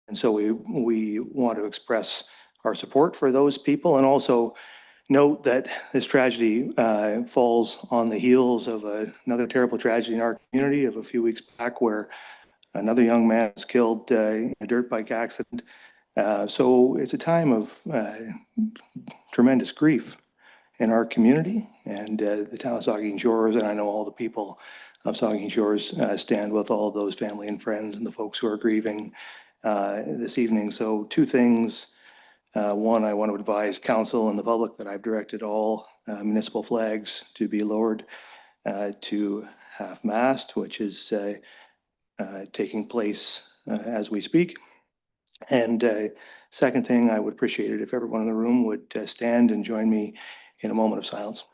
And so we want to express our support for those people, and also note that this tragedy falls on the heels of another terrible tragedy in our community of a few weeks back, where another young man was killed in a dirt bike accident. So it's a time of tremendous grief in our community, and the town of Saugeen Shores, and I know all the people of Saugeen Shores stand with all of those family and friends and the folks who are grieving this evening. So two things. One, I want to advise council and the public that I've directed all municipal flags to be lowered to half-mast, which is taking place as we speak. And second thing, I would appreciate it if everyone in the room would stand and join me in a moment of silence.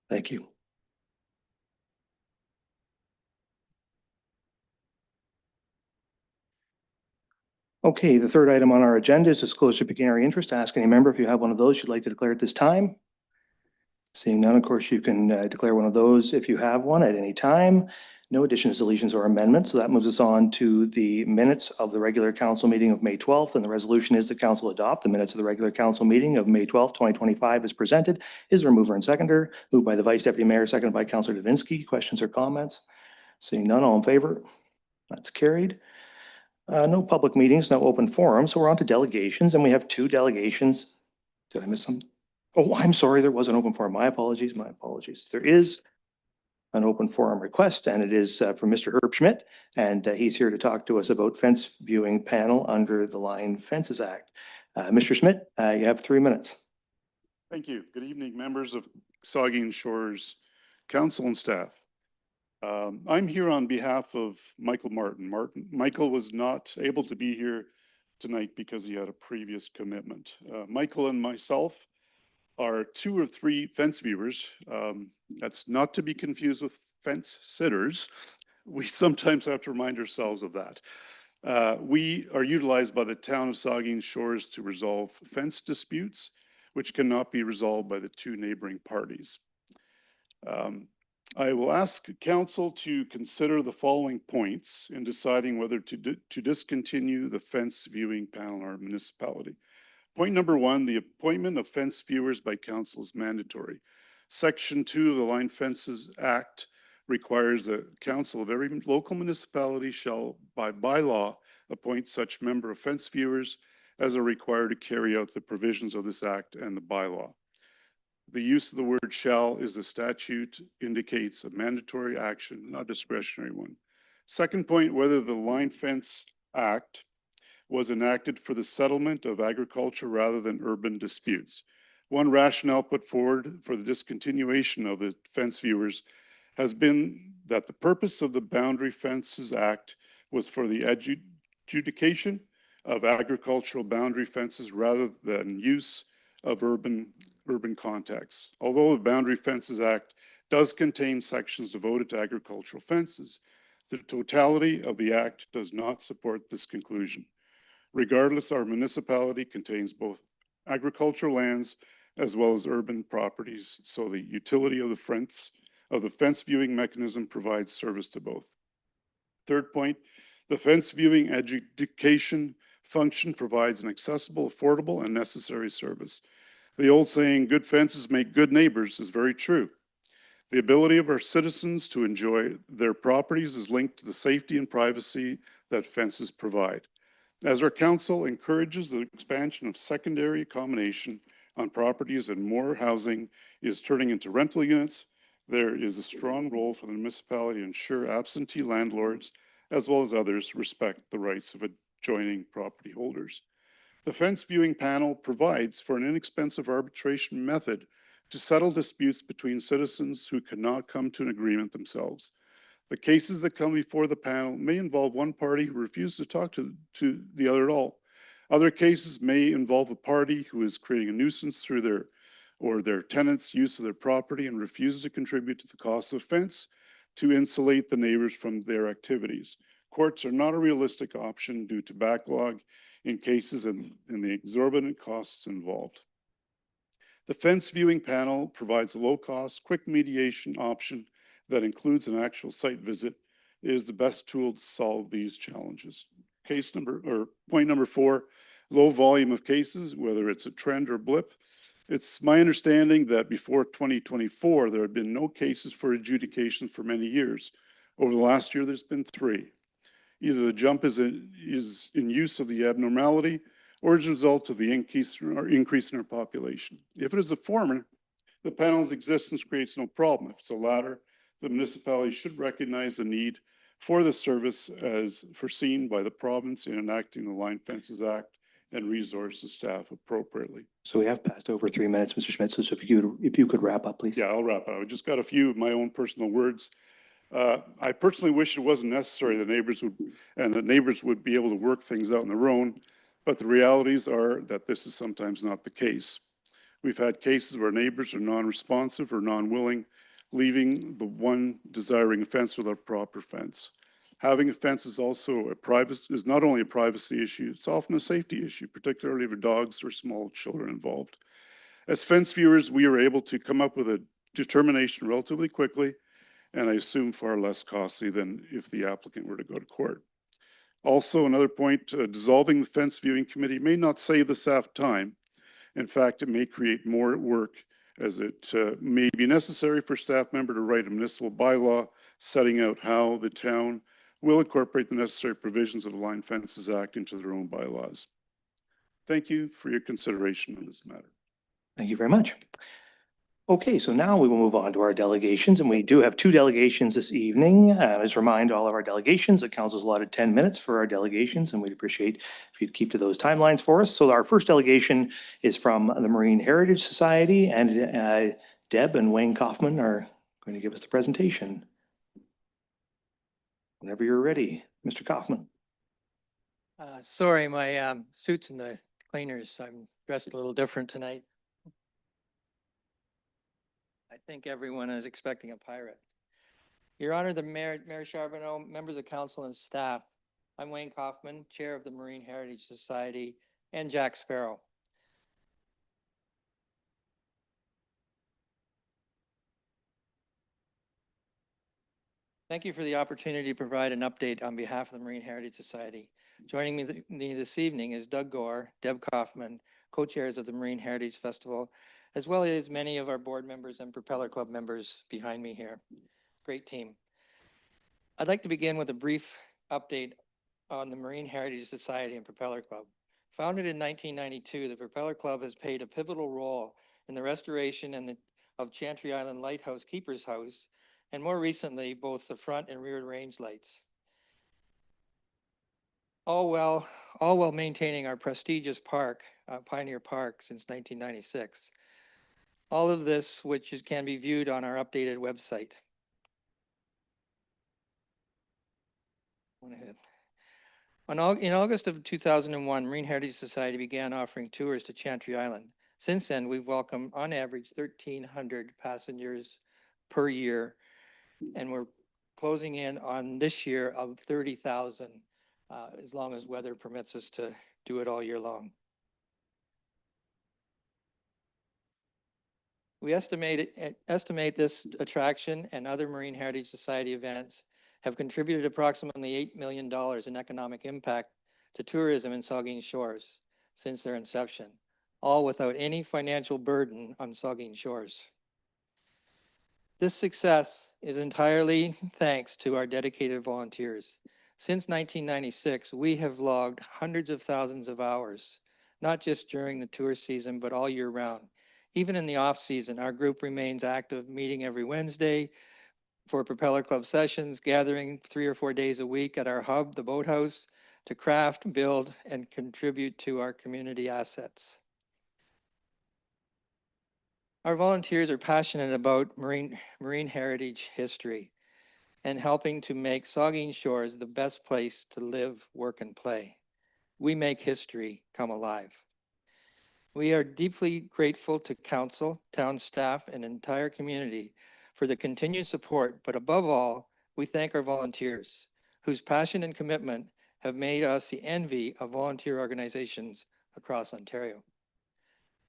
Thank you. Okay, the third item on our agenda is disclosure of pecuniary interest. Ask any member if you have one of those you'd like to declare at this time. Seeing none, of course, you can declare one of those if you have one at any time. No additions, deletions, or amendments. So that moves us on to the minutes of the regular council meeting of May 12th. And the resolution is the council adopt the minutes of the regular council meeting of May 12th, 2025 as presented. Is there a mover and seconder? Moved by the Vice Deputy Mayor, seconded by Councillor Davinsky. Questions or comments? Seeing none, all in favor? That's carried. No public meetings, no open forum. So we're on to delegations, and we have two delegations. Did I miss some? Oh, I'm sorry, there was an open forum. My apologies, my apologies. There is an open forum request, and it is from Mr. Herb Schmidt, and he's here to talk to us about fence viewing panel under the Line Fences Act. Mr. Schmidt, you have 3 minutes. Thank you. Good evening, members of Saugeen Shores Council and staff. I'm here on behalf of Michael Martin. Michael was not able to be here tonight because he had a previous commitment. Michael and myself are 2 or 3 fence viewers. That's not to be confused with fence sitters. We sometimes have to remind ourselves of that. We are utilized by the town of Saugeen Shores to resolve fence disputes, which cannot be resolved by the 2 neighboring parties. I will ask council to consider the following points in deciding whether to discontinue the fence viewing panel in our municipality. Point number 1, the appointment of fence viewers by council is mandatory. Section 2 of the Line Fences Act requires the council of every local municipality shall, by bylaw, appoint such member of fence viewers as are required to carry out the provisions of this act and the bylaw. The use of the word shall is the statute indicates a mandatory action, not a discretionary one. Second point, whether the Line Fence Act was enacted for the settlement of agriculture rather than urban disputes. One rationale put forward for the discontinuation of the fence viewers has been that the purpose of the Boundary Fences Act was for the adjudication of agricultural boundary fences rather than use of urban contexts. Although the Boundary Fences Act does contain sections devoted to agricultural fences, the totality of the act does not support this conclusion. Regardless, our municipality contains both agricultural lands as well as urban properties, so the utility of the fence viewing mechanism provides service to both. Third point, the fence viewing education function provides an accessible, affordable, and necessary service. The old saying, good fences make good neighbors, is very true. The ability of our citizens to enjoy their properties is linked to the safety and privacy that fences provide. As our council encourages the expansion of secondary accommodation on properties and more housing is turning into rental units, there is a strong role for the municipality to ensure absentee landlords, as well as others, respect the rights of adjoining property holders. The fence viewing panel provides for an inexpensive arbitration method to settle disputes between citizens who cannot come to an agreement themselves. The cases that come before the panel may involve one party who refuses to talk to the other at all. Other cases may involve a party who is creating a nuisance through their tenants' use of their property and refuses to contribute to the cost of fence to insulate the neighbors from their activities. Courts are not a realistic option due to backlog in cases and the exorbitant costs involved. The fence viewing panel provides a low-cost, quick mediation option that includes an actual site visit. It is the best tool to solve these challenges. Point number 4, low volume of cases, whether it's a trend or blip. It's my understanding that before 2024, there have been no cases for adjudication for many years. Over the last year, there's been 3. Either the jump is in use of the abnormality or as a result of the increase in our population. If it is the former, the panel's existence creates no problem. If it's the latter, the municipality should recognize the need for the service as foreseen by the province in enacting the Line Fences Act and resource the staff appropriately. So we have passed over 3 minutes, Mr. Schmidt. So if you could wrap up, please. Yeah, I'll wrap up. I just got a few of my own personal words. I personally wish it wasn't necessary. The neighbors would be able to work things out on their own, but the realities are that this is sometimes not the case. We've had cases where neighbors are non-responsive or non-willing, leaving the one desiring a fence without a proper fence. Having a fence is also is not only a privacy issue, it's often a safety issue, particularly if dogs or small children involved. As fence viewers, we are able to come up with a determination relatively quickly, and I assume far less costly than if the applicant were to go to court. Also, another point, dissolving the fence viewing committee may not save the staff time. In fact, it may create more work as it may be necessary for staff member to write a municipal bylaw setting out how the town will incorporate the necessary provisions of the Line Fences Act into their own bylaws. Thank you for your consideration on this matter. Thank you very much. Okay, so now we will move on to our delegations, and we do have 2 delegations this evening. Let's remind all of our delegations that council's allotted 10 minutes for our delegations, and we'd appreciate if you'd keep to those timelines for us. So our first delegation is from the Marine Heritage Society, and Deb and Wayne Kaufman are going to give us the presentation. Whenever you're ready, Mr. Kaufman. Sorry, my suit's in the cleaners. I'm dressed a little different tonight. I think everyone is expecting a pirate. Your Honor, the Mayor Charbonneau, members of council and staff, I'm Wayne Kaufman, Chair of the Marine Heritage Society, and Jack Sparrow. Thank you for the opportunity to provide an update on behalf of the Marine Heritage Society. Joining me this evening is Doug Gore, Deb Kaufman, co-chairs of the Marine Heritage Festival, as well as many of our board members and Propeller Club members behind me here. Great team. I'd like to begin with a brief update on the Marine Heritage Society and Propeller Club. Founded in 1992, the Propeller Club has played a pivotal role in the restoration of Chantry Island Lighthouse Keeper's House, and more recently, both the front and rear range lights. All while maintaining our prestigious park, Pioneer Park, since 1996. All of this, which can be viewed on our updated website. In August of 2001, Marine Heritage Society began offering tours to Chantry Island. Since then, we've welcomed on average 1,300 passengers per year, and we're closing in on this year of 30,000, as long as weather permits us to do it all year long. We estimate this attraction and other Marine Heritage Society events have contributed approximately $8 million in economic impact to tourism in Saugeen Shores since their inception, all without any financial burden on Saugeen Shores. This success is entirely thanks to our dedicated volunteers. Since 1996, we have logged hundreds of thousands of hours, not just during the tour season, but all year round. Even in the off season, our group remains active, meeting every Wednesday for Propeller Club sessions, gathering 3 or 4 days a week at our hub, the boathouse, to craft, build, and contribute to our community assets. Our volunteers are passionate about marine heritage history and helping to make Saugeen Shores the best place to live, work, and play. We make history come alive. We are deeply grateful to council, town staff, and entire community for the continued support, but above all, we thank our volunteers whose passion and commitment have made us the envy of volunteer organizations across Ontario.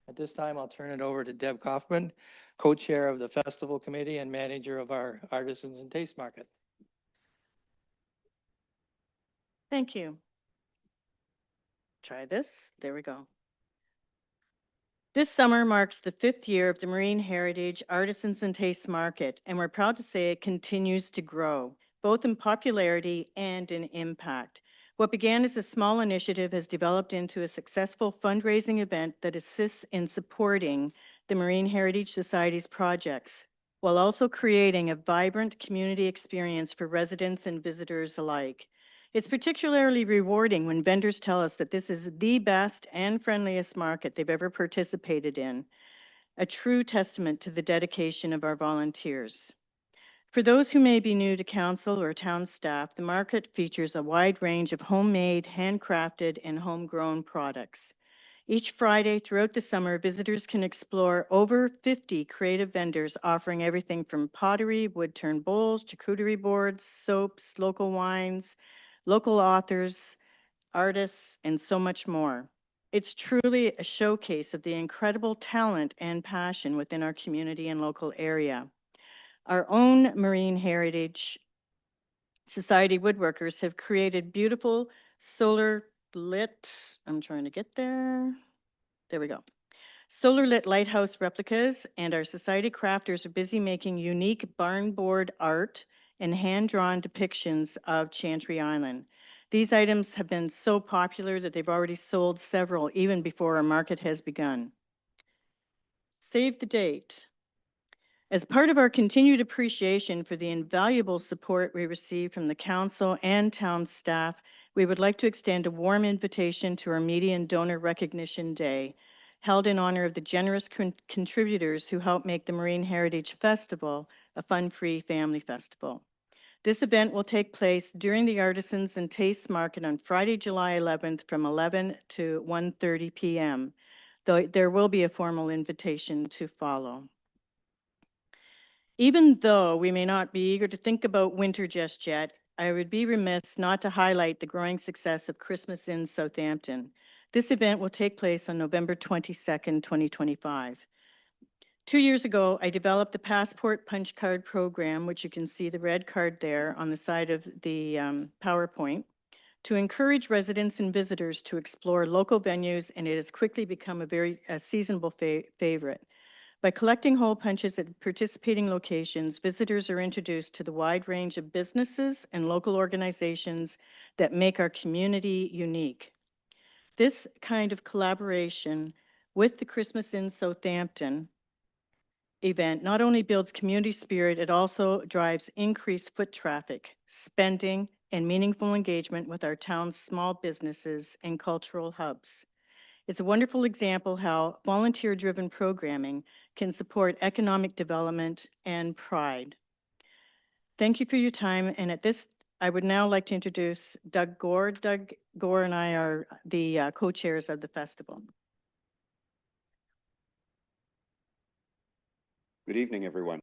At this time, I'll turn it over to Deb Kaufman, co-chair of the festival committee and manager of our Artisans and Taste Market. Thank you. Try this. There we go. This summer marks the 5th year of the Marine Heritage Artisans and Taste Market, and we're proud to say it continues to grow, both in popularity and in impact. What began as a small initiative has developed into a successful fundraising event that assists in supporting the Marine Heritage Society's projects, while also creating a vibrant community experience for residents and visitors alike. It's particularly rewarding when vendors tell us that this is the best and friendliest market they've ever participated in, a true testament to the dedication of our volunteers. For those who may be new to council or town staff, the market features a wide range of homemade, handcrafted, and homegrown products. Each Friday throughout the summer, visitors can explore over 50 creative vendors offering everything from pottery, wood-turned bowls, charcuterie boards, soaps, local wines, local authors, artists, and so much more. It's truly a showcase of the incredible talent and passion within our community and local area. Our own Marine Heritage Society woodworkers have created beautiful solar lit, I'm trying to get there. There we go. Solar lit lighthouse replicas, and our society crafters are busy making unique barn board art and hand-drawn depictions of Chantry Island. These items have been so popular that they've already sold several even before our market has begun. Save the date. As part of our continued appreciation for the invaluable support we receive from the council and town staff, we would like to extend a warm invitation to our Media and Donor Recognition Day, held in honor of the generous contributors who help make the Marine Heritage Festival a fun-free family festival. This event will take place during the Artisans and Tastes Market on Friday, July 11th from 11 to 1:30 p.m., though there will be a formal invitation to follow. Even though we may not be eager to think about winter just yet, I would be remiss not to highlight the growing success of Christmas in Southampton. This event will take place on November 22nd, 2025. 2 years ago, I developed the Passport Punch Card program, which you can see the red card there on the side of the PowerPoint, to encourage residents and visitors to explore local venues, and it has quickly become a very seasonable favorite. By collecting hole punches at participating locations, visitors are introduced to the wide range of businesses and local organizations that make our community unique. This kind of collaboration with the Christmas in Southampton event not only builds community spirit, it also drives increased foot traffic, spending, and meaningful engagement with our town's small businesses and cultural hubs. It's a wonderful example how volunteer-driven programming can support economic development and pride. Thank you for your time, and at this, I would now like to introduce Doug Gore. Doug Gore and I are the co-chairs of the festival. Good evening, everyone.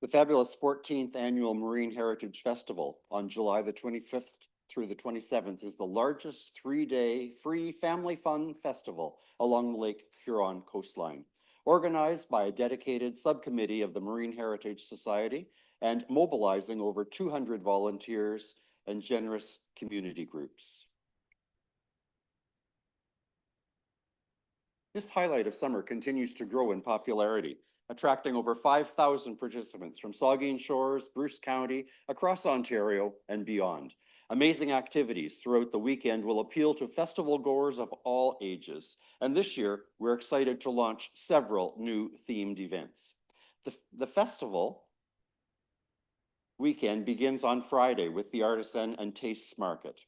The fabulous 14th Annual Marine Heritage Festival on July the 25th through the 27th is the largest 3-day free family fun festival along the Lake Huron coastline, organized by a dedicated subcommittee of the Marine Heritage Society and mobilizing over 200 volunteers and generous community groups. This highlight of summer continues to grow in popularity, attracting over 5,000 participants from Saugeen Shores, Bruce County, across Ontario, and beyond. Amazing activities throughout the weekend will appeal to festival goers of all ages. And this year, we're excited to launch several new themed events. The festival weekend begins on Friday with the Artisan and Tastes Market.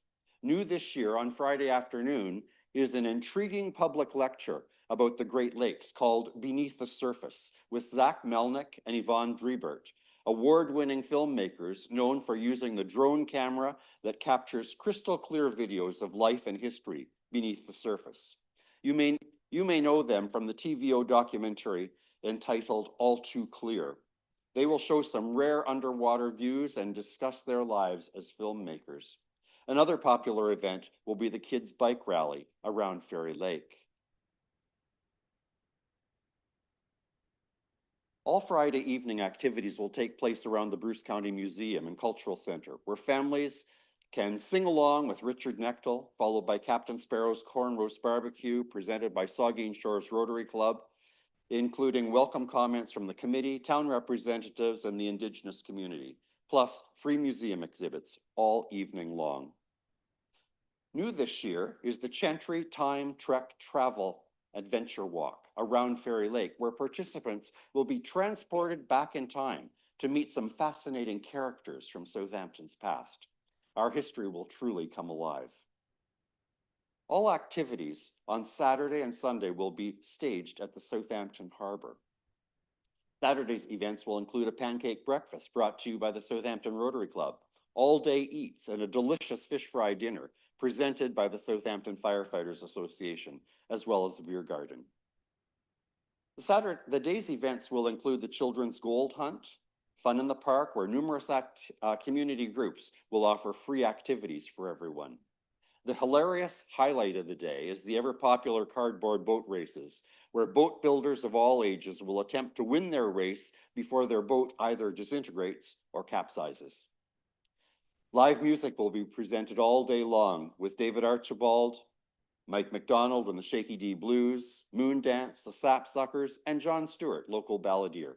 New this year on Friday afternoon is an intriguing public lecture about the Great Lakes called Beneath the Surface with Zach Melnick and Yvonne Drebert. award-winning filmmakers known for using the drone camera that captures crystal clear videos of life and history beneath the surface. You may know them from the TVO documentary entitled All Too Clear. They will show some rare underwater views and discuss their lives as filmmakers. Another popular event will be the Kids Bike Rally around Fairy Lake. All Friday evening activities will take place around the Bruce County Museum and Cultural Center, where families can sing along with Richard Knechtel, followed by Captain Sparrow's Corn Roast Barbecue, presented by Saugeen Shores Rotary Club, including welcome comments from the committee, town representatives, and the Indigenous community, plus free museum exhibits all evening long. New this year is the Chantry Time Trek Travel Adventure Walk around Fairy Lake, where participants will be transported back in time to meet some fascinating characters from Southampton's past. Our history will truly come alive. All activities on Saturday and Sunday will be staged at the Southampton Harbor. Saturday's events will include a pancake breakfast brought to you by the Southampton Rotary Club, all-day eats, and a delicious fish fry dinner presented by the Southampton Firefighters Association, as well as the beer garden. The day's events will include the Children's Gold Hunt, Fun in the Park, where numerous community groups will offer free activities for everyone. The hilarious highlight of the day is the ever-popular cardboard boat races, where boat builders of all ages will attempt to win their race before their boat either disintegrates or capsizes. Live music will be presented all day long with David Archibald, Mike McDonald and the Shaky D Blues, Moon Dance, the Sapsuckers, and John Stewart, local balladeer.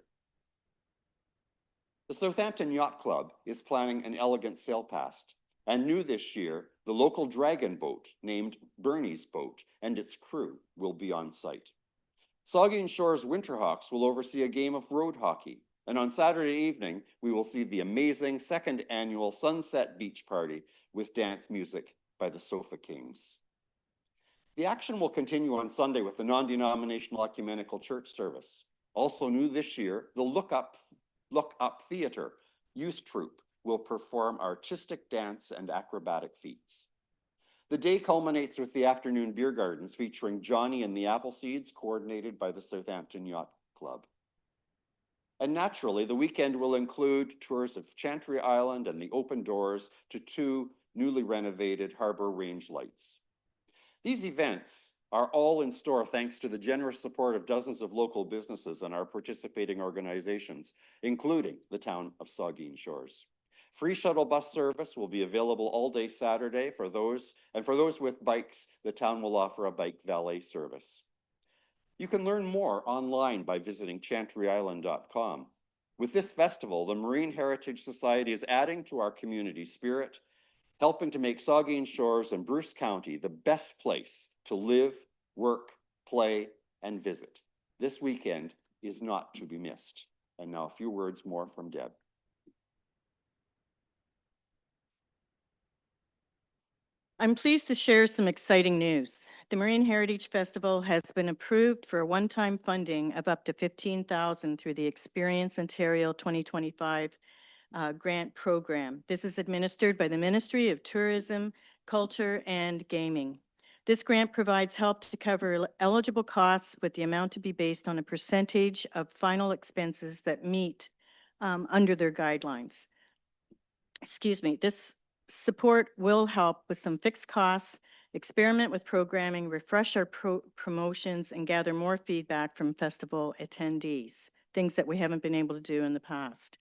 The Southampton Yacht Club is planning an elegant sail past, and new this year, the local dragon boat named Bernie's Boat and its crew will be on site. Saugeen Shores Winterhawks will oversee a game of road hockey, and on Saturday evening, we will see the amazing second annual Sunset Beach Party with dance music by the Sofa Kings. The action will continue on Sunday with the non-denominational ecumenical church service. Also new this year, the Look Up Theater youth troupe will perform artistic dance and acrobatic feats. The day culminates with the afternoon beer gardens featuring Johnny and the Appleseeds, coordinated by the Southampton Yacht Club. And naturally, the weekend will include tours of Chantry Island and the open doors to 2 newly renovated harbor range lights. These events are all in store thanks to the generous support of dozens of local businesses and our participating organizations, including the town of Saugeen Shores. Free shuttle bus service will be available all day Saturday for those with bikes, the town will offer a bike valet service. You can learn more online by visiting chantryisland.com. With this festival, the Marine Heritage Society is adding to our community spirit, helping to make Saugeen Shores and Bruce County the best place to live, work, play, and visit. This weekend is not to be missed. And now a few words more from Deb. I'm pleased to share some exciting news. The Marine Heritage Festival has been approved for a one-time funding of up to $15,000 through the Experience Ontario 2025 grant program. This is administered by the Ministry of Tourism, Culture, and Gaming. This grant provides help to cover eligible costs, with the amount to be based on a percentage of final expenses that meet under their guidelines. Excuse me. This support will help with some fixed costs, experiment with programming, refresh our promotions, and gather more feedback from festival attendees, things that we haven't been able to do in the past.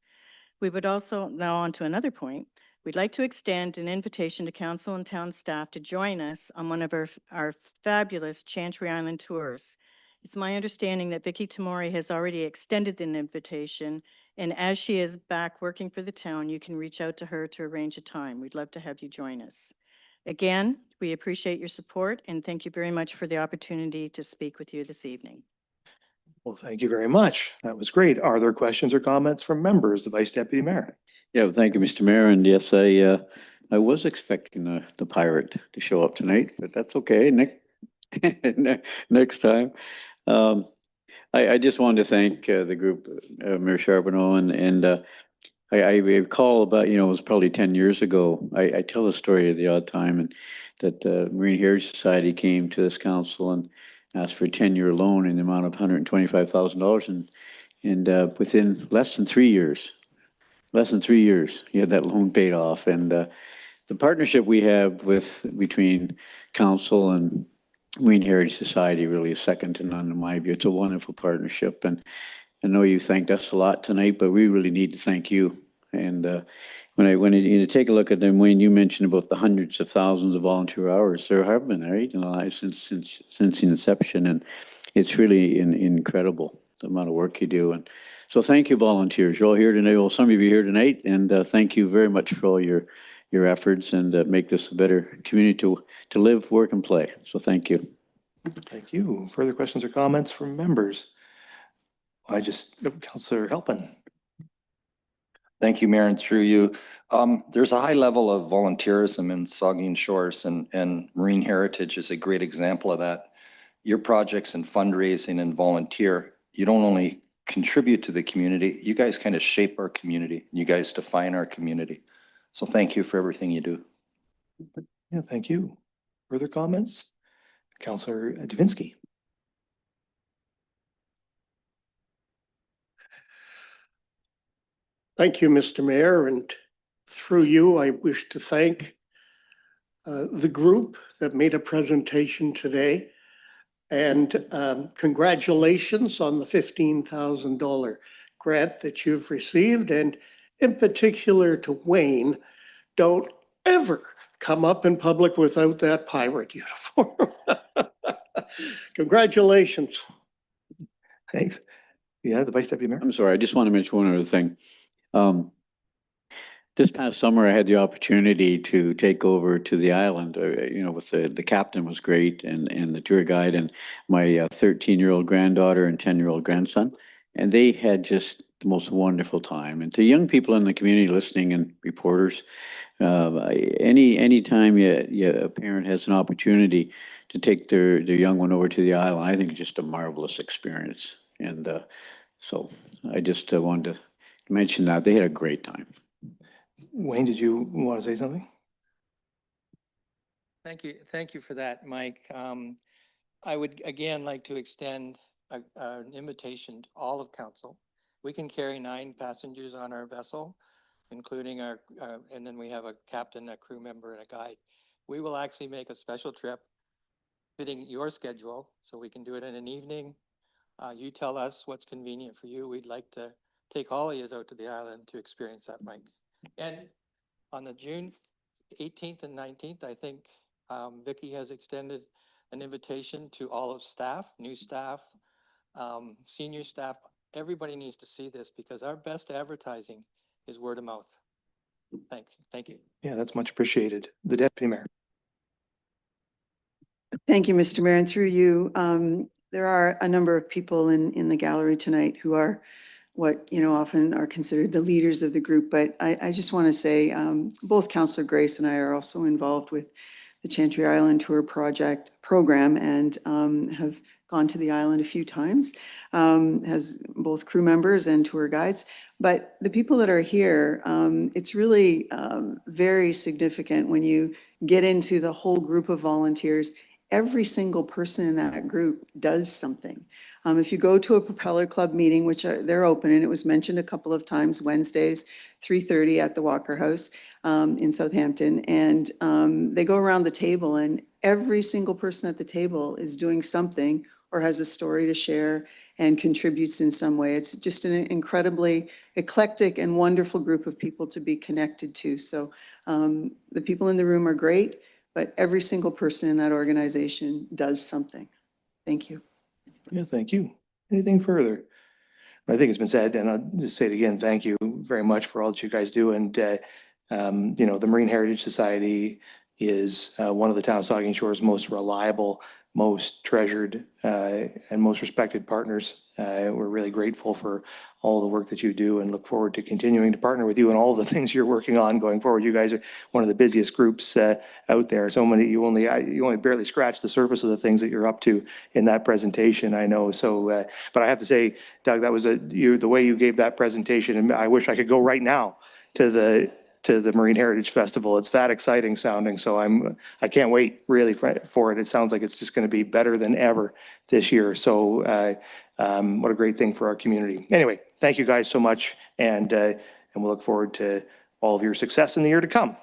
We would also, now on to another point, we'd like to extend an invitation to council and town staff to join us on one of our fabulous Chantry Island tours. It's my understanding that Vicki Tamori has already extended an invitation, and as she is back working for the town, you can reach out to her to arrange a time. We'd love to have you join us. Again, we appreciate your support, and thank you very much for the opportunity to speak with you this evening. Well, thank you very much. That was great. Are there questions or comments from members? The Vice Deputy Mayor. Yeah, well, thank you, Mr. Mayor. And yes, I was expecting the pirate to show up tonight, but that's okay. Next time. I just wanted to thank the group, Mayor Charbonneau, and I recall about, it was probably 10 years ago. I tell the story at the odd time, and that the Marine Heritage Society came to this council and asked for a 10-year loan in the amount of $125,000. And within less than 3 years, you had that loan paid off. And the partnership we have between council and Marine Heritage Society really is second to none in my view. It's a wonderful partnership. And I know you thanked us a lot tonight, but we really need to thank you. And when you take a look at them, Wayne, you mentioned about the hundreds of thousands of volunteer hours. There have been, right, in the lives since the inception, and it's really incredible the amount of work you do. And so, thank you, volunteers. You're all here tonight. Well, some of you are here tonight, and thank you very much for all your efforts and make this a better community to live, work, and play. So, thank you. Thank you. Further questions or comments from members? Councillor Halpin. Thank you, Mayor, and through you. There's a high level of volunteerism in Saugeen Shores, and Marine Heritage is a great example of that. Your projects and fundraising and volunteer, you don't only contribute to the community, you guys kind of shape our community. You guys define our community. So thank you for everything you do. Yeah, thank you. Further comments? Councillor Davinsky. Thank you, Mr. Mayor, and through you, I wish to thank the group that made a presentation today. And congratulations on the $15,000 grant that you've received. And in particular to Wayne, don't ever come up in public without that pirate uniform. Congratulations. Thanks. Yeah, the Vice Deputy Mayor. I'm sorry, I just want to mention one other thing. This past summer, I had the opportunity to take over to the island. With the captain was great, and the tour guide, and my 13-year-old granddaughter and 10-year-old grandson, and they had just the most wonderful time. And to young people in the community listening and reporters, any time a parent has an opportunity to take their young one over to the island, I think it's just a marvelous experience. And so I just wanted to mention that they had a great time. Wayne, did you want to say something? Thank you. Thank you for that, Mike. I would again like to extend an invitation to all of council. We can carry 9 passengers on our vessel, including and then we have a captain, a crew member, and a guide. We will actually make a special trip fitting your schedule, so we can do it in an evening. You tell us what's convenient for you. We'd like to take all of you out to the island to experience that, Mike. And on the June 18th and 19th, I think Vicki has extended an invitation to all of staff, new staff, senior staff. Everybody needs to see this because our best advertising is word of mouth. Thank you. Yeah, that's much appreciated. The Deputy Mayor. Thank you, Mr. Mayor. And through you, there are a number of people in the gallery tonight who are what often are considered the leaders of the group. But I just want to say both Councillor Grace and I are also involved with the Chantry Island Tour program and have gone to the island a few times, as both crew members and tour guides. But the people that are here, it's really very significant when you get into the whole group of volunteers. Every single person in that group does something. If you go to a Propeller Club meeting, which they're open, and it was mentioned a couple of times, Wednesdays, 3:30 at the Walker House in Southampton, and they go around the table, and every single person at the table is doing something or has a story to share and contributes in some way. It's just an incredibly eclectic and wonderful group of people to be connected to. So the people in the room are great, but every single person in that organization does something. Thank you. Yeah, thank you. Anything further? I think it's been said, and I'll just say it again, thank you very much for all that you guys do. And, the Marine Heritage Society is one of the town of Saugeen Shores' most reliable most treasured and most respected partners. We're really grateful for all the work that you do and look forward to continuing to partner with you and all the things you're working on going forward. You guys are one of the busiest groups out there. So many, you only barely scratched the surface of the things that you're up to in that presentation, I know. So, but I have to say, Doug, that was the way you gave that presentation, and I wish I could go right now to the Marine Heritage Festival. It's that exciting sounding. So I can't wait really for it. It sounds like it's just going to be better than ever this year. So what a great thing for our community. Anyway, thank you guys so much. And we'll look forward to all of your success in the year to come.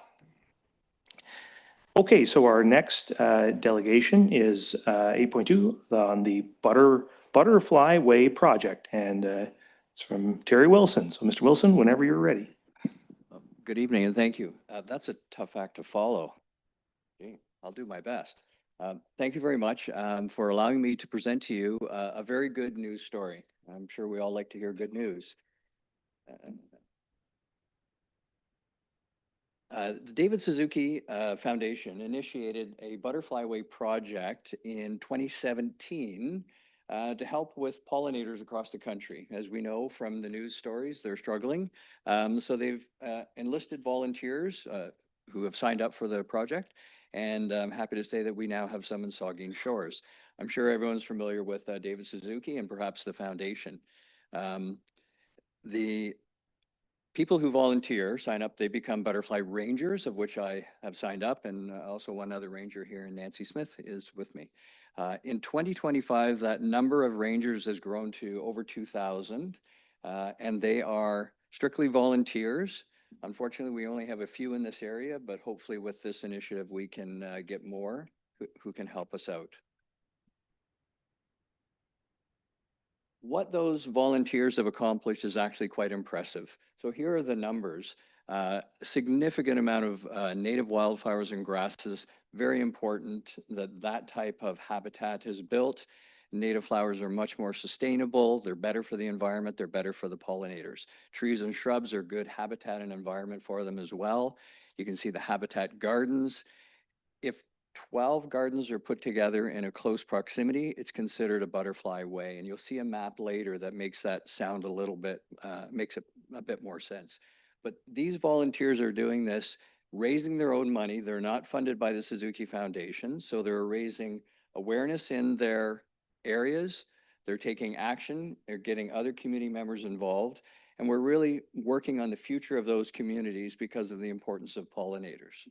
Okay, so our next delegation is 8.2 on the Butterfly Way project. And it's from Terry Wilson. So Mr. Wilson, whenever you're ready. Good evening and thank you. That's a tough act to follow. Okay, I'll do my best. Thank you very much for allowing me to present to you a very good news story. I'm sure we all like to hear good news. The David Suzuki Foundation initiated a Butterfly Way project in 2017 to help with pollinators across the country. As we know from the news stories, they're struggling. So they've enlisted volunteers who have signed up for the project. And I'm happy to say that we now have some in Saugeen Shores. I'm sure everyone's familiar with David Suzuki and perhaps the foundation. The people who volunteer sign up, they become butterfly rangers, of which I have signed up, and also one other ranger here, Nancy Smith, is with me. In 2025, that number of rangers has grown to over 2,000, and they are strictly volunteers. Unfortunately, we only have a few in this area, but hopefully with this initiative, we can get more who can help us out. What those volunteers have accomplished is actually quite impressive. So here are the numbers. Significant amount of native wildflowers and grasses. Very important that that type of habitat is built. Native flowers are much more sustainable. They're better for the environment. They're better for the pollinators. Trees and shrubs are good habitat and environment for them as well. You can see the habitat gardens. If 12 gardens are put together in a close proximity, it's considered a butterfly way. And you'll see a map later that makes that sound a little bit, makes it a bit more sense. But these volunteers are doing this, raising their own money. They're not funded by the Suzuki Foundation. So they're raising awareness in their areas. They're taking action. They're getting other community members involved. And we're really working on the future of those communities because of the importance of pollinators.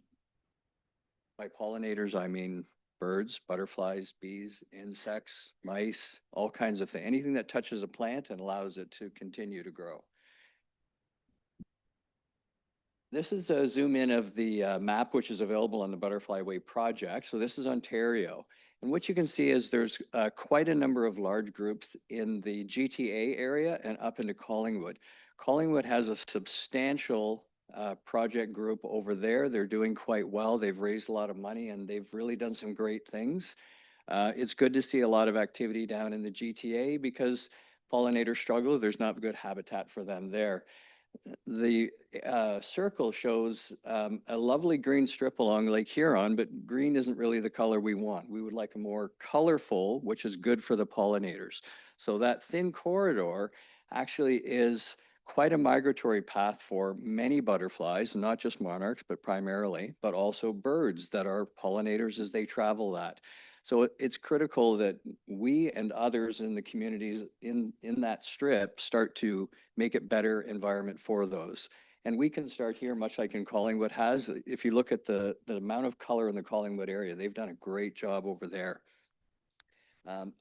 By pollinators, I mean birds, butterflies, bees, insects, mice, all kinds of things. Anything that touches a plant and allows it to continue to grow. This is a zoom in of the map, which is available on the Butterfly Way project. So this is Ontario. And what you can see is there's quite a number of large groups in the GTA area and up into Collingwood. Collingwood has a substantial project group over there. They're doing quite well. They've raised a lot of money and they've really done some great things. It's good to see a lot of activity down in the GTA because pollinators struggle. There's not good habitat for them there. The circle shows a lovely green strip along Lake Huron, but green isn't really the color we want. We would like a more colorful, which is good for the pollinators. So that thin corridor actually is quite a migratory path for many butterflies, not just monarchs, but primarily, but also birds that are pollinators as they travel that. So it's critical that we and others in the communities in that strip start to make it better environment for those. And we can start here, much like in Collingwood has. If you look at the amount of color in the Collingwood area, they've done a great job over there.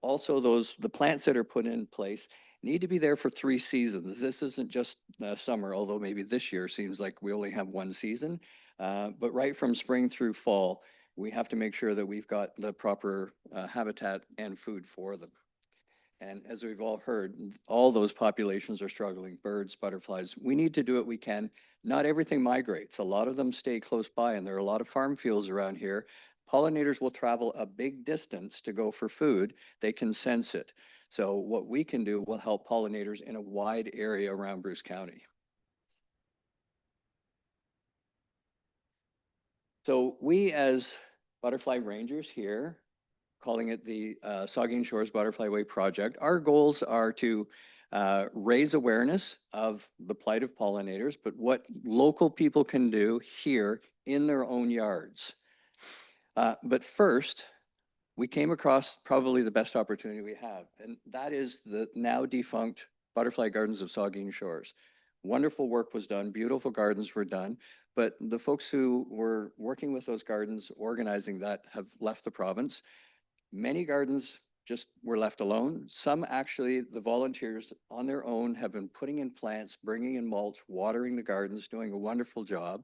Also, the plants that are put in place need to be there for 3 seasons. This isn't just summer, although maybe this year seems like we only have 1 season. But right from spring through fall, we have to make sure that we've got the proper habitat and food for them. And as we've all heard, all those populations are struggling, birds, butterflies. We need to do what we can. Not everything migrates. A lot of them stay close by, and there are a lot of farm fields around here. Pollinators will travel a big distance to go for food. They can sense it. So what we can do will help pollinators in a wide area around Bruce County. So we as butterfly rangers here calling it the Saugeen Shores Butterfly Way Project. Our goals are to raise awareness of the plight of pollinators, but what local people can do here in their own yards. But first, we came across probably the best opportunity we have, and that is the now defunct Butterfly Gardens of Saugeen Shores. Wonderful work was done, beautiful gardens were done, but the folks who were working with those gardens, organizing that, have left the province. Many gardens just were left alone. Some actually, the volunteers on their own have been putting in plants, bringing in mulch, watering the gardens, doing a wonderful job,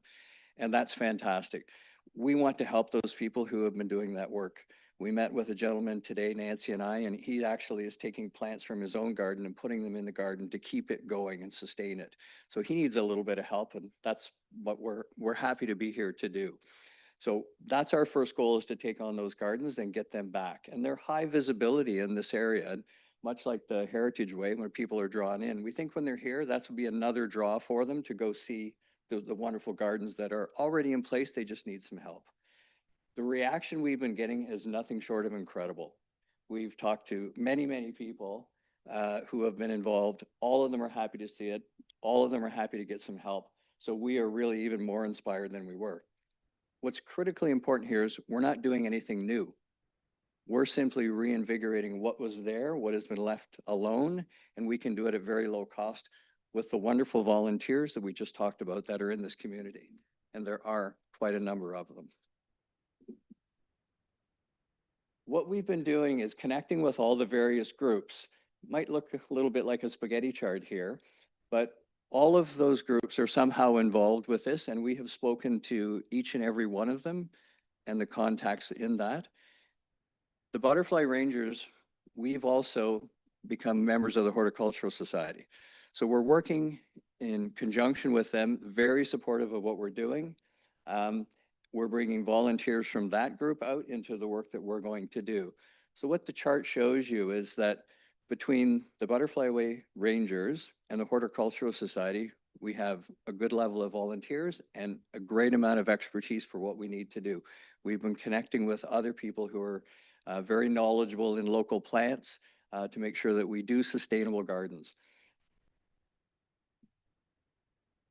and that's fantastic. We want to help those people who have been doing that work. We met with a gentleman today, Nancy and I, and he actually is taking plants from his own garden and putting them in the garden to keep it going and sustain it. So he needs a little bit of help, and that's what we're happy to be here to do. So that's our first goal, is to take on those gardens and get them back. And they're high visibility in this area, and much like the Heritage Way, when people are drawn in. We think when they're here, that's will be another draw for them to go see the wonderful gardens that are already in place. They just need some help. The reaction we've been getting is nothing short of incredible. We've talked to many, many people who have been involved. All of them are happy to see it. All of them are happy to get some help. So we are really even more inspired than we were. What's critically important here is we're not doing anything new. We're simply reinvigorating what was there, what has been left alone, and we can do it at very low cost with the wonderful volunteers that we just talked about that are in this community. And there are quite a number of them. What we've been doing is connecting with all the various groups. Might look a little bit like a spaghetti chart here, but all of those groups are somehow involved with this, and we have spoken to each and every one of them and the contacts in that. The Butterfly Rangers, we've also become members of the Horticultural Society. So we're working in conjunction with them, very supportive of what we're doing. We're bringing volunteers from that group out into the work that we're going to do. So what the chart shows you is that between the Butterfly Way Rangers and the Horticultural Society, we have a good level of volunteers and a great amount of expertise for what we need to do. We've been connecting with other people who are very knowledgeable in local plants to make sure that we do sustainable gardens.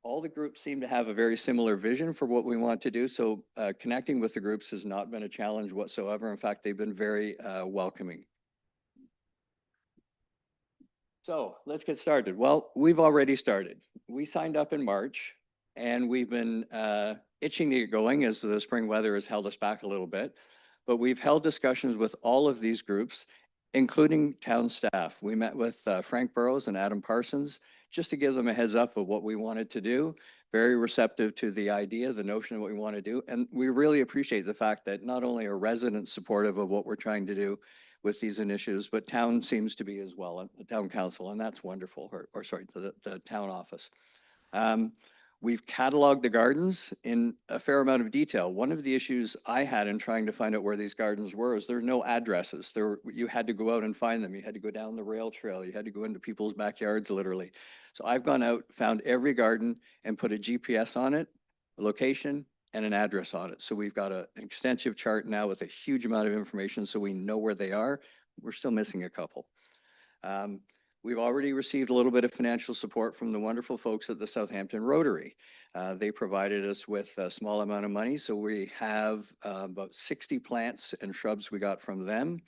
All the groups seem to have a very similar vision for what we want to do. So connecting with the groups has not been a challenge whatsoever. In fact, they've been very welcoming. So let's get started. Well, we've already started. We signed up in March, and we've been itching to get going as the spring weather has held us back a little bit. But we've held discussions with all of these groups, including town staff. We met with Frank Burrows and Adam Parsons just to give them a heads up of what we wanted to do. Very receptive to the idea, the notion of what we want to do. And we really appreciate the fact that not only are residents supportive of what we're trying to do with these initiatives, but town seems to be as well, and the town council, and that's wonderful, or sorry, the town office. We've cataloged the gardens in a fair amount of detail. One of the issues I had in trying to find out where these gardens were is there are no addresses. You had to go out and find them. You had to go down the rail trail. You had to go into people's backyards, literally. So I've gone out, found every garden, and put a GPS on it, a location, and an address on it. So we've got an extensive chart now with a huge amount of information so we know where they are. We're still missing a couple. We've already received a little bit of financial support from the wonderful folks at the Southampton Rotary. They provided us with a small amount of money. So we have about 60 plants and shrubs we got from them.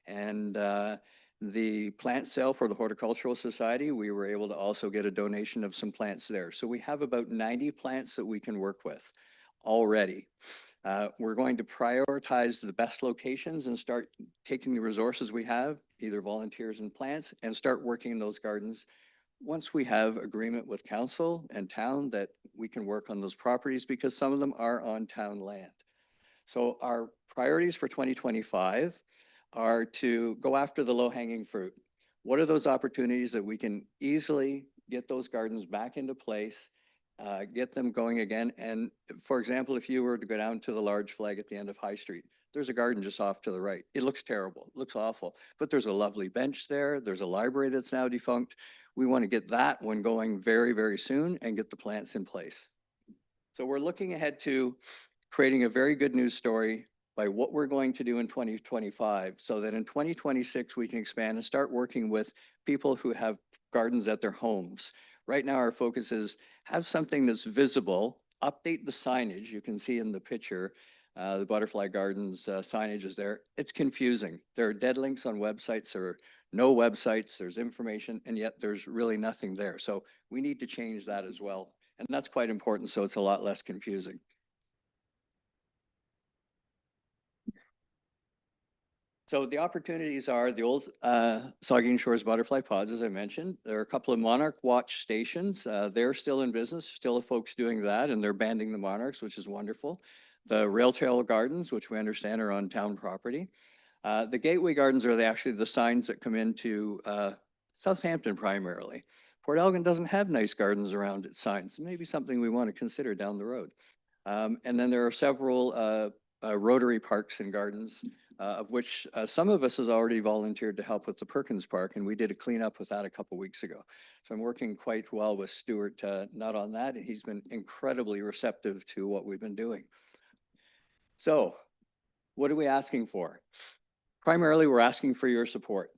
And the plant sale for the Horticultural Society, we were able to also get a donation of some plants there. So we have about 90 plants that we can work with already. We're going to prioritize the best locations and start taking the resources we have, either volunteers and plants, and start working in those gardens. Once we have agreement with council and town that we can work on those properties, because some of them are on town land. So our priorities for 2025 are to go after the low-hanging fruit. What are those opportunities that we can easily get those gardens back into place, get them going again? And for example, if you were to go down to the large flag at the end of High Street, there's a garden just off to the right. It looks terrible, it looks awful, but there's a lovely bench there. There's a library that's now defunct. We want to get that one going very, very soon and get the plants in place. So we're looking ahead to creating a very good news story by what we're going to do in 2025, so that in 2026, we can expand and start working with people who have gardens at their homes. Right now, our focus is have something that's visible, update the signage. You can see in the picture, the Butterfly Gardens signage is there. It's confusing. There are dead links on websites or no websites, there's information, and yet there's really nothing there. So we need to change that as well. And that's quite important, so it's a lot less confusing. So the opportunities are the old Saugeen Shores Butterfly Pods, as I mentioned. There are a couple of Monarch Watch stations. They're still in business, still folks doing that, and they're banding the monarchs, which is wonderful. The Rail Trail Gardens, which we understand are on town property. The Gateway Gardens are actually the signs that come into Southampton primarily. Port Elgin doesn't have nice gardens around its signs. Maybe something we want to consider down the road. And then there are several Rotary parks and gardens, of which some of us has already volunteered to help with the Perkins Park, and we did a cleanup with that a couple weeks ago. So I'm working quite well with Stuart Nutt on that, and he's been incredibly receptive to what we've been doing. So what are we asking for? Primarily, we're asking for your support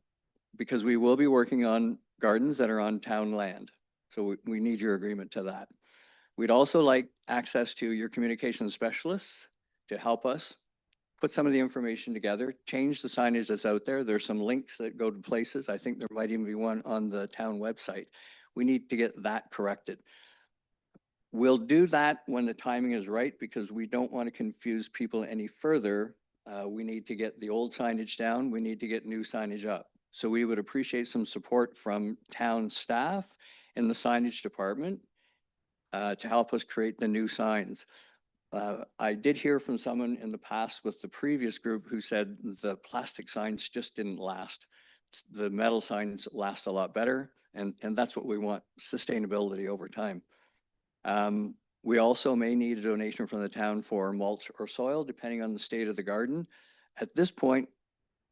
because we will be working on gardens that are on town land. So we need your agreement to that. We'd also like access to your communications specialists to help us put some of the information together, change the signage that's out there. There's some links that go to places. I think there might even be one on the town website. We need to get that corrected. We'll do that when the timing is right because we don't want to confuse people any further. We need to get the old signage down. We need to get new signage up. So we would appreciate some support from town staff in the signage department to help us create the new signs. I did hear from someone in the past with the previous group who said the plastic signs just didn't last. The metal signs last a lot better, and that's what we want, sustainability over time. We also may need a donation from the town for mulch or soil, depending on the state of the garden. At this point,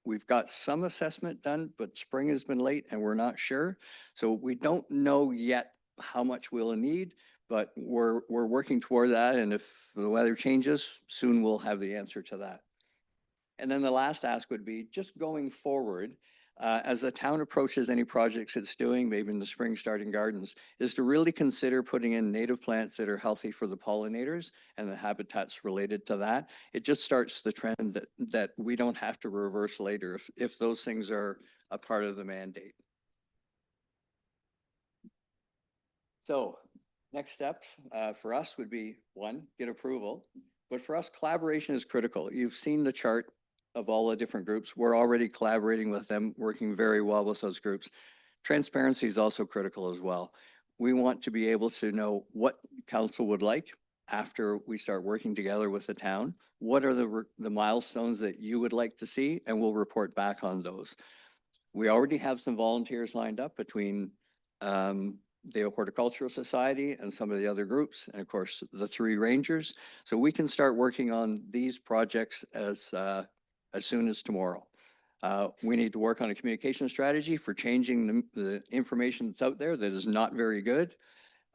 we've got some assessment done, but spring has been late and we're not sure. So we don't know yet how much we'll need, but we're working toward that. And if the weather changes, soon we'll have the answer to that. And then the last ask would be just going forward, as the town approaches any projects it's doing, maybe in the spring starting gardens, is to really consider putting in native plants that are healthy for the pollinators and the habitats related to that. It just starts the trend that we don't have to reverse later if those things are a part of the mandate. So next steps for us would be one, get approval. But for us, collaboration is critical. You've seen the chart of all the different groups. We're already collaborating with them, working very well with those groups. Transparency is also critical as well. We want to be able to know what council would like after we start working together with the town. What are the milestones that you would like to see? And we'll report back on those. We already have some volunteers lined up between the Horticultural Society and some of the other groups, and of course the 3 rangers. So we can start working on these projects as soon as tomorrow. We need to work on a communication strategy for changing the information that's out there that is not very good,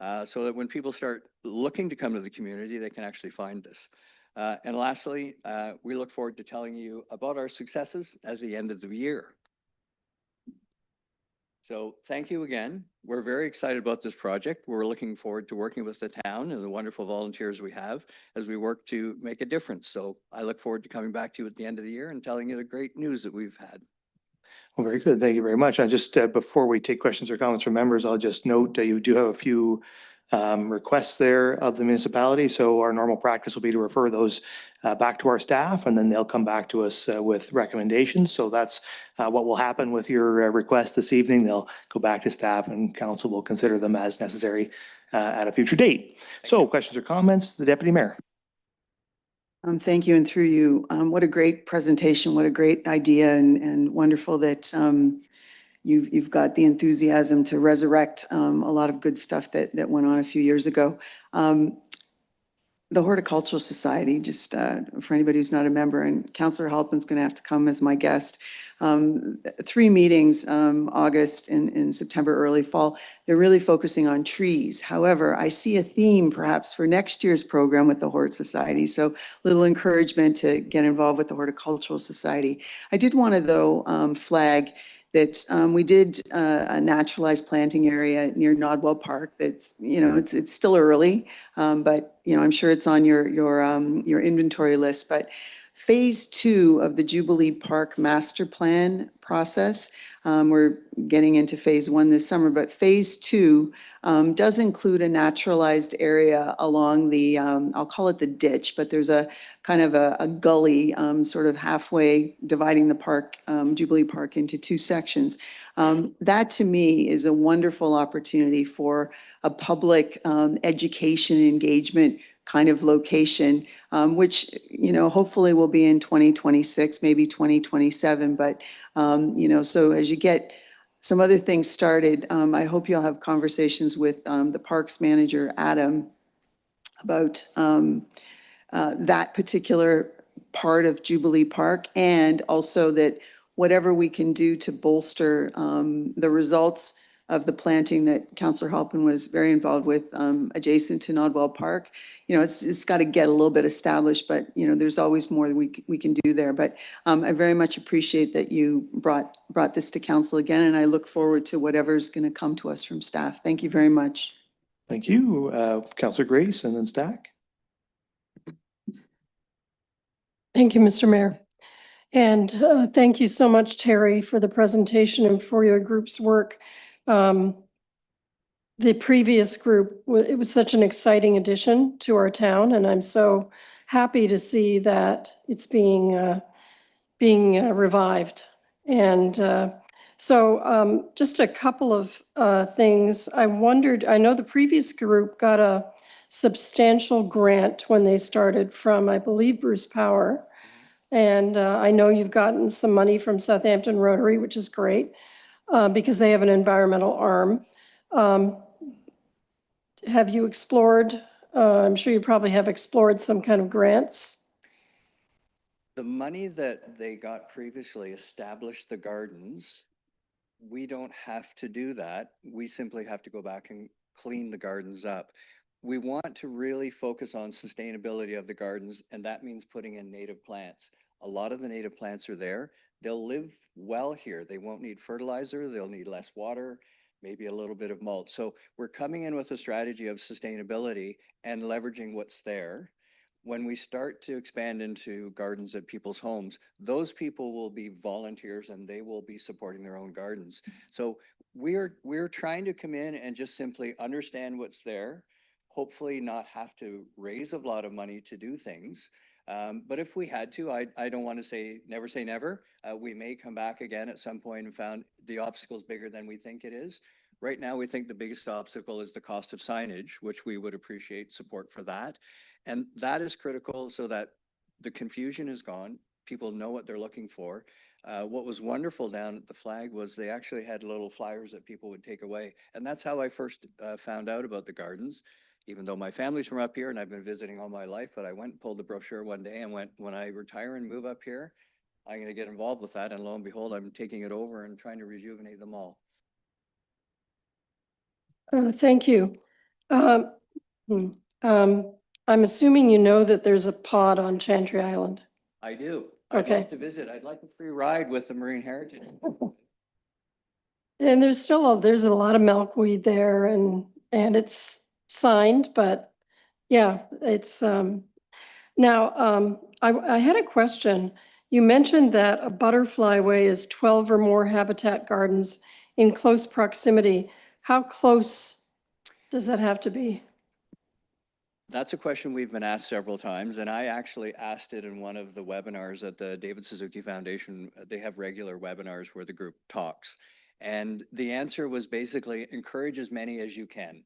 so that when people start looking to come to the community, they can actually find this. And lastly, we look forward to telling you about our successes at the end of the year. So thank you again. We're very excited about this project. We're looking forward to working with the town and the wonderful volunteers we have as we work to make a difference. So I look forward to coming back to you at the end of the year and telling you the great news that we've had. Well, very good. Thank you very much. I just, before we take questions or comments from members, I'll just note that you do have a few requests there of the municipality. So our normal practice will be to refer those back to our staff, and then they'll come back to us with recommendations. So that's what will happen with your request this evening. They'll go back to staff and council will consider them as necessary at a future date. So questions or comments, the Deputy Mayor. Thank you, and through you, what a great presentation, what a great idea, and wonderful that you've got the enthusiasm to resurrect a lot of good stuff that went on a few years ago. the Horticultural Society, just for anybody who's not a member, and Councillor Halpin's going to have to come as my guest. 3 meetings, August and September, early fall. They're really focusing on trees. However, I see a theme perhaps for next year's program with the Hort Society. So little encouragement to get involved with the Horticultural Society. I did want to, though, flag that we did a naturalized planting area near Nodwell Park. That's, it's still early, but I'm sure it's on your inventory list. But phase 2 of the Jubilee Park master plan process, we're getting into phase 1 this summer, but phase 2 does include a naturalized area along the, I'll call it the ditch, but there's a kind of a gully sort of halfway dividing the park, Jubilee Park, into 2 sections. That to me is a wonderful opportunity for a public education engagement kind of location, which, hopefully will be in 2026, maybe 2027. But, so as you get some other things started, I hope you'll have conversations with the parks manager, Adam, about that particular part of Jubilee Park, and also that whatever we can do to bolster the results of the planting that Councillor Halpin was very involved with adjacent to Nodwell Park. It's got to get a little bit established, but there's always more that we can do there. But I very much appreciate that you brought this to council again, and I look forward to whatever's going to come to us from staff. Thank you very much. Thank you, Councillor Grace, and then Stack. Thank you, Mr. Mayor. And thank you so much, Terry, for the presentation and for your group's work. The previous group, it was such an exciting addition to our town, and I'm so happy to see that it's being revived. And so just a couple of things. I wondered, I know the previous group got a substantial grant when they started from, I believe, Bruce Power. And I know you've gotten some money from Southampton Rotary, which is great, because they have an environmental arm. Have you explored, I'm sure you probably have explored some kind of grants? The money that they got previously established the gardens. We don't have to do that. We simply have to go back and clean the gardens up. We want to really focus on sustainability of the gardens, and that means putting in native plants. A lot of the native plants are there. They'll live well here. They won't need fertilizer. They'll need less water, maybe a little bit of mulch. So we're coming in with a strategy of sustainability and leveraging what's there. When we start to expand into gardens at people's homes, those people will be volunteers and they will be supporting their own gardens. So we're trying to come in and just simply understand what's there, hopefully not have to raise a lot of money to do things. But if we had to, I don't want to say never. We may come back again at some point and found the obstacle's bigger than we think it is. Right now, we think the biggest obstacle is the cost of signage, which we would appreciate support for that. And that is critical so that the confusion is gone. People know what they're looking for. What was wonderful down at the flag was they actually had little flyers that people would take away. And that's how I first found out about the gardens, even though my family's from up here and I've been visiting all my life. But I went and pulled the brochure one day and went, when I retire and move up here, I'm going to get involved with that. And lo and behold, I'm taking it over and trying to rejuvenate them all. Thank you. I'm assuming you know that there's a pod on Chantry Island. I do. I'd Okay. love to visit. I'd like a free ride with the Marine Heritage. And there's a lot of milkweed there, and it's signed, but yeah, it's now I had a question. You mentioned that a butterfly way is 12 or more habitat gardens in close proximity. How close does that have to be? That's a question we've been asked several times, and I actually asked it in one of the webinars at the David Suzuki Foundation. They have regular webinars where the group talks. And the answer was basically encourage as many as you can.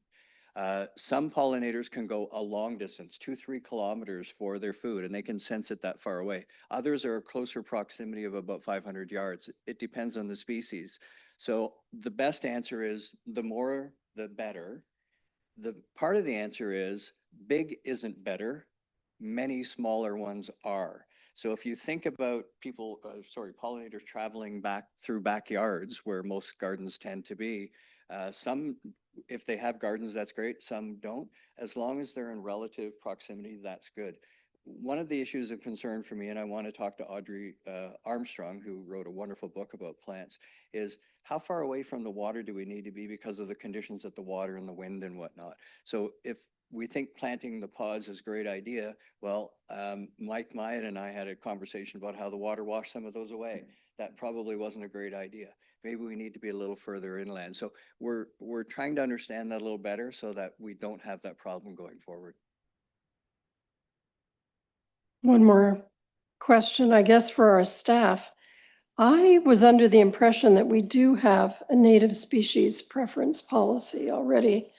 Some pollinators can go a long distance, 2-3 kilometers for their food, and they can sense it that far away. Others are a closer proximity of about 500 yards. It depends on the species. So the best answer is the more, the better. The part of the answer is big isn't better. many smaller ones are. So if you think about people, pollinators traveling back through backyards where most gardens tend to be, some, if they have gardens, that's great. Some don't. As long as they're in relative proximity, that's good. One of the issues of concern for me, and I want to talk to Audrey Armstrong, who wrote a wonderful book about plants, is how far away from the water do we need to be because of the conditions at the water and the wind and whatnot. So if we think planting the pods is a great idea, well, Mike Myatt and I had a conversation about how the water washed some of those away. That probably wasn't a great idea. Maybe we need to be a little further inland. So we're trying to understand that a little better so that we don't have that problem going forward. One more question, I guess, for our staff. I was under the impression that we do have a native species preference policy already.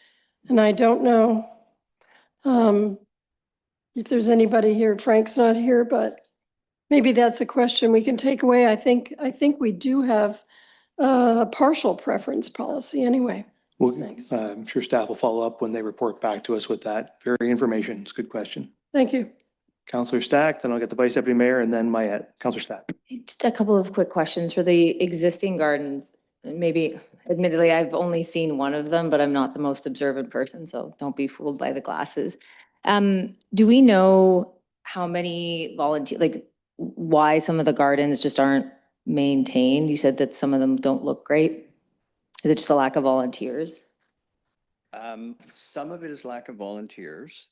And I don't know if there's anybody here. Frank's not here, but maybe that's a question we can take away. I think we do have a partial preference policy anyway. Well, Thanks. I'm sure staff will follow up when they report back to us with that very information. It's a good question. Thank you. Councillor Stack, then I'll get the Vice Deputy Mayor and then Myatt. Councillor Stack. Just a couple of quick questions for the existing gardens. Maybe, admittedly, I've only seen one of them, but I'm not the most observant person, so don't be fooled by the glasses. Do we know how many like why some of the gardens just aren't maintained? You said that some of them don't look great. Is it just a lack of volunteers? Some of it is lack of volunteers.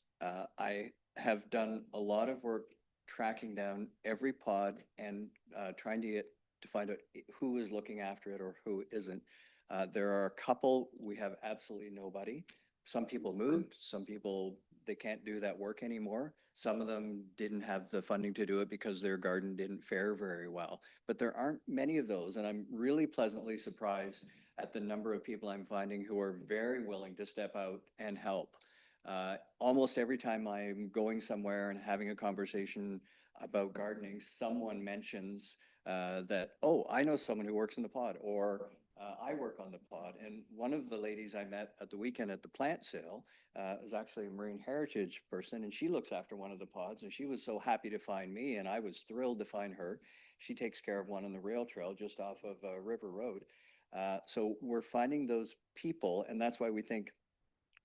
I have done a lot of work tracking down every pod and trying to find out who is looking after it or who isn't. There are a couple, we have absolutely nobody. Some people moved, some people, they can't do that work anymore. Some of them didn't have the funding to do it because their garden didn't fare very well. But there aren't many of those, and I'm really pleasantly surprised at the number of people I'm finding who are very willing to step out and help. Almost every time I'm going somewhere and having a conversation about gardening, someone mentions that, oh, I know someone who works in the pod, or I work on the pod. And one of the ladies I met at the weekend at the plant sale is actually a marine heritage person, and she looks after one of the pods, and she was so happy to find me, and I was thrilled to find her. She takes care of one on the rail trail just off of River Road. So we're finding those people, and that's why we think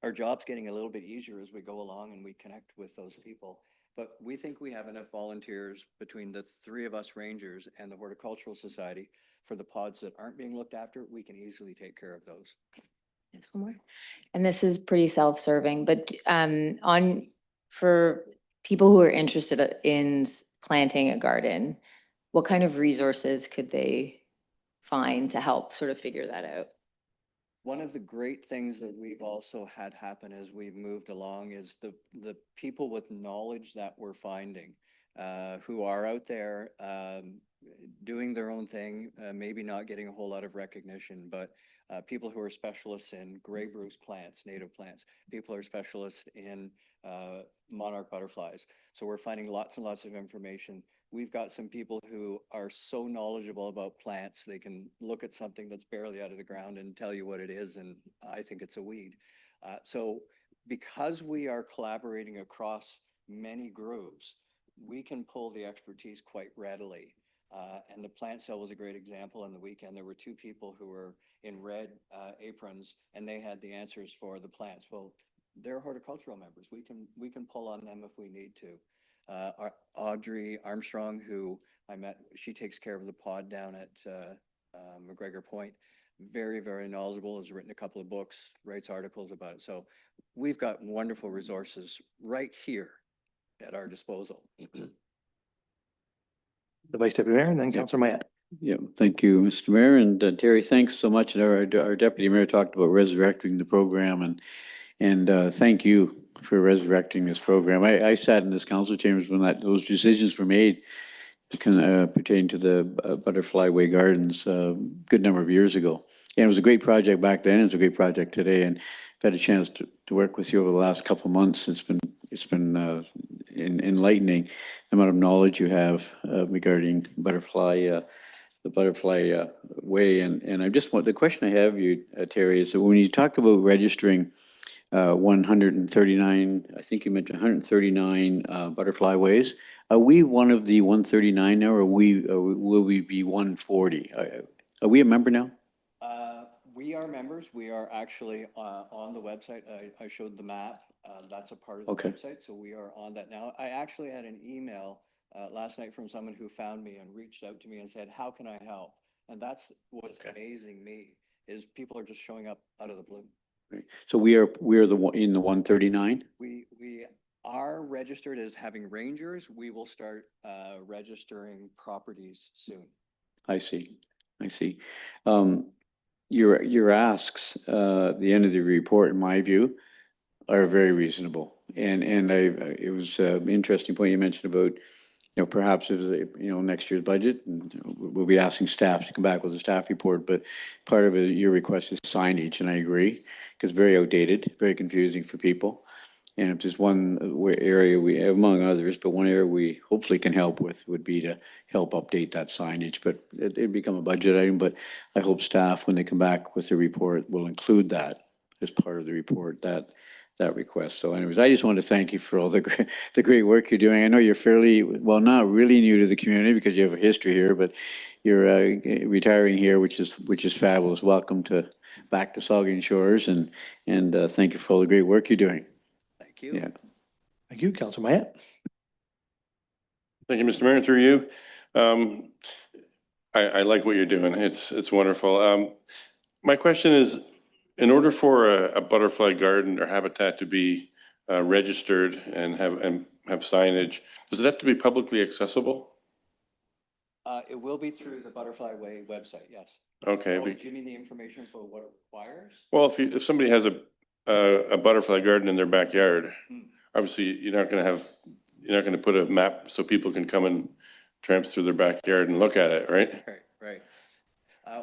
our job's getting a little bit easier as we go along and we connect with those people. But we think we have enough volunteers between the three of us rangers and the Horticultural Society for the pods that aren't being looked after. We can easily take care of those. And this is pretty self-serving, but for people who are interested in planting a garden, what kind of resources could they find to help sort of figure that out? One of the great things that we've also had happen as we've moved along is the people with knowledge that we're finding who are out there doing their own thing, maybe not getting a whole lot of recognition, but people who are specialists in gray Bruce plants, native plants, people who are specialists in monarch butterflies. So we're finding lots and lots of information. We've got some people who are so knowledgeable about plants, they can look at something that's barely out of the ground and tell you what it is, and I think it's a weed. So because we are collaborating across many groups, we can pull the expertise quite readily. And the plant sale was a great example on the weekend. There were two people who were in red aprons, and they had the answers for the plants. Well, they're horticultural members. We can pull on them if we need to. Audrey Armstrong, who I met, she takes care of the pod down at McGregor Point. Very, very knowledgeable, has written a couple of books, writes articles about it. So we've got wonderful resources right here at our disposal. The Vice Deputy Mayor and then Councillor Myatt. Yeah, thank you, Mr. Mayor. And Terry, thanks so much. And our Deputy Mayor talked about resurrecting the program, and thank you for resurrecting this program. I sat in this council chambers when those decisions were made pertaining to the Butterfly Way Gardens a good number of years ago. And it was a great project back then. It's a great project today. And I've had a chance to work with you over the last couple of months. It's been enlightening the amount of knowledge you have regarding the Butterfly Way. And I just want, the question I have you, Terry, is that when you talk about registering 139, I think you mentioned 139 butterfly ways. Are we one of the 139 now, or will we be 140? Are we a member now? We are members. We are actually on the website. I showed the map. That's a part of the Okay. website. So we are on that now. I actually had an email last night from someone who found me and reached out to me and said, how can I help? And that's what's amazing me is people are just showing up out of the blue. Right. So we are the one in the 139? We are registered as having rangers. We will start registering properties soon. I see. I see. Your asks, the end of the report, in my view, are very reasonable. And it was an interesting point you mentioned about, perhaps if, next year's budget, and we'll be asking staff to come back with a staff report, but part of it, your request is signage, and I agree, because very outdated, very confusing for people. And if there's one area we, among others, but one area we hopefully can help with would be to help update that signage, but it'd become a budget item, but I hope staff, when they come back with the report, will include that as part of the report, that request. So anyways, I just want to thank you for all the great work you're doing. I know you're fairly, well, not really new to the community because you have a history here, but you're retiring here, which is fabulous. Welcome back to Saugeen Shores, and thank you for all the great work you're doing. Thank you. Yeah. Thank you, Councilor Mayette. Thank you, Mr. Mayor, through you. I like what you're doing. It's wonderful. My question is, in order for a butterfly garden or habitat to be registered and have signage, does it have to be publicly accessible? It will be through the Butterfly Way website, yes. Okay. Oh, do you mean the information for what it requires? Well, if somebody has a butterfly garden in their backyard, obviously you're not going to put a map so people can come and tramp through their backyard and look at it, right? Right.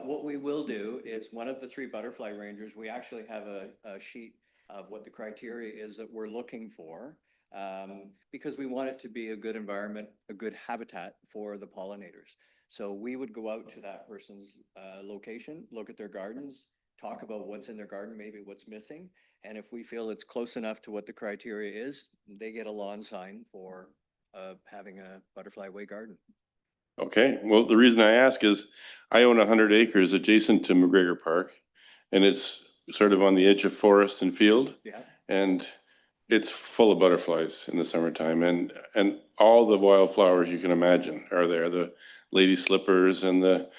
What we will do is one of the 3 butterfly rangers, we actually have a sheet of what the criteria is that we're looking for, because we want it to be a good environment, a good habitat for the pollinators. So we would go out to that person's location, look at their gardens, talk about what's in their garden, maybe what's missing. And if we feel it's close enough to what the criteria is, they get a lawn sign for having a Butterfly Way garden. Okay, well, the reason I ask is I own 100 acres adjacent to McGregor Park, and it's sort of on the edge of forest and field. Yeah. And it's full of butterflies in the summertime, and all the wildflowers you can imagine are there. The lady slippers and the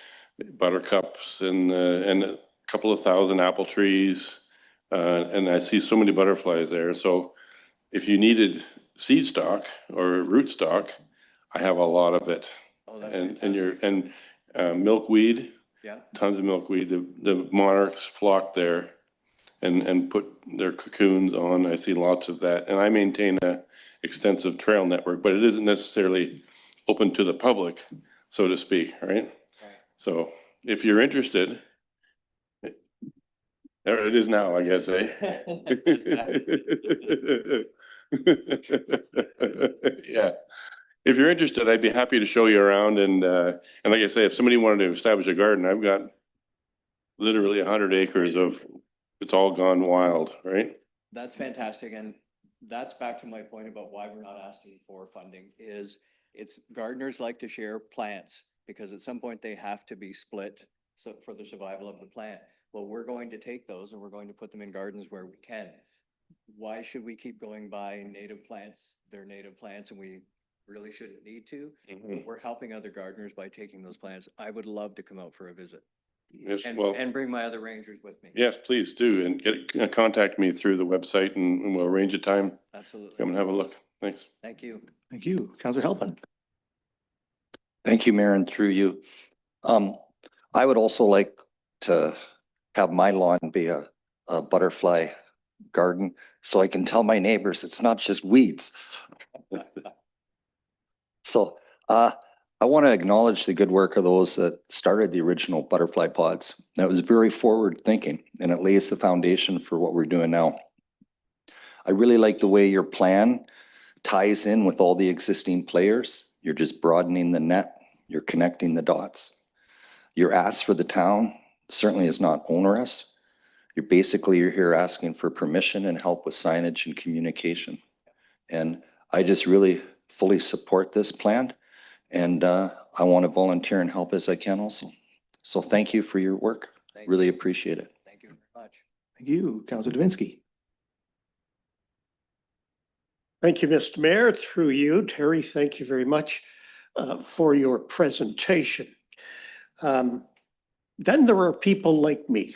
buttercups and a couple of thousand apple trees, and I see so many butterflies there. So if you needed seed stock or root stock, I have a lot of it. Oh, that's and milkweed, yeah, tons of milkweed. The monarchs flock there and put their cocoons on. I see lots of that, and I maintain a extensive trail network, but it isn't necessarily open to the public, so to speak, right? So if you're interested, there it is now, I guess, eh? Yeah. If you're interested, I'd be happy to show you around, and like I say, if somebody wanted to establish a garden, I've got literally 100 acres of, it's all gone wild, right? That's fantastic. And that's back to my point about why we're not asking for funding is it's gardeners like to share plants because at some point they have to be split for the survival of the plant. Well, we're going to take those and we're going to put them in gardens where we can. Why should we keep going by native plants? They're native plants and we really shouldn't need to. We're helping other gardeners by taking those plants. I would love to come out for a visit. Yes, and bring my other rangers with me. Yes, please do, and contact me through the website, and we'll arrange a time. Absolutely. Come and have a look. Thanks. Thank you. Thank you. Councilor Halpin. Thank you, Mayor, and through you. I would also like to have my lawn be a butterfly garden so I can tell my neighbors it's not just weeds. So I want to acknowledge the good work of those that started the original butterfly pods. That was very forward thinking, and it lays the foundation for what we're doing now. I really like the way your plan ties in with all the existing players. You're just broadening the net. You're connecting the dots. Your ask for the town certainly is not onerous. you're here asking for permission and help with signage and communication. And I just really fully support this plan. And I want to volunteer and help as I can also. So thank you for your work. Thank Really you. appreciate it. Thank you very much. Thank you, Councillor Davinsky. Thank you, Mr. Mayor. Through you, Terry, thank you very much for your presentation. Then there are people like me.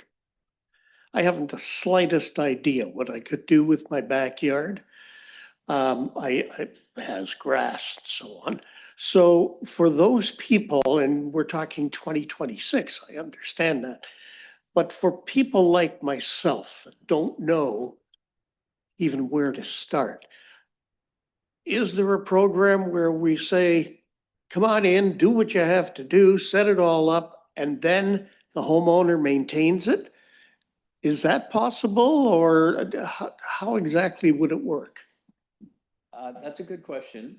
I haven't the slightest idea what I could do with my backyard. I has grass and so on. So for those people, and we're talking 2026, I understand that. But for people like myself that don't know even where to start, is there a program where we say, come on in, do what you have to do, set it all up, and then the homeowner maintains it? Is that possible, or how exactly would it work? That's a good question.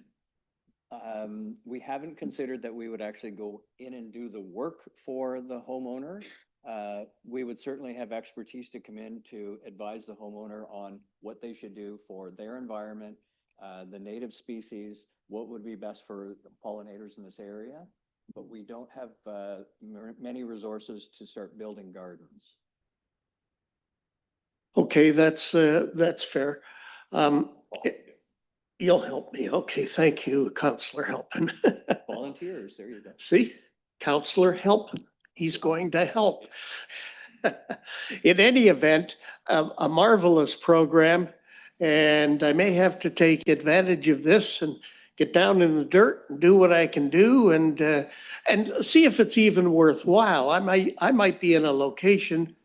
We haven't considered that we would actually go in and do the work for the homeowner. We would certainly have expertise to come in to advise the homeowner on what they should do for their environment, the native species, what would be best for pollinators in this area. But we don't have many resources to start building gardens. Okay, that's fair. You'll help me. Okay, thank you, Counselor Helpin. Volunteers, there you go. See, Counselor Helpin, he's going to help. In any event, a marvelous program, and I may have to take advantage of this and get down in the dirt and do what I can do and see if it's even worthwhile. I might be in a location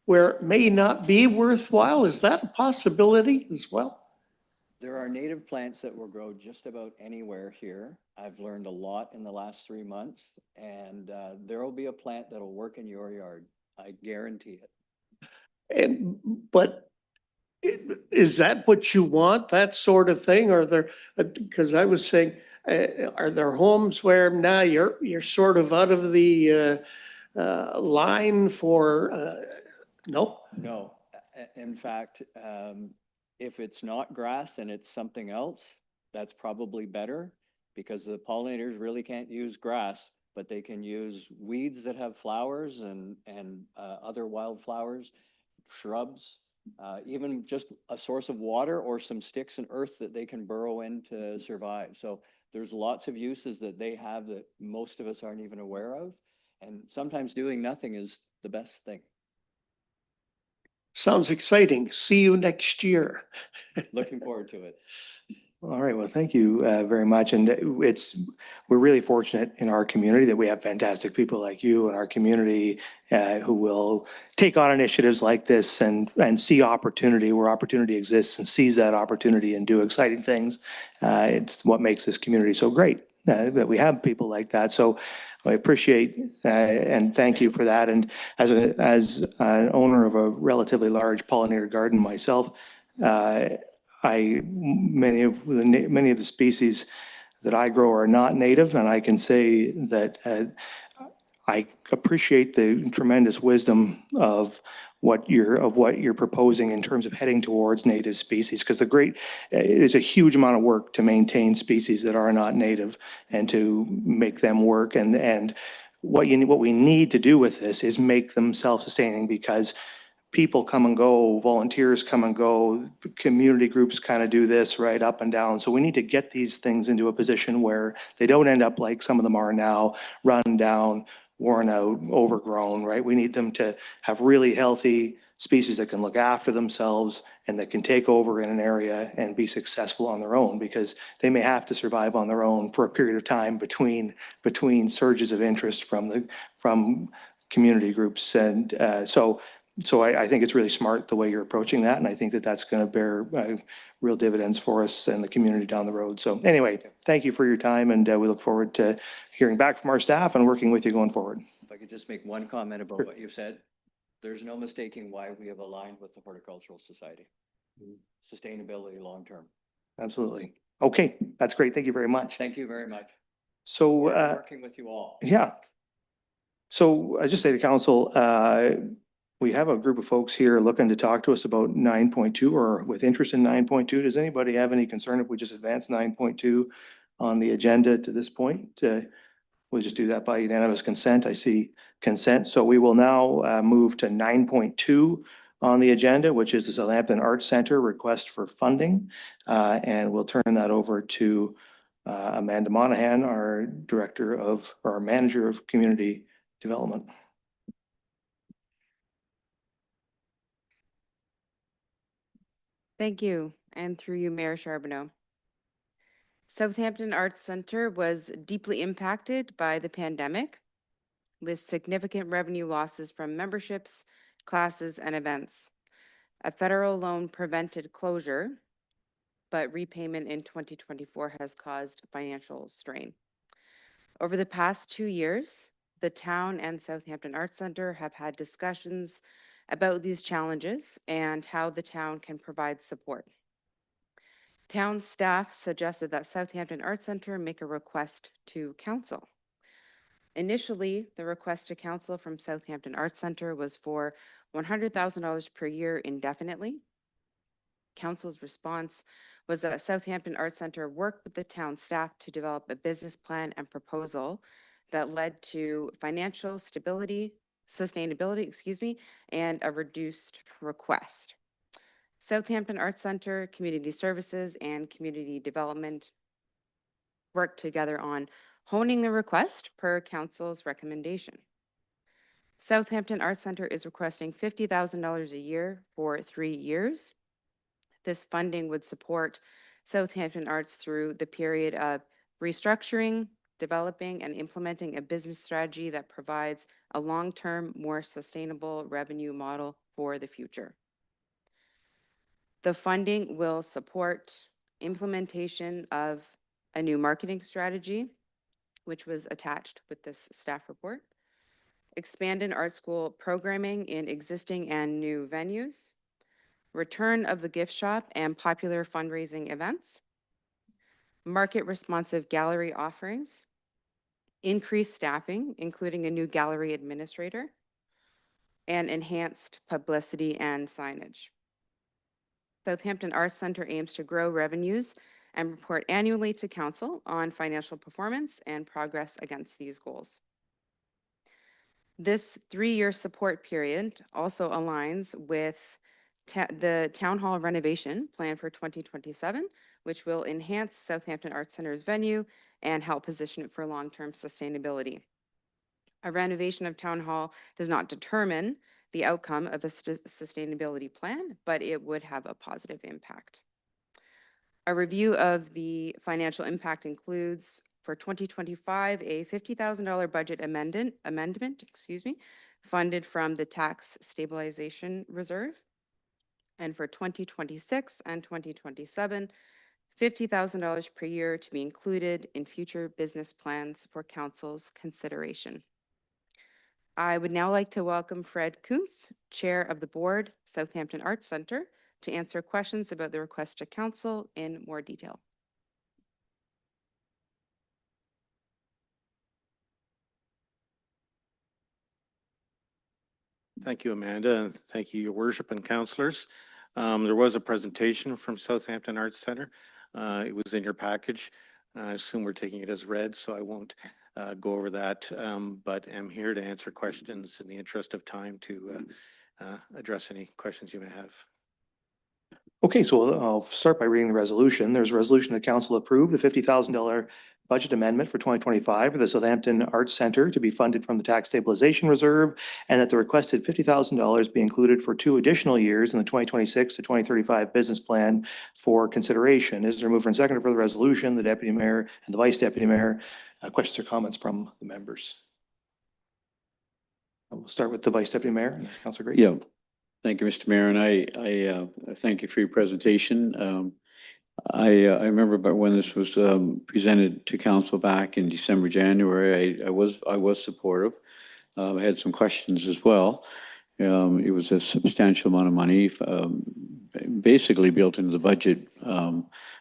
where it may not be worthwhile. Is that a possibility as well? There are native plants that will grow just about anywhere here. I've learned a lot in the last 3 months, and there will be a plant that'll work in your yard. I guarantee it. But is that what you want, that sort of thing? Are there, because I was saying, are there homes where now you're sort of out of the line for, no? No, in fact, if it's not grass and it's something else, that's probably better because the pollinators really can't use grass, but they can use weeds that have flowers and other wildflowers, shrubs, even just a source of water or some sticks and earth that they can burrow in to survive. So there's lots of uses that they have that most of us aren't even aware of. And sometimes doing nothing is the best thing. Sounds exciting. See you next year. Looking forward to it. All right, well, thank you very much. And we're really fortunate in our community that we have fantastic people like you in our community who will take on initiatives like this and see opportunity where opportunity exists and seize that opportunity and do exciting things. It's what makes this community so great that we have people like that. So I appreciate and thank you for that. And as an owner of a relatively large pollinator garden myself, many of the species that I grow are not native, and I can say that I appreciate the tremendous wisdom of what you're proposing in terms of heading towards native species, because it is a huge amount of work to maintain species that are not native and to make them work. And what we need to do with this is make them self-sustaining, because people come and go, volunteers come and go, community groups kind of do this right up and down. So we need to get these things into a position where they don't end up like some of them are now, run down, worn out, overgrown, right? We need them to have really healthy species that can look after themselves and that can take over in an area and be successful on their own, because they may have to survive on their own for a period of time between surges of interest from community groups. And so I think it's really smart the way you're approaching that, and I think that that's going to bear real dividends for us and the community down the road. So anyway, thank you for your time, and we look forward to hearing back from our staff and working with you going forward. If I could just make one comment about what you said, there's no mistaking why we have aligned with the Horticultural Society. Sustainability long-term. Absolutely. Okay, that's great. Thank you very much. Thank you very much. So Working with you all. yeah. So I just say to council, We have a group of folks here looking to talk to us about 9.2 or with interest in 9.2. Does anybody have any concern if we just advance 9.2 on the agenda to this point? We'll just do that by unanimous consent. I see consent. So we will now move to 9.2 on the agenda, which is the Southampton Arts Center request for funding. And we'll turn that over to Amanda Monahan, our director of, or our manager of community development. Thank you, and through you, Mayor Charbonneau. Southampton Arts Center was deeply impacted by the pandemic, with significant revenue losses from memberships, classes, and events. A federal loan prevented closure, but repayment in 2024 has caused financial strain. Over the past 2 years, the town and Southampton Arts Center have had discussions about these challenges and how the town can provide support. Town staff suggested that Southampton Arts Center make a request to council. Initially, the request to council from Southampton Arts Center was for $100,000 per year indefinitely. Council's response was that Southampton Arts Center worked with the town staff to develop a business plan and proposal that led to financial sustainability, and a reduced request. Southampton Arts Center, Community Services, and Community Development worked together on honing the request per council's recommendation. Southampton Arts Center is requesting $50,000 a year for 3 years. This funding would support Southampton Arts through the period of restructuring, developing, and implementing a business strategy that provides a long-term, more sustainable revenue model for the future. The funding will support implementation of a new marketing strategy, which was attached with this staff report, expanded art school programming in existing and new venues, return of the gift shop and popular fundraising events, market responsive gallery offerings, increased staffing, including a new gallery administrator, and enhanced publicity and signage. Southampton Arts Center aims to grow revenues and report annually to council on financial performance and progress against these goals. This 3-year support period also aligns with the town hall renovation plan for 2027, which will enhance Southampton Arts Center's venue and help position it for long-term sustainability. A renovation of town hall does not determine the outcome of a sustainability plan, but it would have a positive impact. A review of the financial impact includes for 2025 a $50,000 budget amendment, funded from the tax stabilization reserve. And for 2026 and 2027, $50,000 per year to be included in future business plans for council's consideration. I would now like to welcome Fred Kuntz, Chair of the Board, Southampton Arts Center, to answer questions about the request to council in more detail. Thank you, Amanda, and thank you, Your Worship and councillors. There was a presentation from Southampton Arts Center. It was in your package. I assume we're taking it as read, so I won't go over that, but am here to answer questions in the interest of time to address any questions you may have. Okay, so I'll start by reading the resolution. There's a resolution that council approved the $50,000 budget amendment for 2025 for the Southampton Arts Center to be funded from the tax stabilization reserve, and that the requested $50,000 be included for 2 additional years in the 2026 to 2035 business plan for consideration. Is there a mover and seconder for the resolution? The Deputy Mayor and the Vice Deputy Mayor. Questions or comments from the members? We'll start with the Vice Deputy Mayor, Councillor Gray. Yeah. Thank you, Mr. Mayor, and I thank you for your presentation. I remember when this was presented to council back in December, January. I was supportive. I had some questions as well. It was a substantial amount of money, basically built into the budget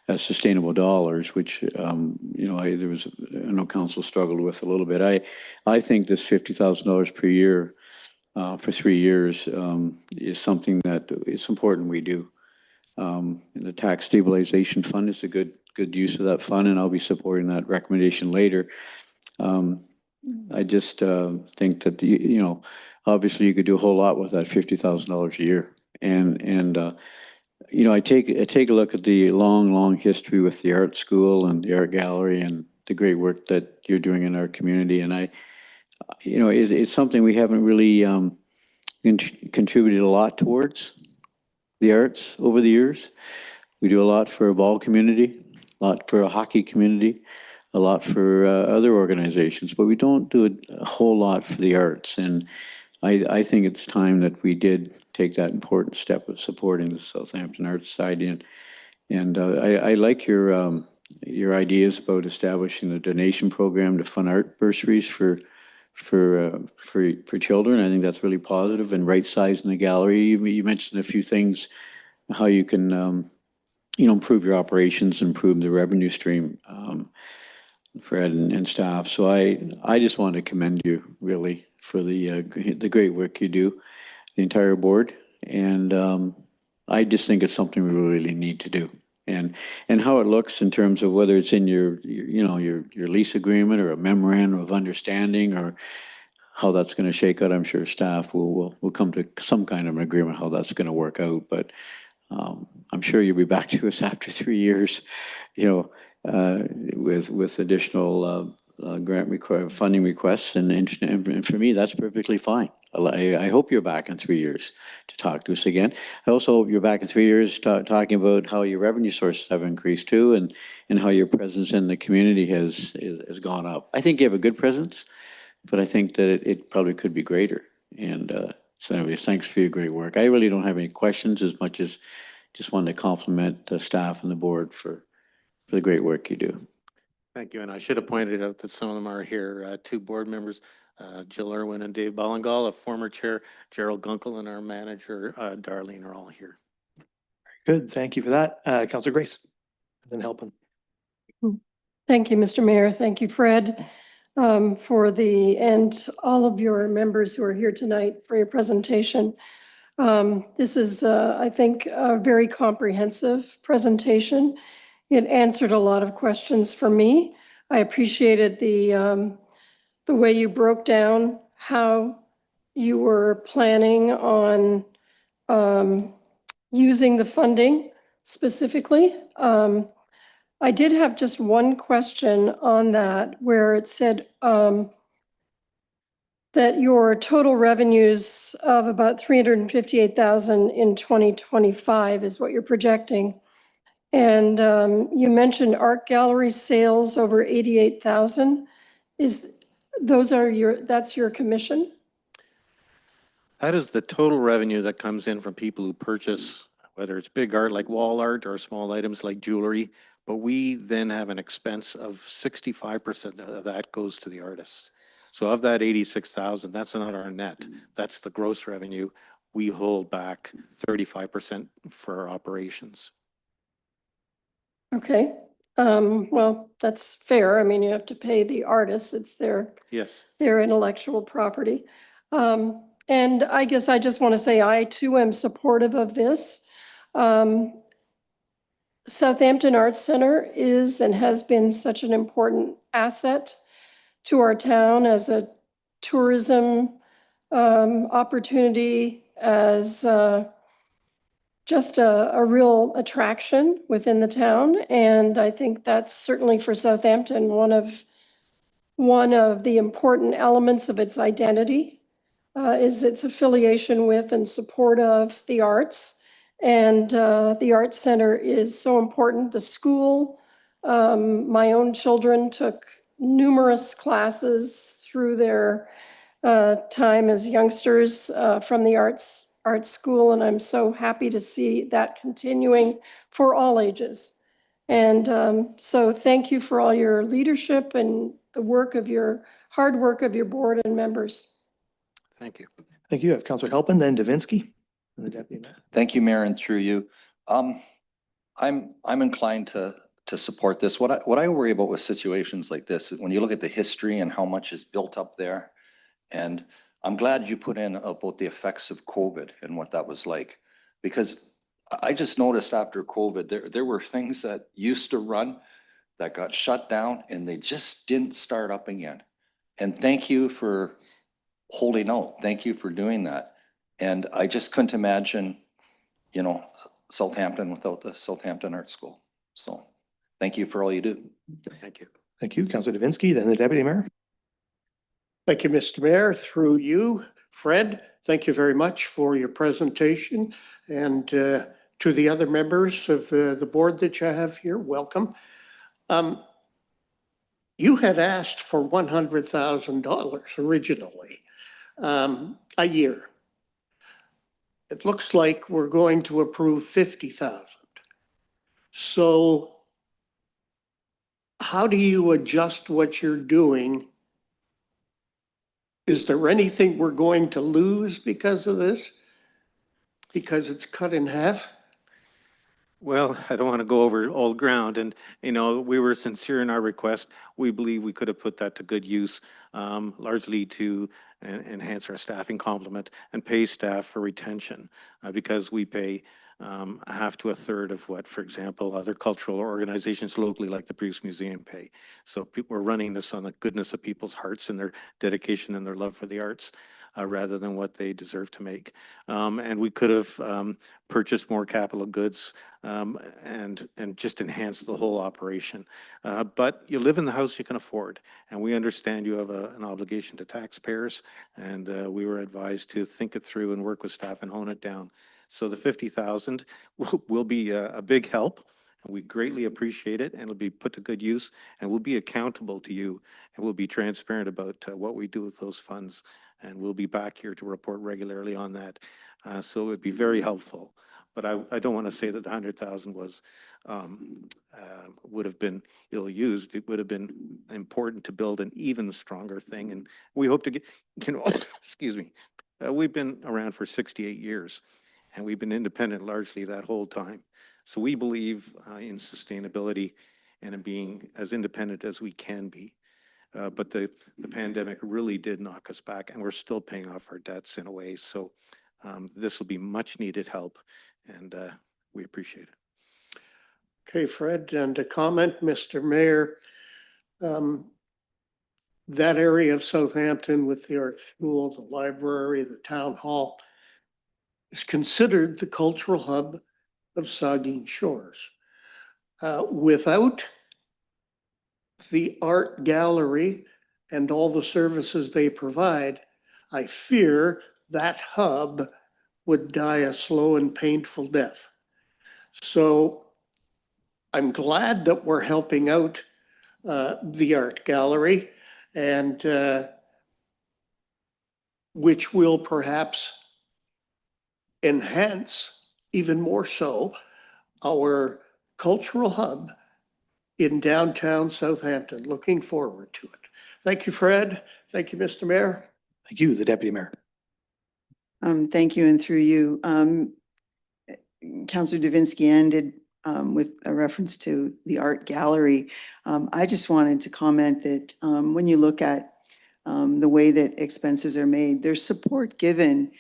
as sustainable dollars, which I know council struggled with a little bit. I think this $50,000 per year for 3 years is something that it's important we do. And the tax stabilization fund is a good use of that fund, and I'll be supporting that recommendation later. I just think that obviously you could do a whole lot with that $50,000 a year, and I take a look at the long history with the art school and the art gallery and the great work that you're doing in our community, and it's something we haven't really contributed a lot towards the arts over the years. We do a lot for a ball community, a lot for a hockey community, a lot for other organizations, but we don't do a whole lot for the arts. And I think it's time that we did take that important step of supporting the Southampton Art Society. And I like your ideas about establishing a donation program to fund art bursaries for children. I think that's really positive, and right-sizing the gallery. You mentioned a few things, how you can improve your operations, improve the revenue stream, Fred and staff. So I just want to commend you really for the great work you do, the entire board, and I just think it's something we really need to do. And how it looks in terms of whether it's in your lease agreement or a memorandum of understanding, or how that's going to shake out. I'm sure staff will come to some kind of an agreement how that's going to work out. But I'm sure you'll be back to us after 3 years, with additional funding requests, and for me that's perfectly fine. I hope you're back in 3 years to talk to us again. I also hope you're back in 3 years talking about how your revenue sources have increased too, and how your presence in the community has gone up. I think you have a good presence, but I think that it probably could be greater. And so anyways, thanks for your great work. I really don't have any questions, as much as just wanted to compliment the staff and the board for the great work you do. Thank you. And I should have pointed out that some of them are here. 2 board members, Jill Irwin and Dave Ballingal, a former chair, Gerald Gunkel, and our manager, Darlene, are all here. Good, thank you for that. Councillor Grace, and then Helpin. Thank you, Mr. Mayor. Thank you, Fred, and all of your members who are here tonight for your presentation. This is, I think, a very comprehensive presentation. It answered a lot of questions for me. I appreciated the way you broke down how you were planning on using the funding specifically. I did have just one question on that, where it said that your total revenues of about $358,000 in 2025 is what you're projecting. And you mentioned art gallery sales over 88,000. That's your commission? That is the total revenue that comes in from people who purchase, whether it's big art like wall art or small items like jewelry. But we then have an expense of 65% of that goes to the artist. So of that 86,000, that's not our net. That's the gross revenue. We hold back 35% for our operations. Okay. Well, that's fair. I mean, you have to pay the artists. It's their intellectual property. And I guess I just want to say I too am supportive of this. Southampton Arts Center is and has been such an important asset to our town as a tourism opportunity, as just a real attraction within the town. And I think that's certainly for Southampton one of the important elements of its identity, is its affiliation with and support of the arts. And the Arts Center is so important. The school, my own children took numerous classes through their time as youngsters from the arts school, and I'm so happy to see that continuing for all ages. And so thank you for all your leadership and the hard work of your board and members. Thank you. Thank you. I have Councillor Helpin, then Davinsky, and the deputy mayor. Thank you, Mayor, and through you. I'm inclined to support this. What I worry about with situations like this, when you look at the history and how much is built up there, and I'm glad you put in about the effects of COVID and what that was like, because I just noticed after COVID, there were things that used to run that got shut down and they just didn't start up again. And thank you for holding out. Thank you for doing that. And I just couldn't imagine, you know, Southampton without the Southampton Art School. So thank you for all you do. Thank you. Thank you, Councillor Davinsky, then the Deputy Mayor. Thank you, Mr. Mayor. Through you, Fred, thank you very much for your presentation. And to the other members of the board that you have here, welcome. You had asked for $100,000 originally, a year. It looks like we're going to approve 50,000. So how do you adjust what you're doing? Is there anything we're going to lose because of this? Because it's cut in half? Well, I don't want to go over old ground, and, you know, we were sincere in our request. We believe we could have put that to good use, largely to enhance our staffing complement and pay staff for retention, because we pay a half to a third of what, for example, other cultural organizations locally like the Bruce Museum pay. So people are running this on the goodness of people's hearts and their dedication and their love for the arts. Rather than what they deserve to make. And we could have purchased more capital goods and just enhance the whole operation. But you live in the house you can afford, and we understand you have an obligation to taxpayers, and we were advised to think it through and work with staff and hone it down. So the 50,000 will be a big help. And we greatly appreciate it, and it'll be put to good use, and we'll be accountable to you, and we'll be transparent about what we do with those funds. And we'll be back here to report regularly on that. So it would be very helpful. But I don't want to say that the 100,000 was would have been ill used. It would have been important to build an even stronger thing. And we hope to get, you know, excuse me, we've been around for 68 years, and we've been independent largely that whole time. So we believe in sustainability and in being as independent as we can be. But the pandemic really did knock us back, and we're still paying off our debts in a way. So this will be much needed help, and we appreciate it. Okay, Fred, and a comment, Mr. Mayor. That area of Southampton with the art school, the library, the town hall is considered the cultural hub of Saugeen Shores. Without the art gallery and all the services they provide, I fear that hub would die a slow and painful death. So I'm glad that we're helping out the art gallery, and which will perhaps enhance even more so our cultural hub in downtown Southampton. Looking forward to it. Thank you, Fred. Thank you, Mr. Mayor. Thank you, the Deputy Mayor. Thank you, and through you, Councillor Davinsky ended with a reference to the art gallery. I just wanted to comment that when you look at the way that expenses are made, there's support given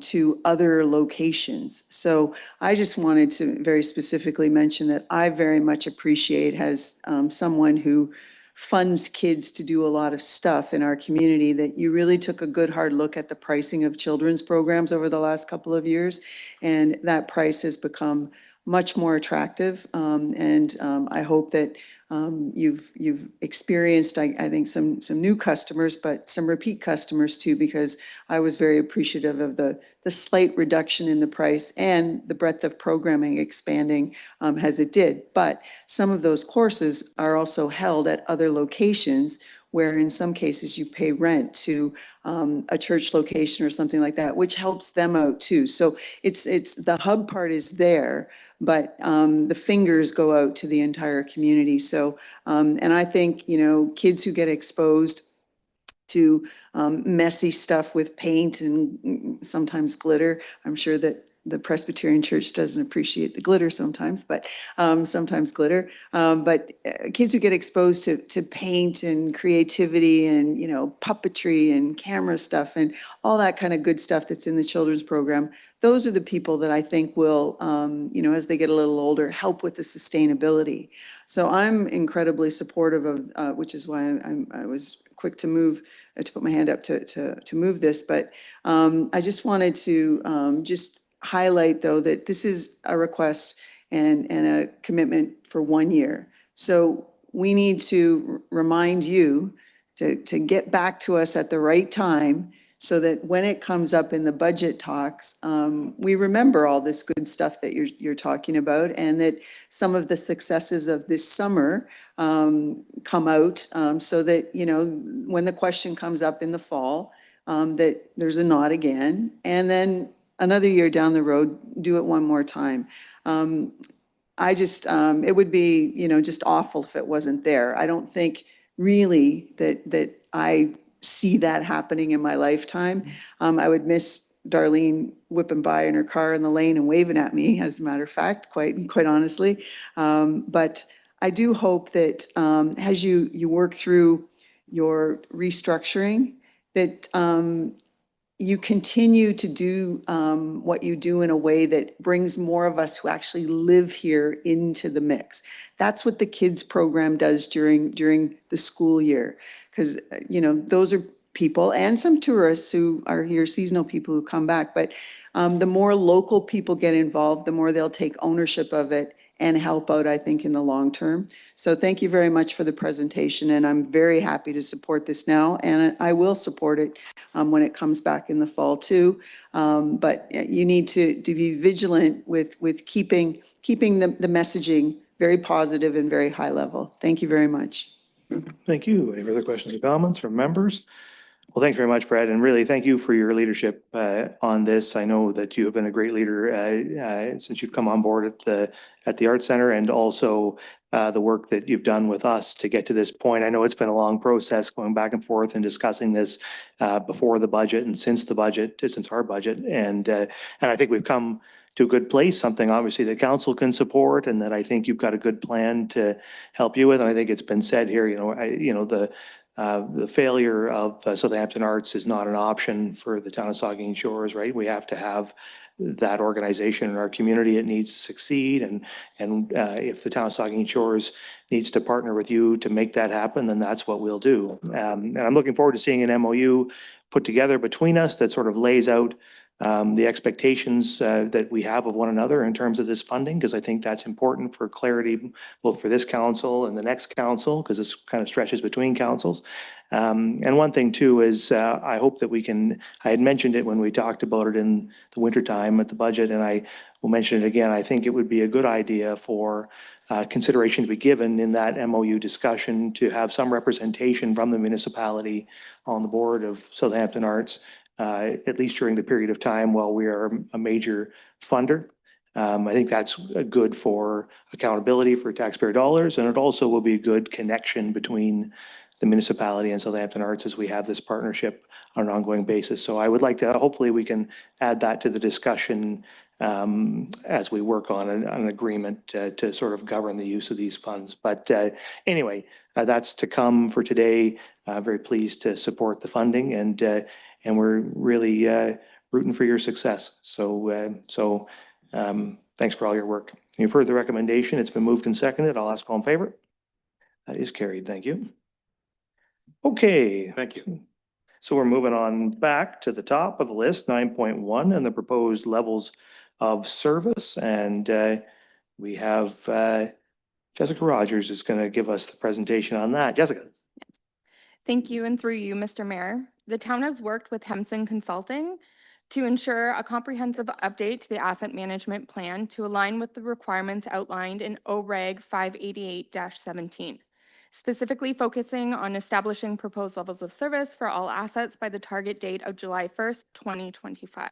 to other locations. So I just wanted to very specifically mention that I very much appreciate as someone who funds kids to do a lot of stuff in our community, that you really took a good hard look at the pricing of children's programs over the last couple of years. And that price has become much more attractive. I hope that you've experienced, I think, some new customers, but some repeat customers too, because I was very appreciative of the slight reduction in the price and the breadth of programming expanding as it did. But some of those courses are also held at other locations where in some cases you pay rent to a church location or something like that, which helps them out too. So it's the hub part is there, but the fingers go out to the entire community. So, and I think, you know, kids who get exposed to messy stuff with paint and sometimes glitter, I'm sure that the Presbyterian Church doesn't appreciate the glitter sometimes, but sometimes glitter. But kids who get exposed to paint and creativity and, puppetry and camera stuff and all that kind of good stuff that's in the children's program, those are the people that I think will, as they get a little older, help with the sustainability. So I'm incredibly supportive of, which is why I was quick to move, to put my hand up to move this. But I just wanted to just highlight, though, that this is a request and a commitment for 1 year. So we need to remind you to get back to us at the right time so that when it comes up in the budget talks, we remember all this good stuff that you're talking about, and that some of the successes of this summer come out, so that, when the question comes up in the fall, that there's a nod again, and then another year down the road, do it one more time. I just, it would be, just awful if it wasn't there. I don't think really that I see that happening in my lifetime. I would miss Darlene whipping by in her car in the lane and waving at me, as a matter of fact, quite honestly. But I do hope that as you work through your restructuring, that you continue to do what you do in a way that brings more of us who actually live here into the mix. That's what the kids program does during the school year, because those are people and some tourists who are here, seasonal people who come back. But the more local people get involved, the more they'll take ownership of it and help out, I think, in the long term. So thank you very much for the presentation, and I'm very happy to support this now, and I will support it when it comes back in the fall too. But you need to be vigilant with keeping the messaging very positive and very high level. Thank you very much. Thank you. Any further questions or comments from members? Well, thanks very much, Fred, and really thank you for your leadership on this. I know that you have been a great leader since you've come on board at the Art Center, and also the work that you've done with us to get to this point. I know it's been a long process going back and forth and discussing this before the budget and since our budget, and I think we've come to a good place, something obviously that council can support, and that I think you've got a good plan to help you with. And I think it's been said here, the failure of Southampton Arts is not an option for the town of Saugeen Shores, right? We have to have that organization in our community. It needs to succeed. And if the town of Saugeen Shores needs to partner with you to make that happen, then that's what we'll do. And I'm looking forward to seeing an MOU put together between us that sort of lays out the expectations that we have of one another in terms of this funding, because I think that's important for clarity, both for this council and the next council, because this kind of stretches between councils. And one thing too is I hope that I had mentioned it when we talked about it in the wintertime at the budget, and I will mention it again. I think it would be a good idea for consideration to be given in that MOU discussion to have some representation from the municipality on the board of Southampton Arts, at least during the period of time while we are a major funder. I think that's good for accountability for taxpayer dollars, and it also will be a good connection between the municipality and Southampton Arts as we have this partnership on an ongoing basis. So I would like to, hopefully we can add that to the discussion as we work on an agreement to sort of govern the use of these funds. But anyway, that's to come for today. Very pleased to support the funding, and we're really rooting for your success. So thanks for all your work. You've heard the recommendation. It's been moved and seconded. I'll ask all in favor. That is carried. Thank you. Okay. Thank you. So we're moving on back to the top of the list, 9.1, and the proposed levels of service. And we have Jessica Rogers is going to give us the presentation on that. Jessica. Thank you, and through you, Mr. Mayor. The town has worked with Hemson Consulting to ensure a comprehensive update to the asset management plan to align with the requirements outlined in OREG 588-17, specifically focusing on establishing proposed levels of service for all assets by the target date of July 1st, 2025.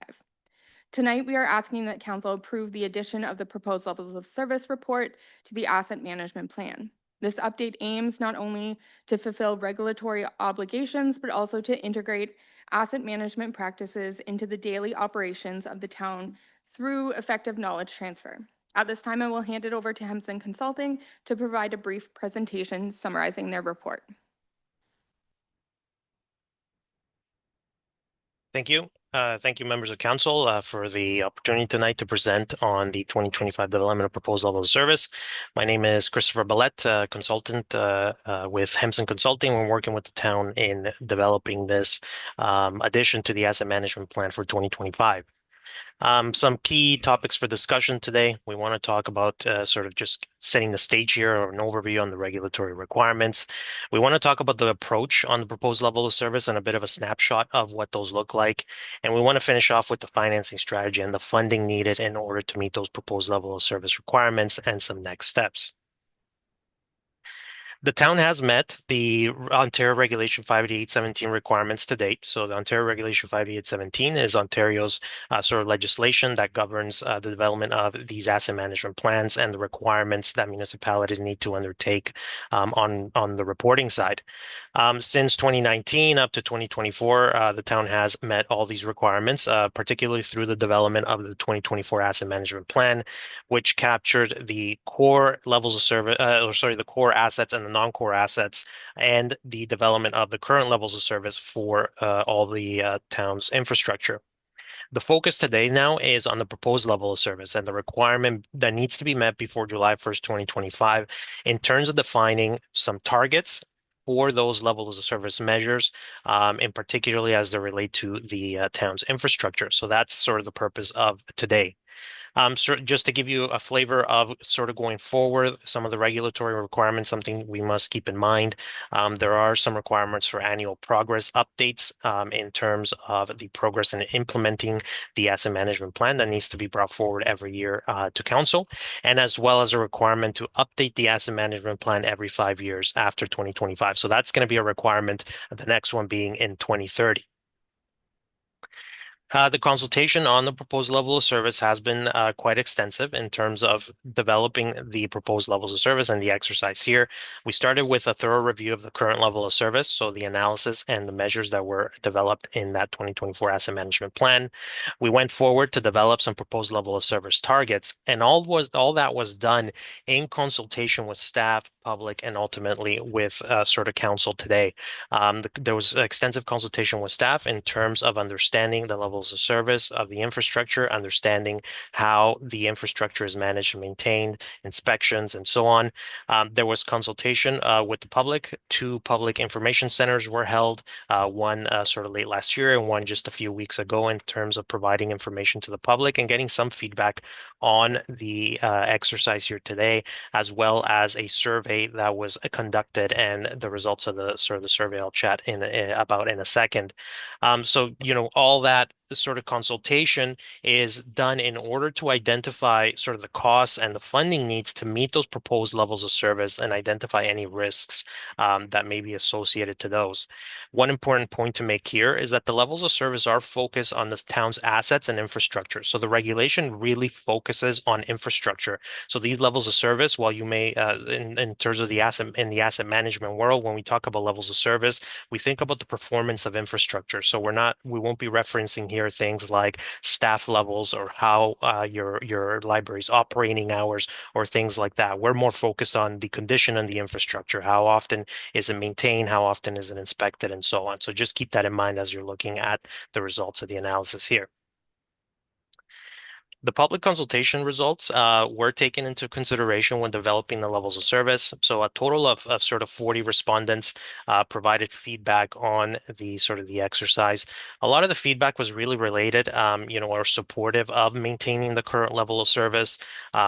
Tonight, we are asking that Council approve the addition of the proposed levels of service report to the asset management plan. This update aims not only to fulfill regulatory obligations, but also to integrate asset management practices into the daily operations of the town through effective knowledge transfer. At this time, I will hand it over to Hemson Consulting to provide a brief presentation summarizing their report. Thank you. Thank you, members of council, for the opportunity tonight to present on the 2025 development of proposed level of service. My name is Christopher Ballette, consultant with Hemson Consulting. We're working with the town in developing this addition to the asset management plan for 2025. Some key topics for discussion today. We want to talk about sort of just setting the stage here, or an overview on the regulatory requirements. We want to talk about the approach on the proposed level of service and a bit of a snapshot of what those look like. And we want to finish off with the financing strategy and the funding needed in order to meet those proposed level of service requirements and some next steps. The town has met the Ontario Regulation 58817 requirements to date. So the Ontario Regulation 58817 is Ontario's sort of legislation that governs the development of these asset management plans and the requirements that municipalities need to undertake on the reporting side. Since 2019 up to 2024, the town has met all these requirements, particularly through the development of the 2024 asset management plan, which captured the core levels of service, the core assets and the non-core assets, and the development of the current levels of service for all the town's infrastructure. The focus today now is on the proposed level of service and the requirement that needs to be met before July 1st, 2025, in terms of defining some targets for those levels of service measures, and particularly as they relate to the town's infrastructure. So that's sort of the purpose of today. So just to give you a flavor of sort of going forward, some of the regulatory requirements, something we must keep in mind. There are some requirements for annual progress updates in terms of the progress in implementing the asset management plan that needs to be brought forward every year to council, and as well as a requirement to update the asset management plan every 5 years after 2025. So that's going to be a requirement, the next one being in 2030. The consultation on the proposed level of service has been quite extensive in terms of developing the proposed levels of service and the exercise here. We started with a thorough review of the current level of service, so the analysis and the measures that were developed in that 2024 asset management plan. We went forward to develop some proposed level of service targets, and all that was done in consultation with staff, public, and ultimately with sort of council today. There was extensive consultation with staff in terms of understanding the levels of service of the infrastructure, understanding how the infrastructure is managed and maintained, inspections, and so on. There was consultation with the public. 2 public information centers were held, one sort of late last year and one just a few weeks ago, in terms of providing information to the public and getting some feedback on the exercise here today, as well as a survey that was conducted and the results of the sort of the survey I'll chat about in a second. So, all that sort of consultation is done in order to identify sort of the costs and the funding needs to meet those proposed levels of service and identify any risks that may be associated to those. One important point to make here is that the levels of service are focused on the town's assets and infrastructure. So the regulation really focuses on infrastructure. So these levels of service, while you may, in terms of the asset management world, when we talk about levels of service, we think about the performance of infrastructure. So we won't be referencing here things like staff levels or how your library's operating hours or things like that. We're more focused on the condition and the infrastructure. How often is it maintained? How often is it inspected, and so on. So just keep that in mind as you're looking at the results of the analysis here. The public consultation results were taken into consideration when developing the levels of service. So a total of sort of 40 respondents provided feedback on the exercise. A lot of the feedback was really related, or supportive of maintaining the current level of service.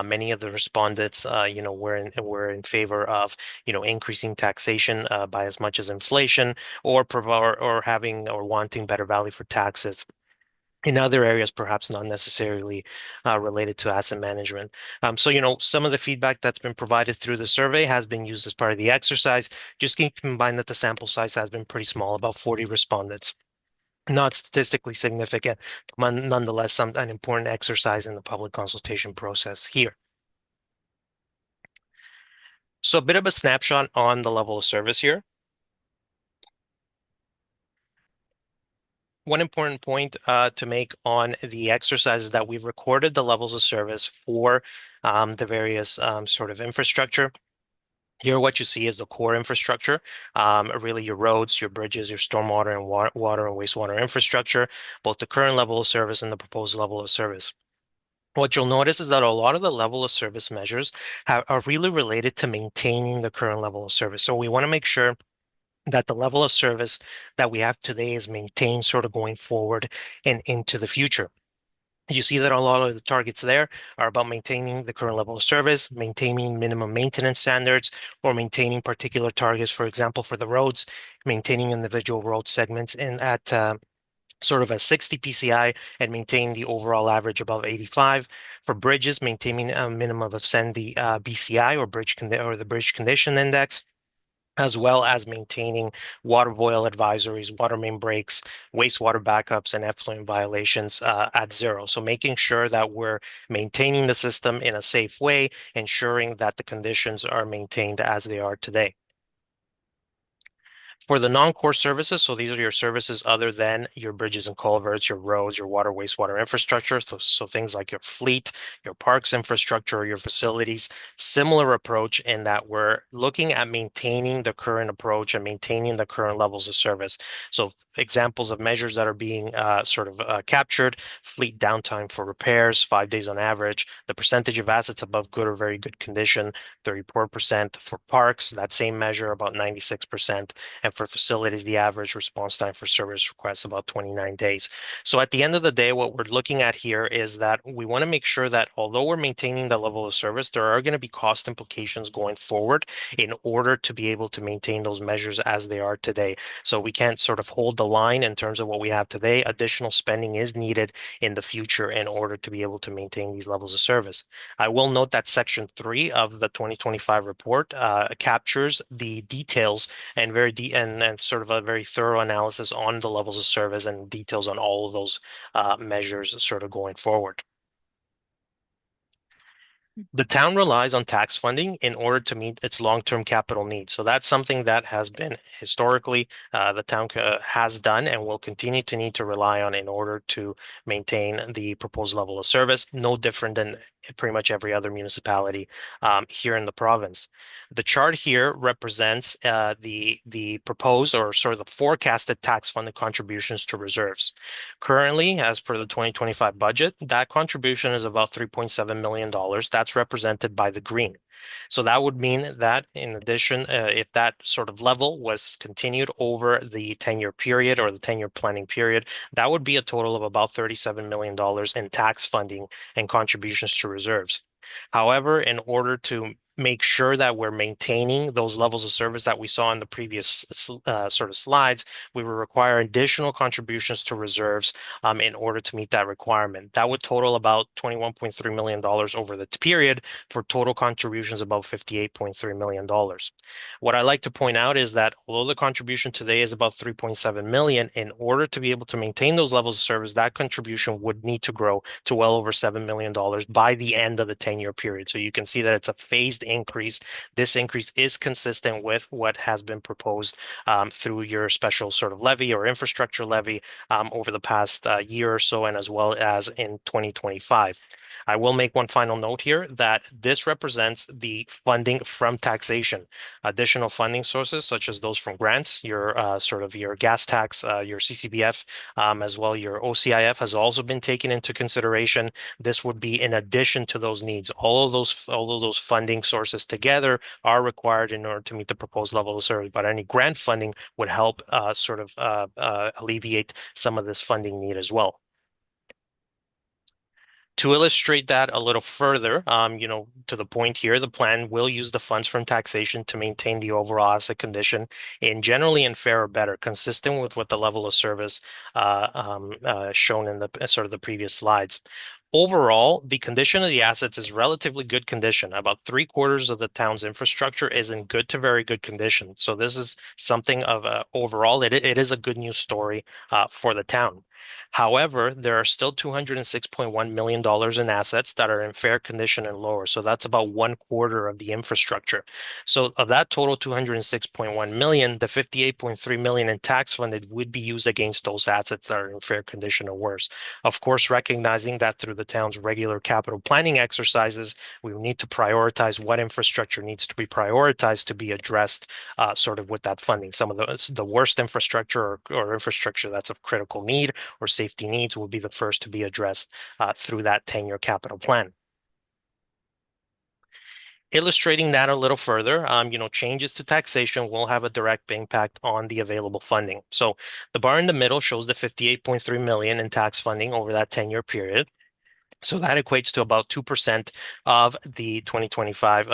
Many of the respondents, were in favor of, increasing taxation by as much as inflation, or having or wanting better value for taxes in other areas, perhaps not necessarily related to asset management. So, some of the feedback that's been provided through the survey has been used as part of the exercise. Just keep in mind that the sample size has been pretty small, about 40 respondents. Not statistically significant, but nonetheless an important exercise in the public consultation process here. So a bit of a snapshot on the level of service here. one important point to make on the exercise is that we've recorded the levels of service for the various sort of infrastructure. Here, what you see is the core infrastructure, really your roads, your bridges, your stormwater and water and wastewater infrastructure, both the current level of service and the proposed level of service. What you'll notice is that a lot of the level of service measures are really related to maintaining the current level of service. So we want to make sure that the level of service that we have today is maintained sort of going forward and into the future. You see that a lot of the targets there are about maintaining the current level of service, maintaining minimum maintenance standards, or maintaining particular targets, for example, for the roads, maintaining individual road segments in at sort of a 60 PCI and maintain the overall average above 85. For bridges, maintaining a minimum of 70 BCI or the bridge condition index, as well as maintaining water voil advisories, water main breaks, wastewater backups, and effluent violations at zero. So making sure that we're maintaining the system in a safe way, ensuring that the conditions are maintained as they are today. For the non-core services, so these are your services other than your bridges and culverts, your roads, your water, wastewater infrastructure. So things like your fleet, your parks infrastructure, your facilities, similar approach in that we're looking at maintaining the current approach and maintaining the current levels of service. So examples of measures that are being captured: fleet downtime for repairs, 5 days on average, the percentage of assets above good or very good condition, 34%. For parks, that same measure, about 96%. And for facilities, the average response time for service requests about 29 days. So at the end of the day, what we're looking at here is that we want to make sure that although we're maintaining the level of service, there are going to be cost implications going forward in order to be able to maintain those measures as they are today. So we can't sort of hold the line in terms of what we have today. Additional spending is needed in the future in order to be able to maintain these levels of service. I will note that Section 3 of the 2025 report captures the details and and sort of a very thorough analysis on the levels of service and details on all of those measures sort of going forward. The town relies on tax funding in order to meet its long-term capital needs. So that's something that has been historically the town has done and will continue to need to rely on in order to maintain the proposed level of service, no different than pretty much every other municipality here in the province. The chart here represents the proposed or sort of the forecasted tax funded contributions to reserves. Currently, as per the 2025 budget, that contribution is about $3.7 million. That's represented by the green. So that would mean that in addition, if that sort of level was continued over the 10-year period or the 10-year planning period, that would be a total of about $37 million in tax funding and contributions to reserves. However, in order to make sure that we're maintaining those levels of service that we saw in the previous sort of slides, we will require additional contributions to reserves in order to meet that requirement. That would total about $21.3 million over the period for total contributions about $58.3 million. What I like to point out is that although the contribution today is about 3.7 million, in order to be able to maintain those levels of service, that contribution would need to grow to well over $7 million by the end of the 10-year period. So you can see that it's a phased increase. This increase is consistent with what has been proposed through your special sort of levy or infrastructure levy over the past year or so, and as well as in 2025. I will make one final note here that this represents the funding from taxation. Additional funding sources, such as those from grants, your sort of your gas tax, your CCBF, as well your OCIF has also been taken into consideration. This would be in addition to those needs. All of those funding sources together are required in order to meet the proposed level of service. But any grant funding would help alleviate some of this funding need as well. To illustrate that a little further, to the point here, the plan will use the funds from taxation to maintain the overall asset condition in generally in fair or better, consistent with what the level of service shown in the sort of the previous slides. Overall, the condition of the assets is relatively good condition. About 3/4 of the town's infrastructure is in good to very good condition. So this is something of overall, it is a good news story for the town. However, there are still $206.1 million in assets that are in fair condition and lower. So that's about 1/4 of the infrastructure. So of that total 206.1 million, the 58.3 million in tax funded would be used against those assets that are in fair condition or worse. Of course, recognizing that through the town's regular capital planning exercises, we need to prioritize what infrastructure needs to be prioritized to be addressed sort of with that funding. Some of the worst infrastructure or infrastructure that's of critical need or safety needs will be the first to be addressed through that 10-year capital plan. Illustrating that a little further, changes to taxation will have a direct impact on the available funding. So the bar in the middle shows the 58.3 million in tax funding over that 10-year period. So that equates to about 2% of the 2025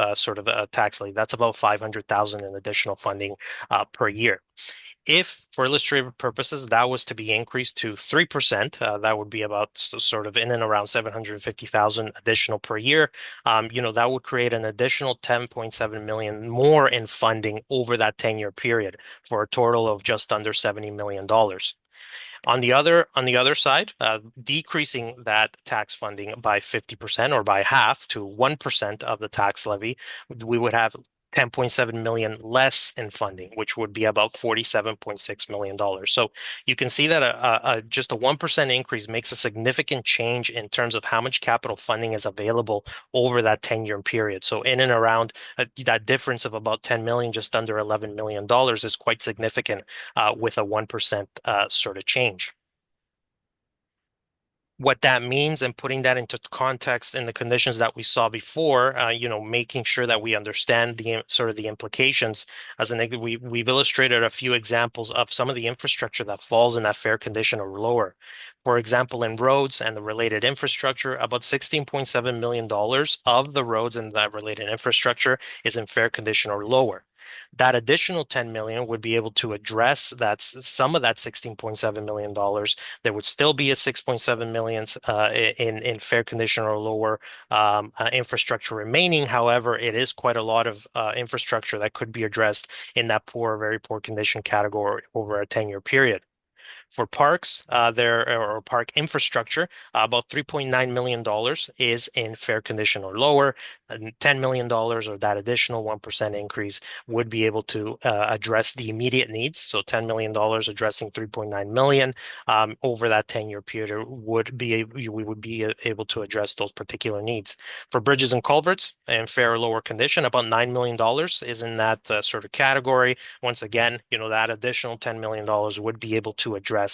tax levy. That's about 500,000 in additional funding per year. If, for illustrative purposes, that was to be increased to 3%, that would be about sort of in and around 750,000 additional per year. That would create an additional 10.7 million more in funding over that 10-year period for a total of just under $70 million. On the other side, decreasing that tax funding by 50% or by half to 1% of the tax levy, we would have 10.7 million less in funding, which would be about $47.6 million. So you can see that just a 1% increase makes a significant change in terms of how much capital funding is available over that 10-year period. So in and around that difference of about 10 million, just under $11 million is quite significant with a 1% sort of change. What that means and putting that into context in the conditions that we saw before, making sure that we understand the sort of the implications. We've illustrated a few examples of some of the infrastructure that falls in that fair condition or lower. For example, in roads and the related infrastructure, about $16.7 million of the roads and that related infrastructure is in fair condition or lower. That additional 10 million would be able to address some of that $16.7 million. There would still be a 6.7 million in fair condition or lower infrastructure remaining. However, it is quite a lot of infrastructure that could be addressed in that poor, very poor condition category over a 10-year period. For parks, or park infrastructure, about $3.9 million is in fair condition or lower. And $10 million or that additional 1% increase would be able to address the immediate needs. So $10 million addressing 3.9 million over that 10-year period we would be able to address those particular needs. For bridges and culverts in fair or lower condition, about $9 million is in that sort of category. Once again, that additional $10 million would be able to address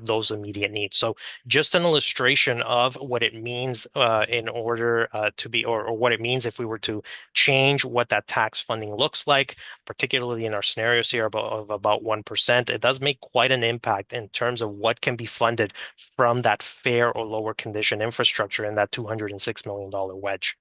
those immediate needs. So just an illustration of what it means in order to be, or what it means if we were to change what that tax funding looks like, particularly in our scenarios here of about 1%. It does make quite an impact in terms of what can be funded from that fair or lower condition infrastructure in that $206 million wedge.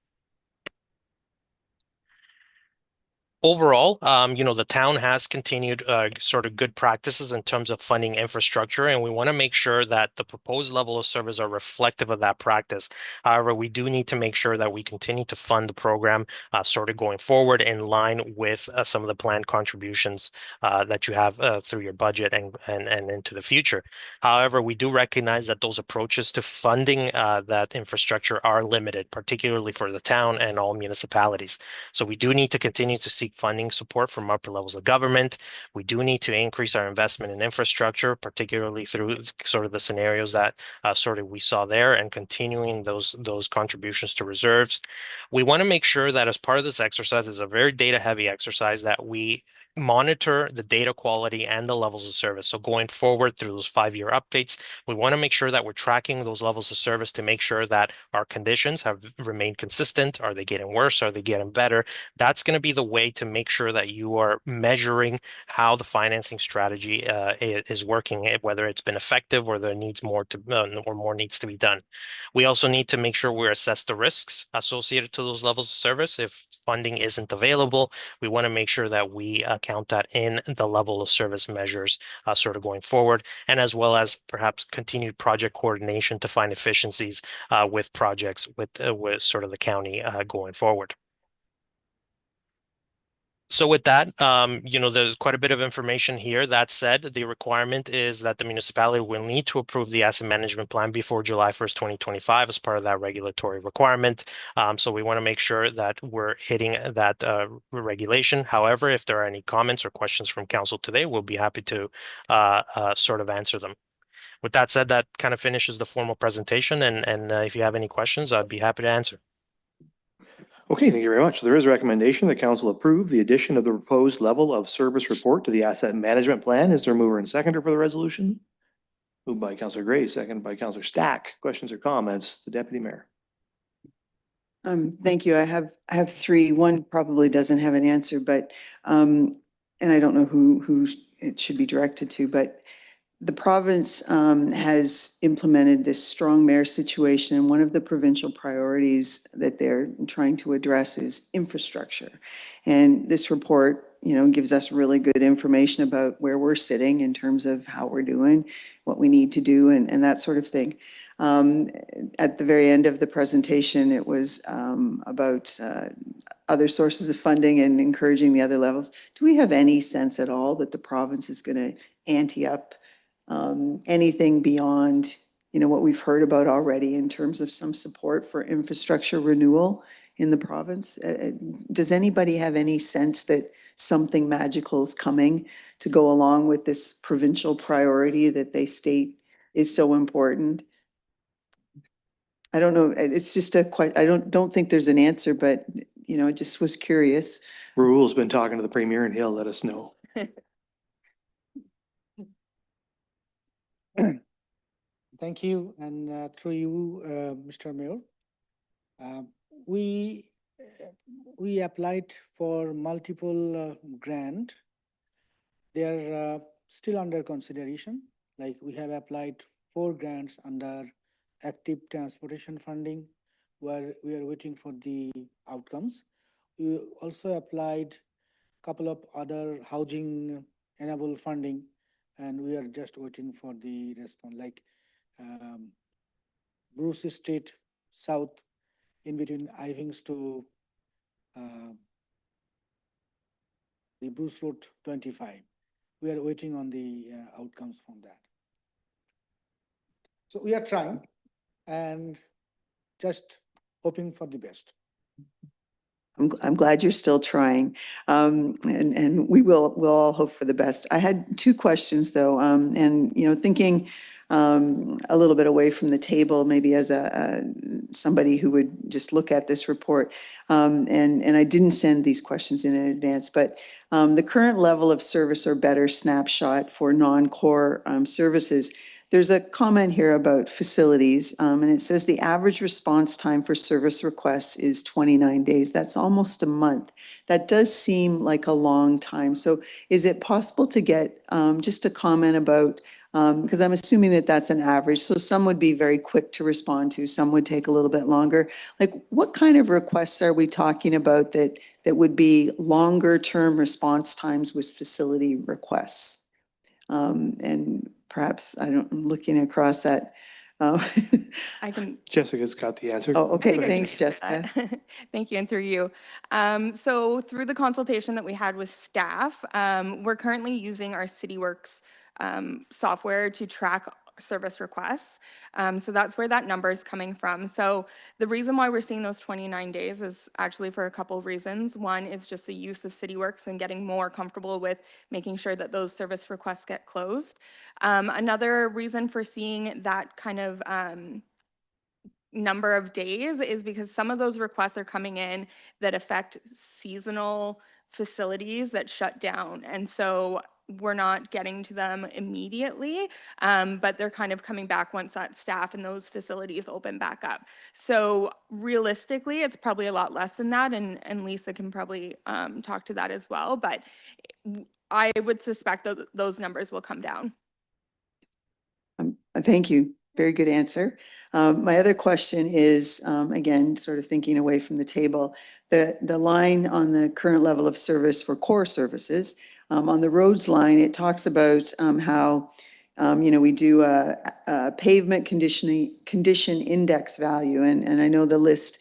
Overall, the town has continued sort of good practices in terms of funding infrastructure, and we want to make sure that the proposed level of service are reflective of that practice. However, we do need to make sure that we continue to fund the program sort of going forward in line with some of the planned contributions that you have through your budget and into the future. However, we do recognize that those approaches to funding that infrastructure are limited, particularly for the town and all municipalities. So we do need to continue to seek funding support from upper levels of government. We do need to increase our investment in infrastructure, particularly through sort of the scenarios that sort of we saw there, and continuing those contributions to reserves. We want to make sure that as part of this exercise, is a very data heavy exercise, that we monitor the data quality and the levels of service. So going forward through those 5-year updates, we want to make sure that we're tracking those levels of service to make sure that our conditions have remained consistent. Are they getting worse? Are they getting better? That's going to be the way to make sure that you are measuring how the financing strategy is working, whether it's been effective or there needs more needs to be done. We also need to make sure we assess the risks associated to those levels of service. If funding isn't available, we want to make sure that we count that in the level of service measures sort of going forward, and as well as perhaps continued project coordination to find efficiencies with projects with sort of the county going forward. So with that, there's quite a bit of information here. That said, the requirement is that the municipality will need to approve the asset management plan before July 1st, 2025 as part of that regulatory requirement. So we want to make sure that we're hitting that regulation. However, if there are any comments or questions from council today, we'll be happy to sort of answer them. With that said, that kind of finishes the formal presentation. And if you have any questions, I'd be happy to answer. Okay, thank you very much. There is a recommendation that council approve the addition of the proposed level of service report to the asset management plan. Is there a mover and seconder for the resolution? Moved by Councillor Gray, seconded by Councillor Stack. Questions or comments? The Deputy Mayor. Thank you. I have three. One probably doesn't have an answer, but, and I don't know who it should be directed to, but the province has implemented this strong mayor situation, and one of the provincial priorities that they're trying to address is infrastructure. And this report, gives us really good information about where we're sitting in terms of how we're doing, what we need to do, and that sort of thing. At the very end of the presentation, it was about other sources of funding and encouraging the other levels. Do we have any sense at all that the province is going to ante up anything beyond, what we've heard about already in terms of some support for infrastructure renewal in the province? Does anybody have any sense that something magical is coming to go along with this provincial priority that they state is so important? I don't know. It's just I don't think there's an answer, but, I just was curious. Rahul's been talking to the Premier and he'll let us know. Thank you, and through you, Mr. Mayor. We applied for multiple grant. They're still under consideration. Like we have applied 4 grants under active transportation funding, where we are waiting for the outcomes. We also applied a couple of other housing enable funding, and we are just waiting for the response. Like Bruce Street South in between Ivings to the Bruce Road 25. We are waiting on the outcomes from that. So we are trying and just hoping for the best. I'm glad you're still trying, and we'll all hope for the best. I had 2 questions though, and thinking a little bit away from the table, maybe as somebody who would just look at this report, and I didn't send these questions in advance, but the current level of service or better snapshot for non-core services. There's a comment here about facilities, and it says the average response time for service requests is 29 days. That's almost a month. That does seem like a long time. So is it possible to get just a comment about, because I'm assuming that that's an average, so some would be very quick to respond to, some would take a little bit longer. Like what kind of requests are we talking about that would be longer term response times with facility requests? And perhaps, I'm looking across that. I can. Jessica's got the answer. Oh, okay. Thanks, Jessica. Thank you, and through you. So through the consultation that we had with staff, we're currently using our CityWorks software to track service requests. So that's where that number is coming from. So the reason why we're seeing those 29 days is actually for a couple of reasons. One is just the use of CityWorks and getting more comfortable with making sure that those service requests get closed. Another reason for seeing that kind of number of days is because some of those requests are coming in that affect seasonal facilities that shut down. And so we're not getting to them immediately, but they're kind of coming back once that staff and those facilities open back up. So realistically, it's probably a lot less than that. And Lisa can probably talk to that as well. But I would suspect that those numbers will come down. Thank you. Very good answer. My other question is, again, sort of thinking away from the table, the line on the current level of service for core services, on the roads line, it talks about how, we do a pavement condition index value. And I know the list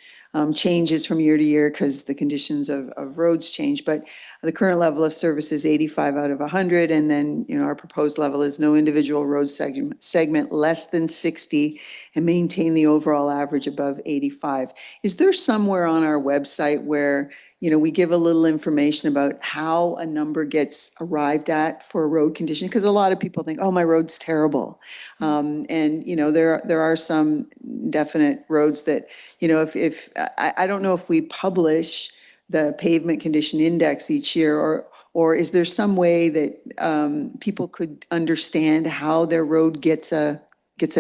changes from year to year because the conditions of roads change. But the current level of service is 85 out of 100. And then, our proposed level is no individual road segment less than 60 and maintain the overall average above 85. Is there somewhere on our website where we give a little information about how a number gets arrived at for a road condition? Because a lot of people think, oh, my road's terrible. And, there are some definite roads that, if I don't know if we publish the pavement condition index each year, or is there some way that people could understand how their road gets a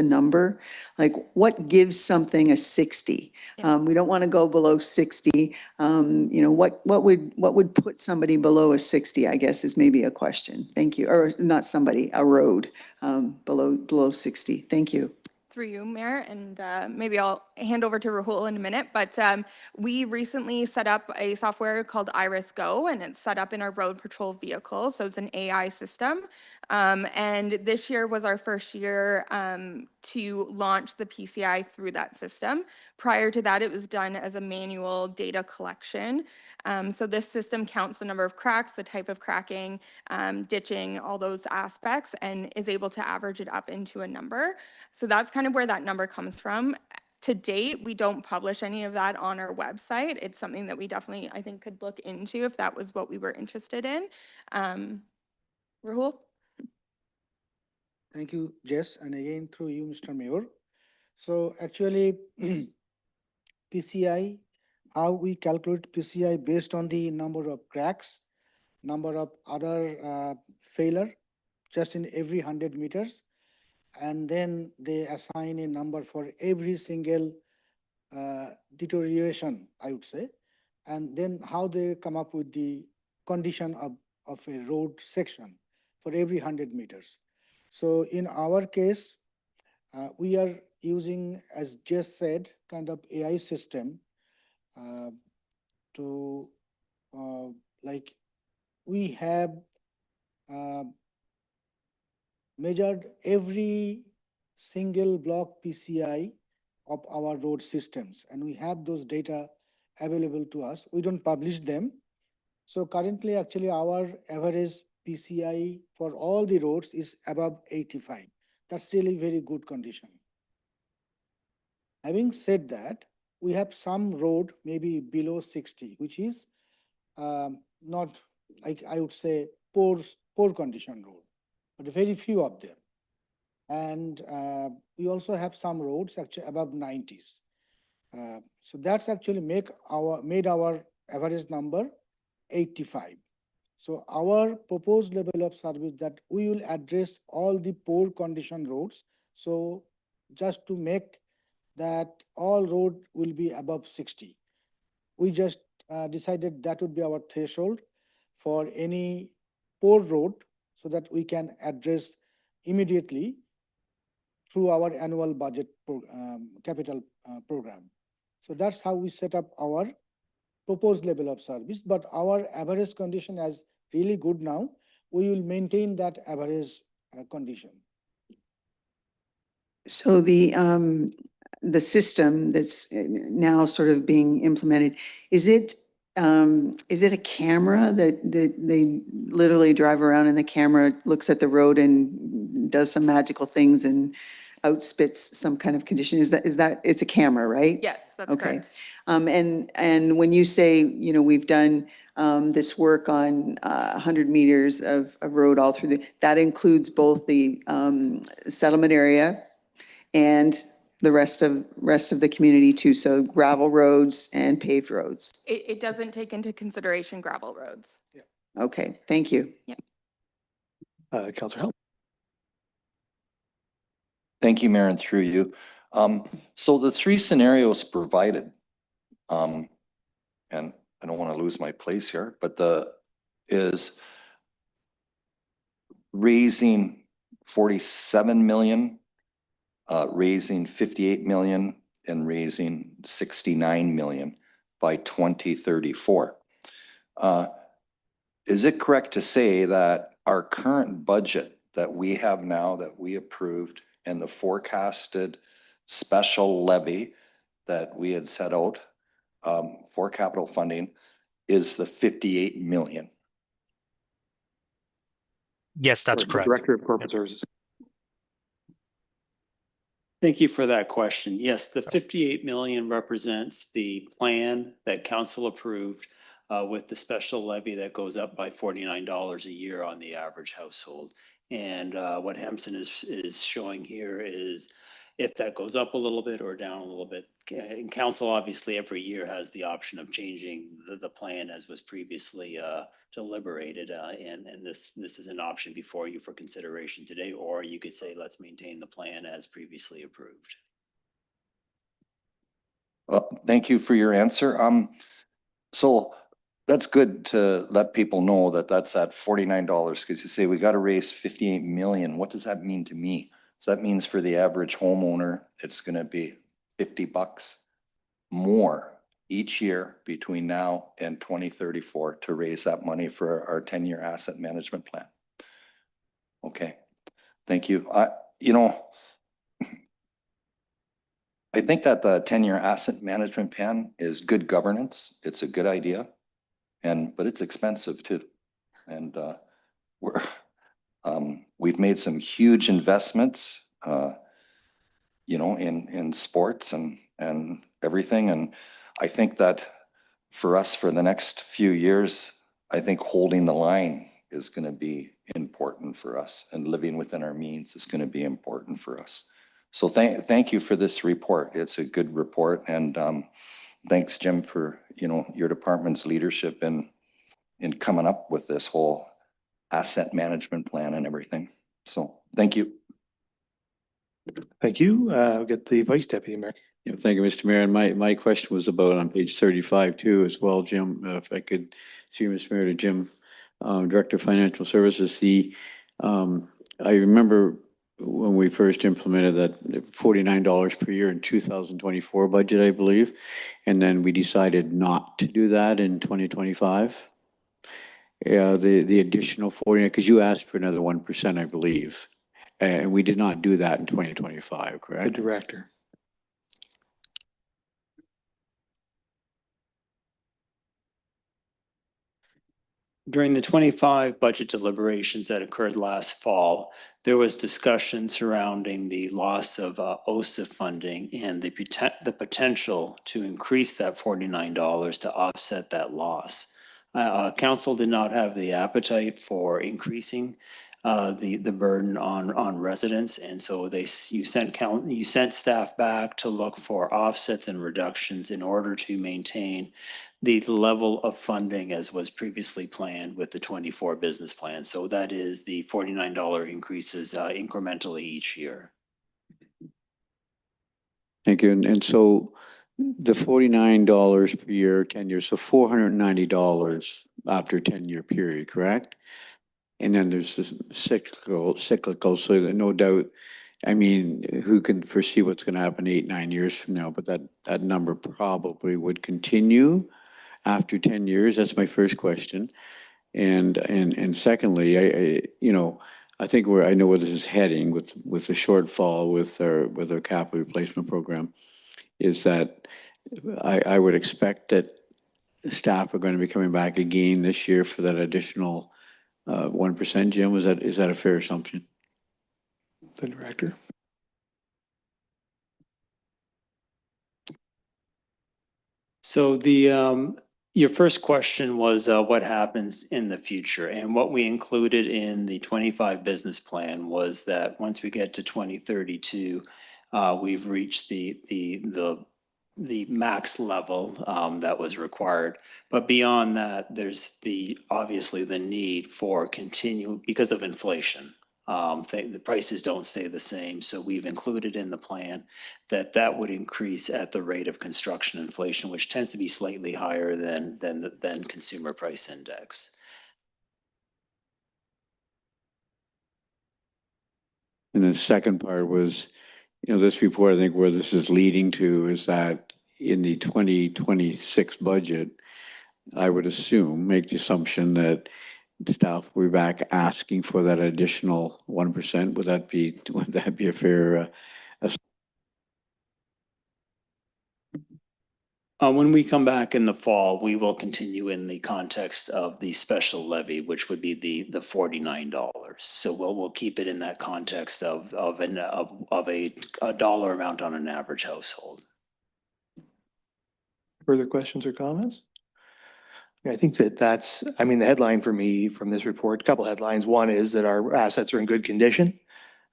number? Like what gives something a 60? We don't want to go below 60. What would put somebody below a 60, I guess, is maybe a question. Thank you. Or not somebody, a road below 60. Thank you. Through you, Mayor, and maybe I'll hand over to Rahul in a minute, but we recently set up a software called Iris Go, and it's set up in our road patrol vehicle, so it's an AI system. And this year was our first year to launch the PCI through that system. Prior to that, it was done as a manual data collection. So this system counts the number of cracks, the type of cracking, ditching, all those aspects, and is able to average it up into a number. So that's kind of where that number comes from. To date, we don't publish any of that on our website. It's something that we definitely, I think, could look into if that was what we were interested in. Rahul? Thank you, Jess, and again through you, Mr. Mayor. So actually, PCI, how we calculate PCI based on the number of cracks, number of other failure, just in every 100 meters. And then they assign a number for every single deterioration, I would say. And then how they come up with the condition of a road section for every 100 meters. So in our case, we are using, as Jess said, kind of AI system to like we have measured every single block PCI of our road systems, and we have those data available to us. We don't publish them. So currently, actually, our average PCI for all the roads is above 85. That's really very good condition. Having said that, we have some road maybe below 60, which is not, like I would say, poor condition road, but very few of them. And we also have some roads actually above 90s. So that's actually made our average number 85. So our proposed level of service that we will address all the poor condition roads. So just to make that all road will be above 60. We just decided that would be our threshold for any poor road so that we can address immediately through our annual budget capital program. So that's how we set up our proposed level of service, but our average condition is really good now. We will maintain that average condition. So the system that's now sort of being implemented, is it a camera that they literally drive around and the camera looks at the road and does some magical things and outspits some kind of condition? Is that it's a camera, right? Yes, that's Okay. correct. And when you say, we've done this work on 100 meters of road all through that includes both the settlement area and the rest of the community too. So gravel roads and paved roads. It doesn't take into consideration gravel roads. Okay, thank you. Yep. Councilor Help. Thank you, Mayor, and through you. So the three scenarios provided, and I don't want to lose my place here, but is raising 47 million, raising 58 million, and raising 69 million by 2034. Is it correct to say that our current budget that we have now that we approved and the forecasted special levy that we had set out for capital funding is the 58 million. Yes, that's Or the correct. Director of Corporate Services. Thank you for that question. Yes, the 58 million represents the plan that council approved with the special levy that goes up by $49 a year on the average household. And what Hemson is showing here is if that goes up a little bit or down a little bit. And council obviously every year has the option of changing the plan as was previously deliberated. And this is an option before you for consideration today, or you could say, let's maintain the plan as previously approved. Thank you for your answer. So that's good to let people know that that's at $49 because you say we got to raise 58 million. What does that mean to me? So that means for the average homeowner, it's going to be $50 more each year between now and 2034 to raise that money for our 10-year asset management plan. Okay, thank you. You know, I think that the 10-year asset management plan is good governance. It's a good idea, but it's expensive too. And we've made some huge investments, you know, in sports and everything. And I think that for us, for the next few years, I think holding the line is going to be important for us, and living within our means is going to be important for us. So thank you for this report. It's a good report, and thanks, Jim, for your department's leadership in coming up with this whole asset management plan and everything. So thank you. Thank you. I'll get the Vice Deputy Mayor. Yeah, thank you, Mr. Mayor. And my question was about on page 35 too as well, Jim. If I could see Mr. Mayor to Jim, Director of Financial Services. I remember when we first implemented that $49 per year in 2024 budget, I believe, and then we decided not to do that in 2025. Yeah, the additional 40, because you asked for another 1%, I believe, and we did not do that in 2025, correct? The Director. During the 25 budget deliberations that occurred last fall, there was discussion surrounding the loss of OSIF funding and the potential to increase that $49 to offset that loss. Council did not have the appetite for increasing the burden on residents, and so you sent staff back to look for offsets and reductions in order to maintain the level of funding as was previously planned with the 24 business plan. So that is the $49 increases incrementally each year. Thank you. And so the $49 per year, 10 years, so $490 after 10-year period, correct? And then there's this cyclical, so that no doubt, I mean, who can foresee what's going to happen 8-9 years from now, but that number probably would continue after 10 years. That's my first question. And secondly, I think I know where this is heading with the shortfall with our capital replacement program, is that I would expect that staff are going to be coming back again this year for that additional 1%, Jim. Is that a fair assumption? The Director. So your first question was what happens in the future, and what we included in the 25 business plan was that once we get to 2032, we've reached the max level that was required. But beyond that, there's obviously the need for because of inflation. The prices don't stay the same, so we've included in the plan that would increase at the rate of construction inflation, which tends to be slightly higher than consumer price index. And the second part was, this report, I think where this is leading to is that in the 2026 budget, I would make the assumption that staff will be back asking for that additional 1%. Would that be a fair When we come back in the fall, we will continue in the context of the special levy, which would be the $49. So we'll keep it in that context of a dollar amount on an average household. Further questions or comments? I think that's, I mean, the headline for me from this report, a couple headlines. One is that our assets are in good condition.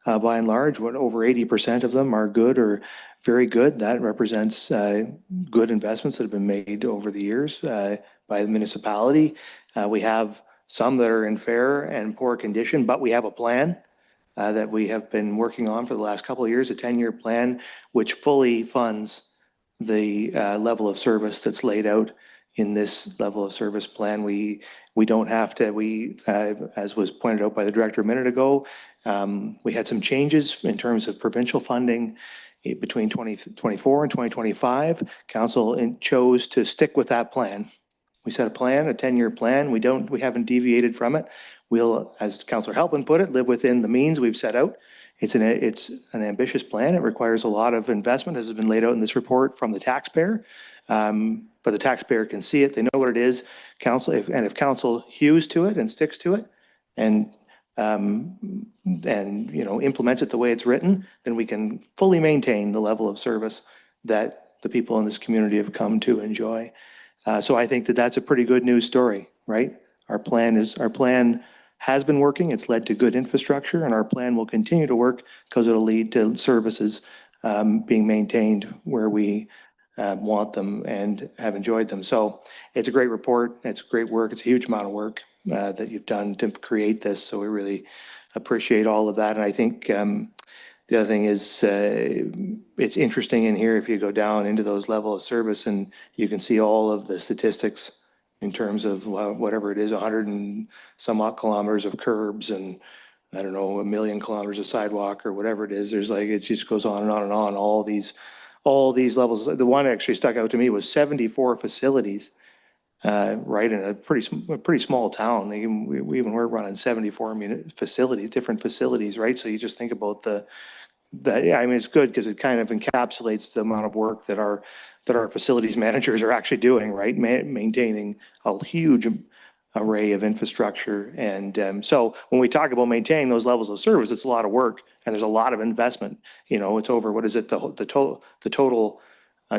By and large, what over 80% of them are good or very good. That represents good investments that have been made over the years by the municipality. We have some that are in fair and poor condition, but we have a plan that we have been working on for the last couple of years, a 10-year plan, which fully funds the level of service that's laid out in this level of service plan. We don't have to, as was pointed out by the director a minute ago, we had some changes in terms of provincial funding between 2024 and 2025. Council chose to stick with that plan. We set a plan, a 10-year plan. We haven't deviated from it. We'll, as Councillor Halpin put it, live within the means we've set out. It's an ambitious plan. It requires a lot of investment, as has been laid out in this report, from the taxpayer. But the taxpayer can see it. They know what it is. If council hews to it and sticks to it, and implements it the way it's written, then we can fully maintain the level of service that the people in this community have come to enjoy. So I think that that's a pretty good news story, right? Our plan has been working. It's led to good infrastructure, and our plan will continue to work because it'll lead to services being maintained where we want them and have enjoyed them. So it's a great report. It's great work. It's a huge amount of work that you've done to create this. So we really appreciate all of that. And I think the other thing is it's interesting in here if you go down into those levels of service and you can see all of the statistics in terms of whatever it is, 100 and some odd kilometers of curbs and I don't know, 1 million kilometers of sidewalk or whatever it is. There's like, it just goes on and on and on, all these levels. The one actually stuck out to me was 74 facilities, right, in a pretty small town. We even were running 74 facilities, different facilities, right? So you just think about I mean, it's good because it kind of encapsulates the amount of work that our facilities managers are actually doing, right? Maintaining a huge array of infrastructure. And so when we talk about maintaining those levels of service, it's a lot of work and there's a lot of investment. You know, it's over, what is it? The total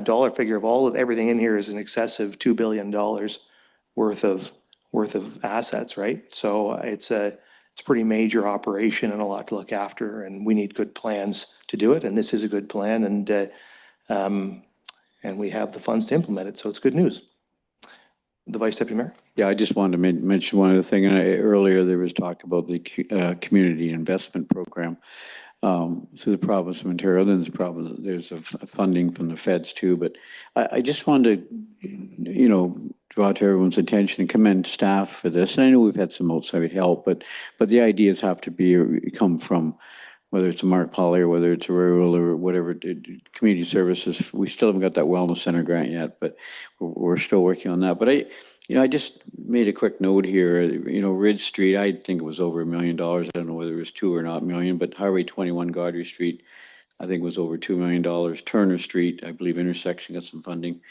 dollar figure of everything in here is in excess of $2 billion worth of assets, right? So it's a pretty major operation and a lot to look after, and we need good plans to do it. And this is a good plan, and we have the funds to implement it. So it's good news. The Vice Deputy Mayor. Yeah, I just wanted to mention one other thing. Earlier there was talk about the community investment program through the province of Ontario. Then there's a funding from the feds too. But I just wanted to, draw to everyone's attention and commend staff for this. And I know we've had some outside help, but the ideas have to come from, whether it's a Mark Poly or whether it's a rural or whatever, community services. We still haven't got that wellness center grant yet, but we're still working on that. But I just made a quick note here. Ridge Street, I think it was over $1 million. I don't know whether it was 2 or not million, but Highway 21 Gaudry Street, I think was over $2 million. Turner Street, I believe intersection got some funding,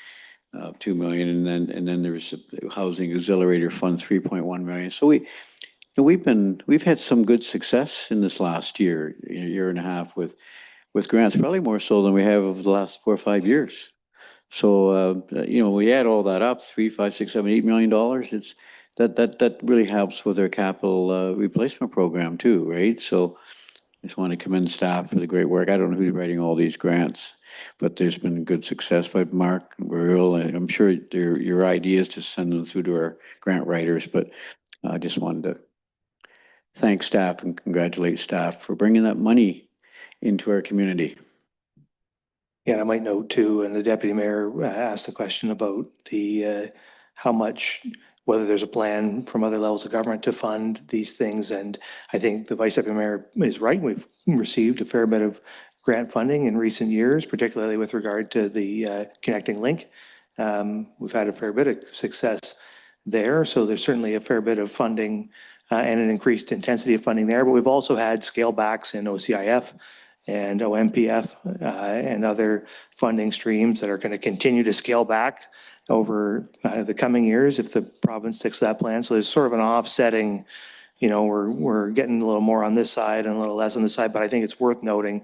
2 million, and then there's housing auxiliary funds, 3.1 million. So we've had some good success in this last year and a half with grants, probably more so than we have over the last 4 or 5 years. So we add all that up, $3, $5, $6, $7, $8 million. It's that really helps with our capital replacement program too, right? So I just want to commend staff for the great work. I don't know who's writing all these grants, but there's been good success by Mark, Will, and I'm sure your idea is to send them through to our grant writers. But I just wanted to thank staff and congratulate staff for bringing that money into our community. Yeah, I might note too, and the Deputy Mayor asked the question about how much, whether there's a plan from other levels of government to fund these things. And I think the Vice Deputy Mayor is right. We've received a fair bit of grant funding in recent years, particularly with regard to the Connecting Link. We've had a fair bit of success there. So there's certainly a fair bit of funding and an increased intensity of funding there. But we've also had scale backs in OCIF and OMPF and other funding streams that are going to continue to scale back over the coming years if the province sticks to that plan. So there's sort of an offsetting, you know, we're getting a little more on this side and a little less on this side, but I think it's worth noting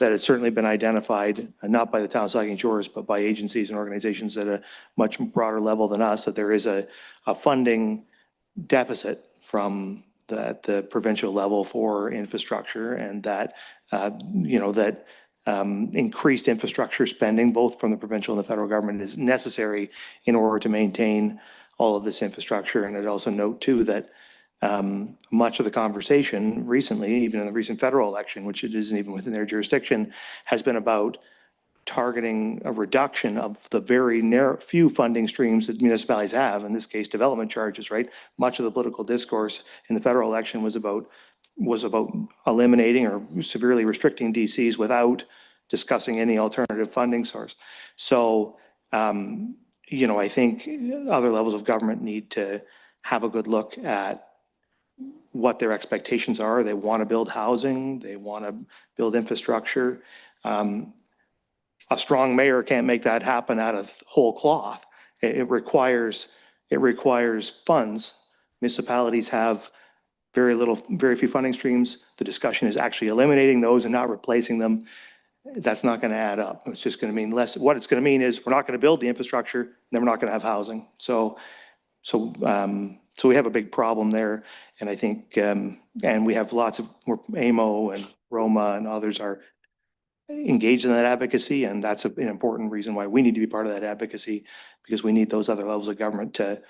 that it's certainly been identified, not by the town of Saugeen Shores, but by agencies and organizations at a much broader level than us, that there is a funding deficit from the provincial level for infrastructure, and that, you know, that increased infrastructure spending, both from the provincial and the federal government, is necessary in order to maintain all of this infrastructure. And I'd also note too that much of the conversation recently, even in the recent federal election, which it isn't even within their jurisdiction, has been about targeting a reduction of the very narrow few funding streams that municipalities have, in this case, development charges, right? Much of the political discourse in the federal election was about eliminating or severely restricting DCs without discussing any alternative funding source. So, you know, I think other levels of government need to have a good look at what their expectations are. They want to build housing, they want to build infrastructure. A strong mayor can't make that happen out of whole cloth. It requires funds. Municipalities have very few funding streams. The discussion is actually eliminating those and not replacing them. That's not going to add up. It's just going to mean less. What it's going to mean is we're not going to build the infrastructure, then we're not going to have housing. So we have a big problem there. And I think, and we have lots of, AMO and Roma and others are engaged in that advocacy, and that's an important reason why we need to be part of that advocacy, because we need those other levels of government to,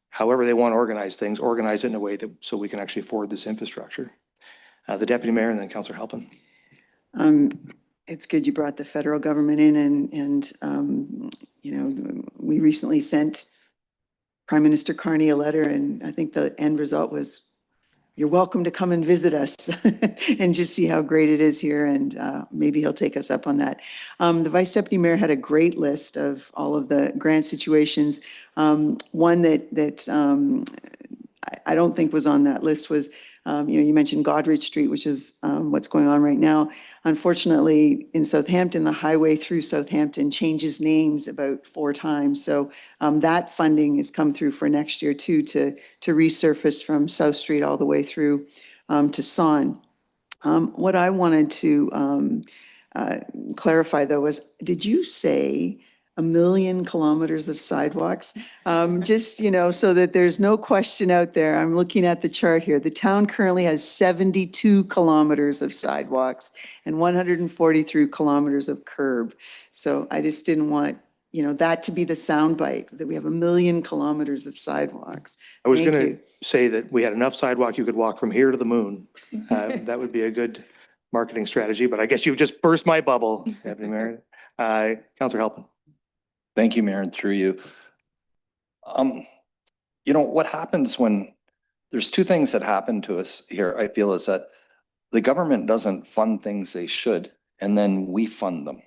however they want to organize things, organize it in a way that so we can actually afford this infrastructure. The Deputy Mayor and then Councillor Halpin. It's good you brought the federal government in, and you know, we recently sent Prime Minister Carney a letter, and I think the end result was, you're welcome to come and visit us and just see how great it is here, and maybe he'll take us up on that. The Vice Deputy Mayor had a great list of all of the grant situations. One that I don't think was on that list was, you know, you mentioned Godrich Street, which is what's going on right now. Unfortunately, in Southampton, the highway through Southampton changes names about 4 times. So that funding has come through for next year too, to resurface from South Street all the way through to Saugeen. What I wanted to clarify though was, did you say 1 million kilometers of sidewalks? Just, you know, so that there's no question out there. I'm looking at the chart here. The town currently has 72 kilometers of sidewalks and 143 kilometers of curb. So I just didn't want, you know, that to be the soundbite, that we have 1 million kilometers of sidewalks. I was going to say that we had enough sidewalk you could walk from here to the moon. That would be a good marketing strategy, but I guess you've just burst my bubble, Deputy Mayor. Councillor Halpin. Thank you, Mayor, and through you. You know, what happens when there's 2 things that happen to us here, I feel, is that the government doesn't fund things they should, and then we fund them.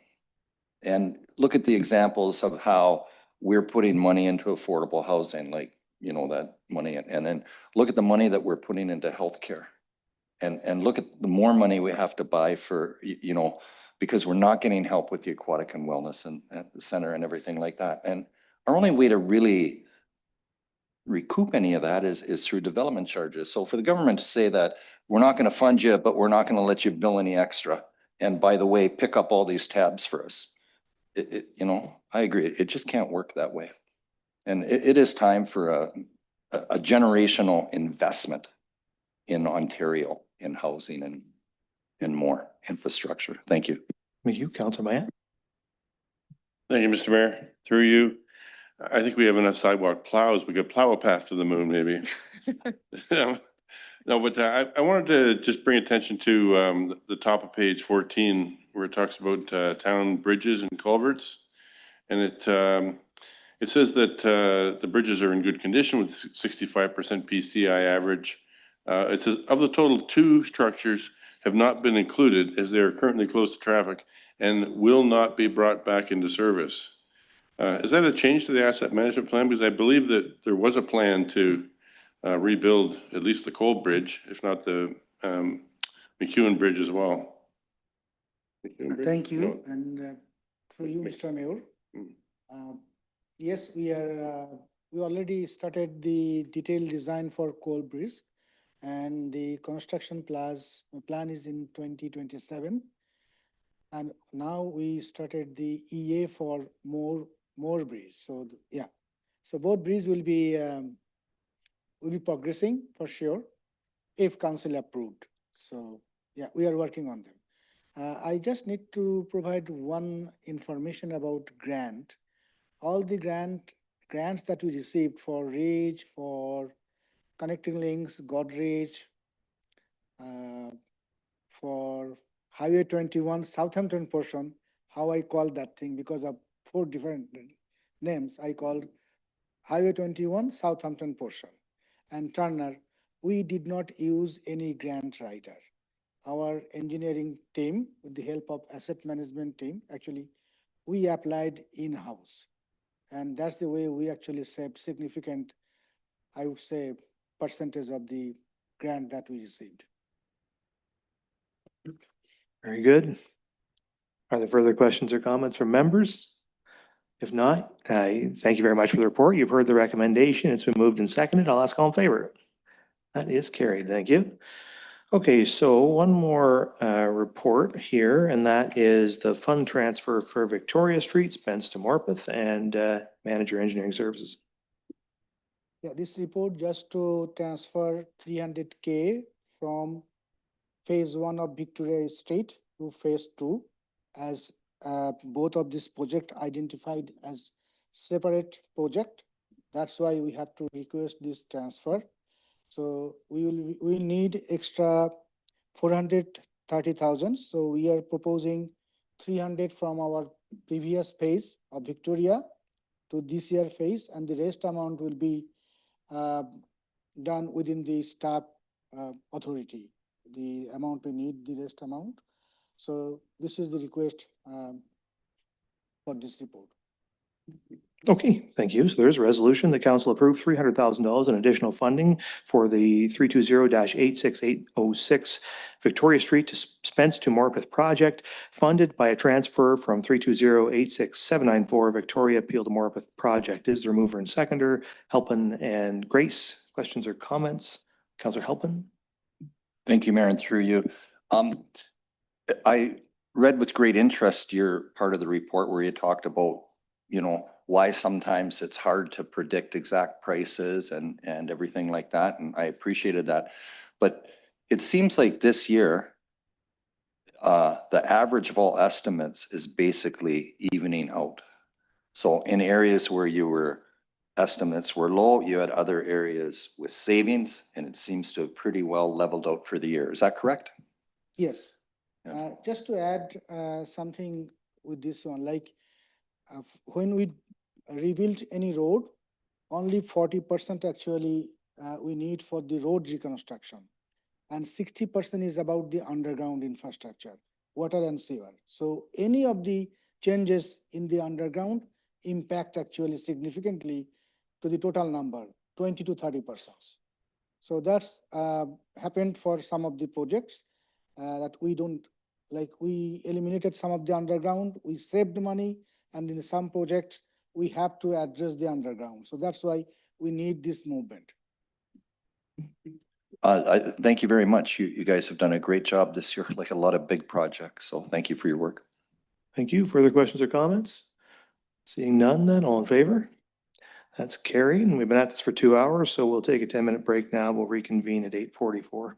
And look at the examples of how we're putting money into affordable housing, like, you know, that money, and then look at the money that we're putting into healthcare. And look at the more money we have to buy for, you know, because we're not getting help with the aquatic and wellness and the center and everything like that. And our only way to really recoup any of that is through development charges. So for the government to say that we're not going to fund you, but we're not going to let you bill any extra, and by the way, pick up all these tabs for us, you know, I agree. It just can't work that way. And it is time for a generational investment in Ontario in housing and more infrastructure. Thank you. Thank you, Councillor Maya. Thank you, Mr. Mayor. Through you, I think we have enough sidewalk plows. We could plow a path to the moon, maybe. No, but I wanted to just bring attention to the top of page 14, where it talks about town bridges and culverts. And it says that the bridges are in good condition with 65% PCI average. It says of the total, 2 structures have not been included as they are currently close to traffic and will not be brought back into service. Is that a change to the asset management plan? Because I believe that there was a plan to rebuild at least the Cole Bridge, if not the McEwen Bridge as well. Thank you, No. and through you, Mr. Mayor. Uh, Yes, we already started the detailed design for Coal Bridge, and the construction plan is in 2027. And now we started the EA for more bridge. So yeah, so both bridges will be progressing for sure if council approved. So yeah, we are working on them. I just need to provide one information about grant. All the grants that we received for RAGE, for Connecting Links, Godrej, uh, for Highway 21 Southampton portion, how I call that thing because of four different names. I called Highway 21 Southampton portion. And Turner, we did not use any grant writer. Our engineering team, with the help of asset management team, actually, we applied in-house. And that's the way we actually saved significant, I would say, percentage of the grant that we received. Very good. Are there further questions or comments from members? If not, thank you very much for the report. You've heard the recommendation. It's been moved and seconded. I'll ask all in favor. That is carried. Thank you. Okay, so one more report here, and that is the fund transfer for Victoria Street, Spence to Morpeth, and Manager Engineering Services. Yeah, this report just to transfer 300K from phase 1 of Victoria Street to phase 2, as both of this project identified as separate project. That's why we have to request this transfer. So we need extra 430,000. So we are proposing 300 from our previous phase of Victoria to this year phase, and the rest amount will be done within the staff authority. The amount we need, the rest amount. So this is the request for this report. Okay, thank you. So there's a resolution. The council approved $300,000 in additional funding for the 320-86806 Victoria Street to Spence to Morpeth project, funded by a transfer from 320-86794 Victoria Appeal to Morpeth project. Is there a mover and seconder? Halpin and Grace. Questions or comments? Councillor Halpin. Thank you, Mayor, and through you. I read with great interest your part of the report where you talked about, why sometimes it's hard to predict exact prices and everything like that. And I appreciated that. But it seems like this year, the average of all estimates is basically evening out. So in areas where estimates were low, you had other areas with savings, and it seems to have pretty well leveled out for the year. Is that correct? Yes. Just to add something with this one, like when we rebuilt any road, only 40% actually we need for the road reconstruction, and 60% is about the underground infrastructure, water and sewer. So any of the changes in the underground impact actually significantly to the total number, 20 to 30%. So that's happened for some of the projects that we don't, like we eliminated some of the underground, we saved money, and in some projects, we have to address the underground. So that's why we need this movement. Thank you very much. You guys have done a great job this year, like a lot of big projects. So thank you for your work. Thank you. Further questions or comments? Seeing none, then all in favor? That's carried, and we've been at this for 2 hours, so we'll take a 10-minute break now. We'll reconvene at 8:44.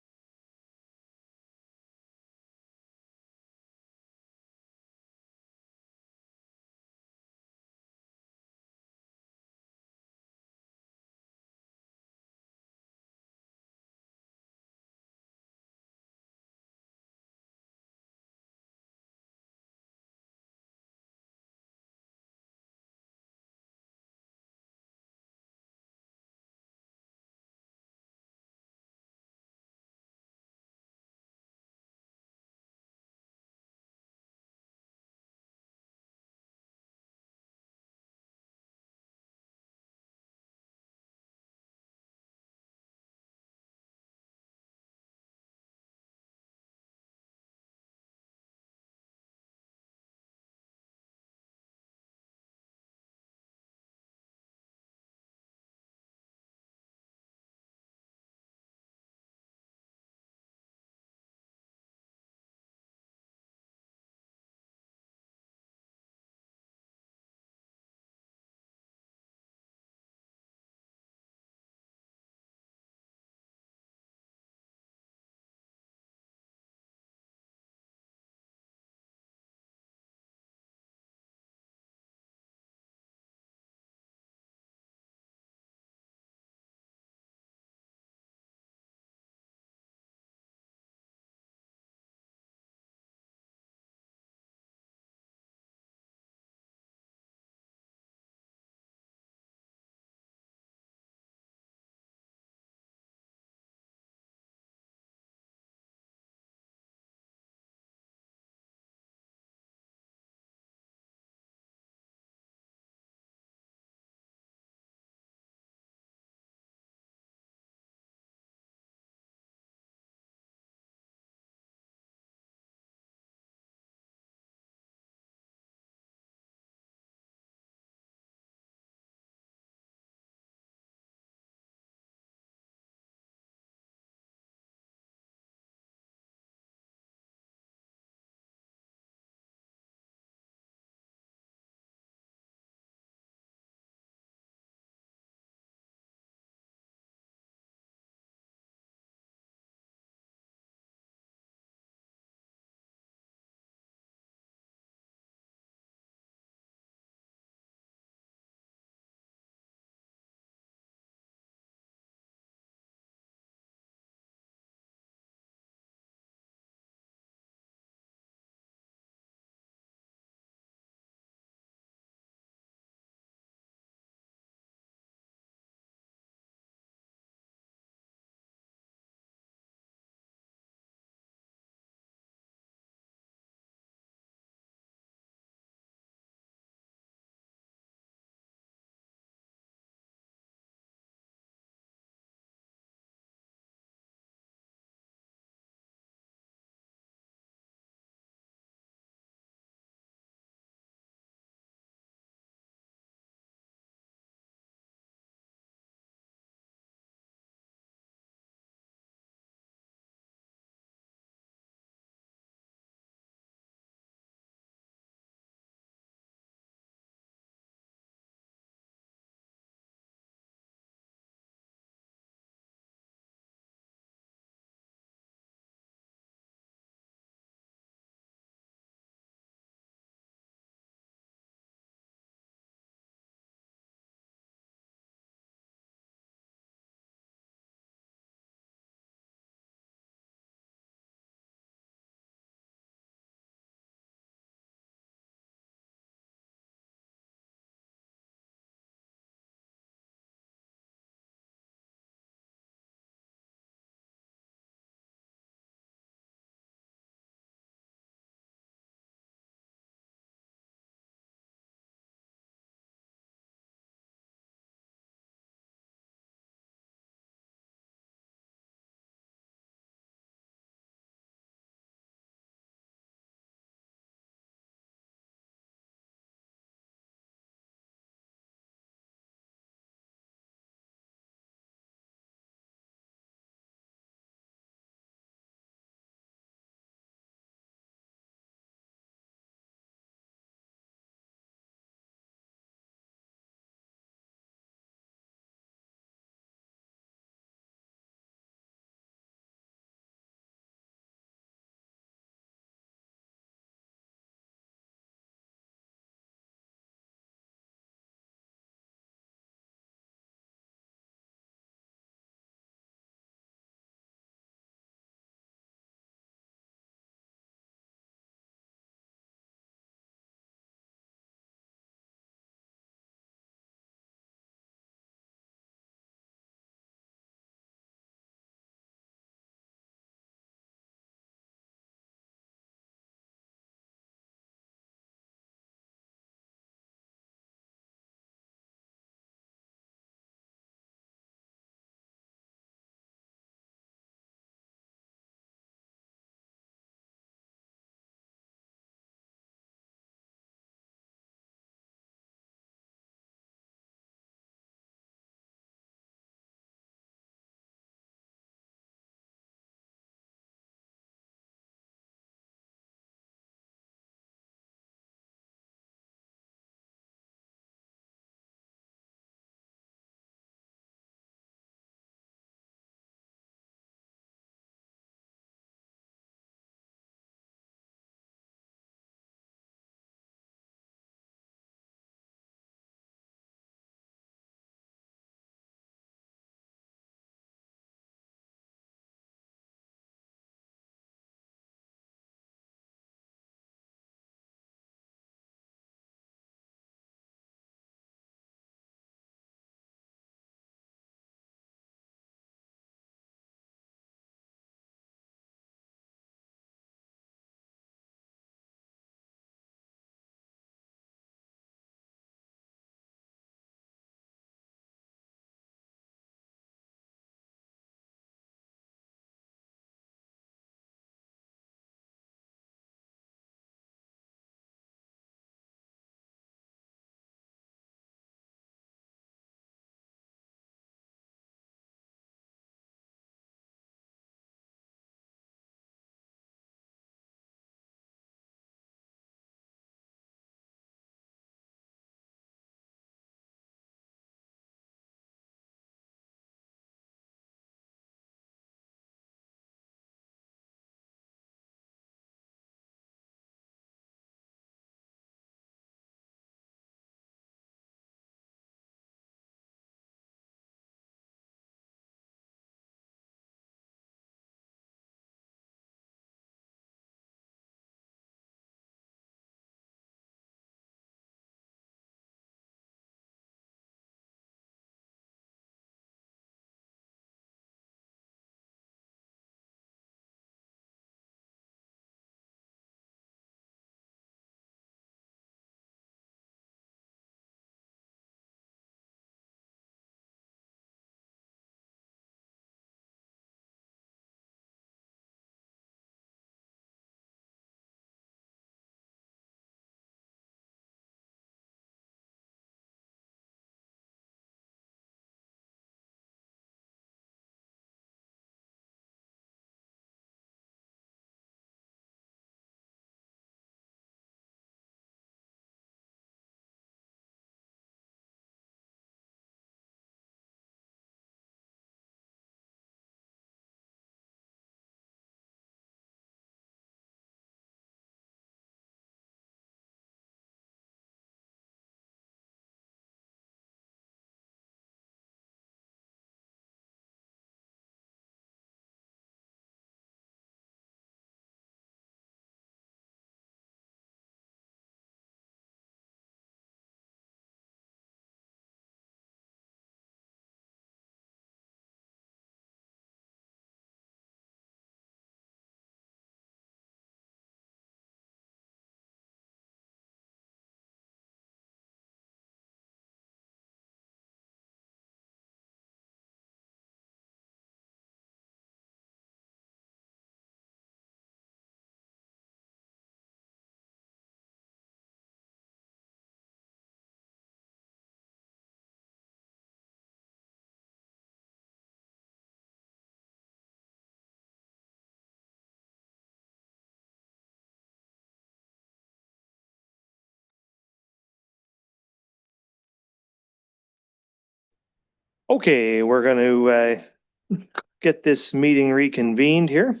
Okay, we're going to get this meeting reconvened here.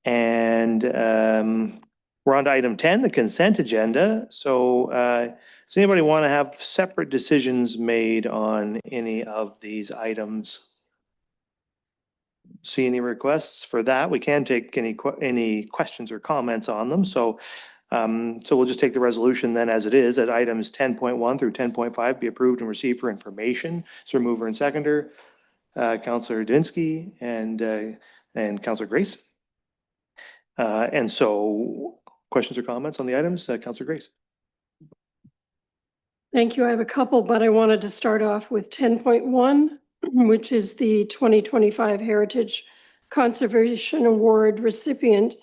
And we're on to item 10, the consent agenda. So does anybody want to have separate decisions made on any of these items? See any requests for that? We can take any questions or comments on them. So we'll just take the resolution then as it is, that items 10.1 through 10.5 be approved and received for information. So mover and seconder, Councillor Dinsky and Councillor Grace. And so questions or comments on the items? Councillor Grace. Thank you. I have a couple, but I wanted to start off with 10.1, which is the 2025 Heritage Conservation Award recipient.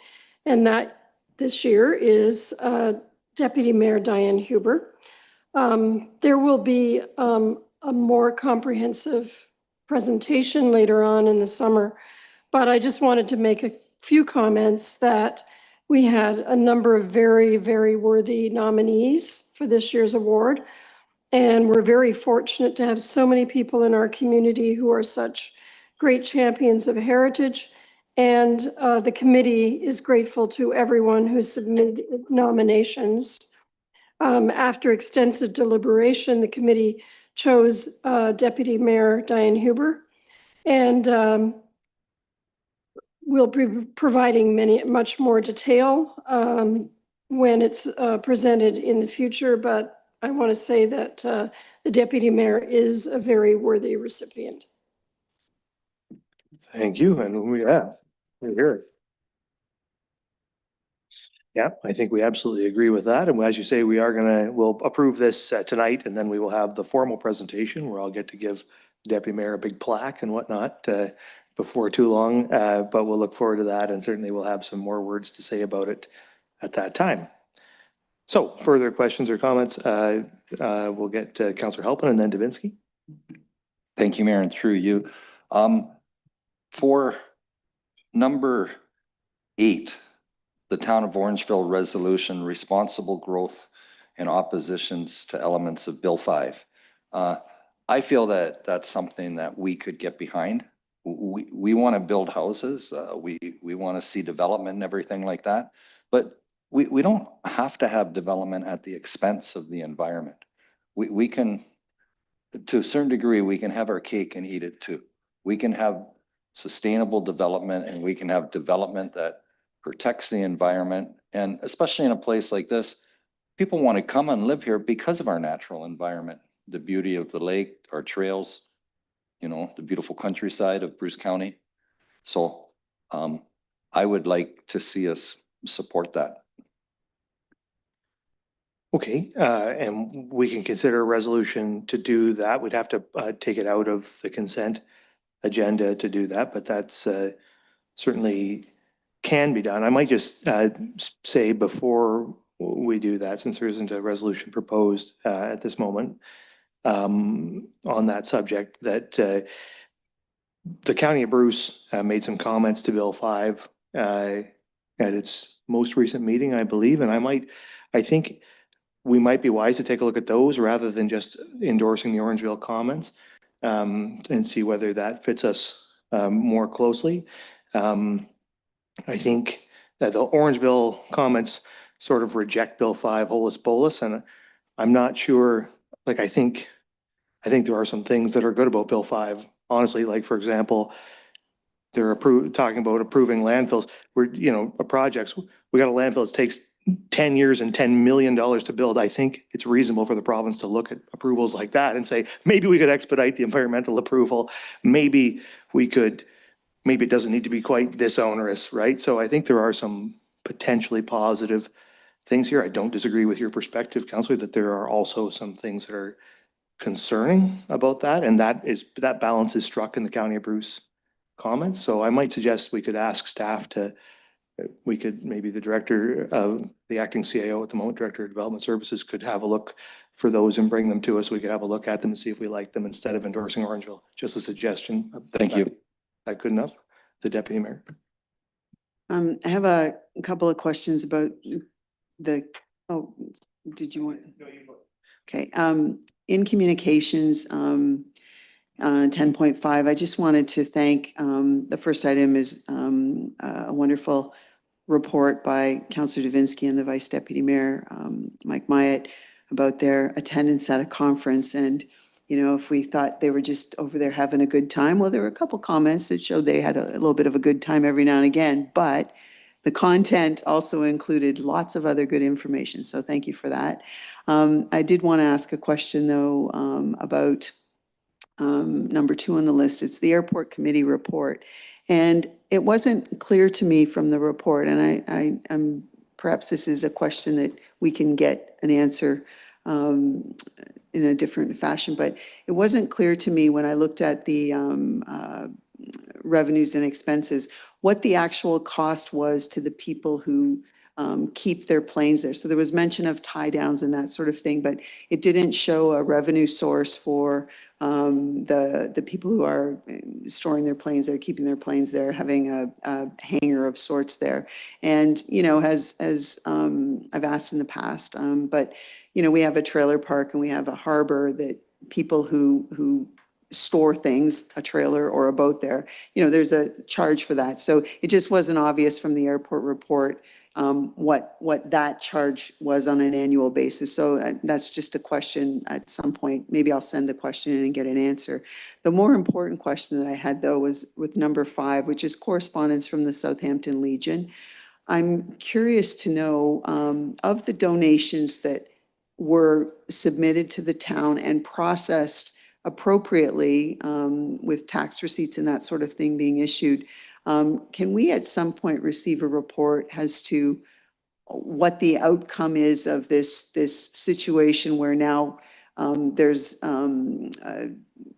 And that this year is Deputy Mayor Diane Huber. There will be a more comprehensive presentation later on in the summer, but I just wanted to make a few comments that we had a number of very, very worthy nominees for this year's award. And we're very fortunate to have so many people in our community who are such great champions of heritage. And the committee is grateful to everyone who submitted nominations. After extensive deliberation, the committee chose Deputy Mayor Diane Huber. And we'll be providing much more detail when it's presented in the future. But I want to say that the Deputy Mayor is a very worthy recipient. Thank you. And we're here. Yeah, I think we absolutely agree with that. And as you say, we'll approve this tonight, and then we will have the formal presentation where I'll get to give the Deputy Mayor a big plaque and whatnot before too long. But we'll look forward to that, and certainly we'll have some more words to say about it at that time. So further questions or comments, we'll get Councillor Halpin and then Dubinsky. Thank you, Mayor, and through you. For number 8, the Town of Orangeville Resolution, Responsible Growth and Oppositions to Elements of Bill 5. I feel that that's something that we could get behind. We want to build houses. We want to see development and everything like that. But we don't have to have development at the expense of the environment. We can, to a certain degree, we can have our cake and eat it too. We can have sustainable development, and we can have development that protects the environment. And especially in a place like this, people want to come and live here because of our natural environment, the beauty of the lake, our trails, you know, the beautiful countryside of Bruce County. So I would like to see us support that. Okay, and we can consider a resolution to do that. We'd have to take it out of the consent agenda to do that, but that's certainly can be done. I might just say before we do that, since there isn't a resolution proposed at this moment on that subject, that the County of Bruce made some comments to Bill 5 at its most recent meeting, I believe, and I think we might be wise to take a look at those rather than just endorsing the Orangeville comments and see whether that fits us more closely. I think that the Orangeville comments sort of reject Bill 5 holus bolus, and I'm not sure, like, I think there are some things that are good about Bill 5. Honestly, like, for example, they're talking about approving landfills. Projects. We got a landfill that takes 10 years and $10 million to build. I think it's reasonable for the province to look at approvals like that and say, maybe we could expedite the environmental approval. Maybe it doesn't need to be quite this onerous, right? So I think there are some potentially positive things here. I don't disagree with your perspective, Councillor, that there are also some things that are concerning about that. And that balance is struck in the County of Bruce comments. So I might suggest we could ask staff maybe the director of the acting CAO at the moment, Director of Development Services, could have a look for those and bring them to us. We could have a look at them and see if we like them instead of endorsing Orangeville. Just a suggestion. Thank you. That good enough? The Deputy Mayor. I have a couple of questions about did you want? No, you go. Okay. In communications, 10.5, I just wanted to thank, the first item is a wonderful report by Councillor Davinsky and the Vice Deputy Mayor, Mike Myatt, about their attendance at a conference. And, you know, if we thought they were just over there having a good time, well, there were a couple comments that showed they had a little bit of a good time every now and again, but the content also included lots of other good information. So thank you for that. I did want to ask a question though, about number 2 on the list. It's the airport committee report. And it wasn't clear to me from the report, and I'm perhaps this is a question that we can get an answer in a different fashion, but it wasn't clear to me when I looked at the revenues and expenses, what the actual cost was to the people who keep their planes there. So there was mention of tie downs and that sort of thing, but it didn't show a revenue source for the people who are storing their planes there, keeping their planes there, having a hangar of sorts there. And, you know, as I've asked in the past, but, you know, we have a trailer park and we have a harbor that people who store things, a trailer or a boat there, you know, there's a charge for that. So it just wasn't obvious from the airport report what that charge was on an annual basis. So that's just a question at some point. Maybe I'll send the question in and get an answer. The more important question that I had though was with number 5, which is correspondence from the Southampton Legion. I'm curious to know of the donations that were submitted to the town and processed appropriately with tax receipts and that sort of thing being issued. Can we at some point receive a report as to what the outcome is of this situation where now there's a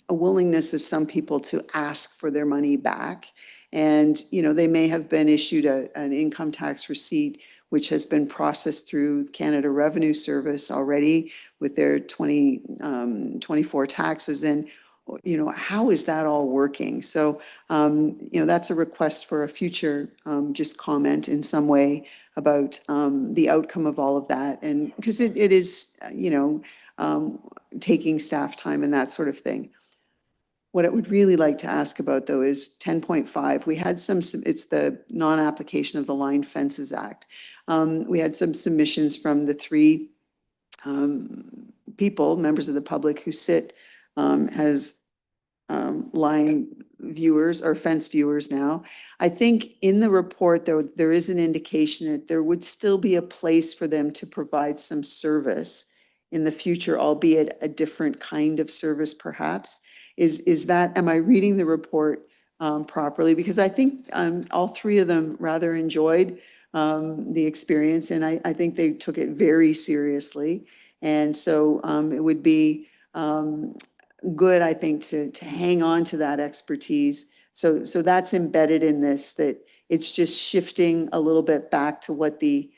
willingness of some people to ask for their money back? And, you know, they may have been issued an income tax receipt, which has been processed through Canada Revenue Service already with their 2024 taxes. And, you know, how is that all working? So, you know, that's a request for a future just comment in some way about the outcome of all of that. And because it is, you know, taking staff time and that sort of thing. What I would really like to ask about though is 10.5. We had it's the non-application of the Line Fences Act. We had some submissions from the 3 people, members of the public who sit as line viewers or fence viewers now. I think in the report, though, there is an indication that there would still be a place for them to provide some service in the future, albeit a different kind of service perhaps. Is that, am I reading the report properly? Because I think all 3 of them rather enjoyed the experience, and I think they took it very seriously. And so it would be good, I think, to hang on to that expertise. So that's embedded in this, that it's just shifting a little bit back to what the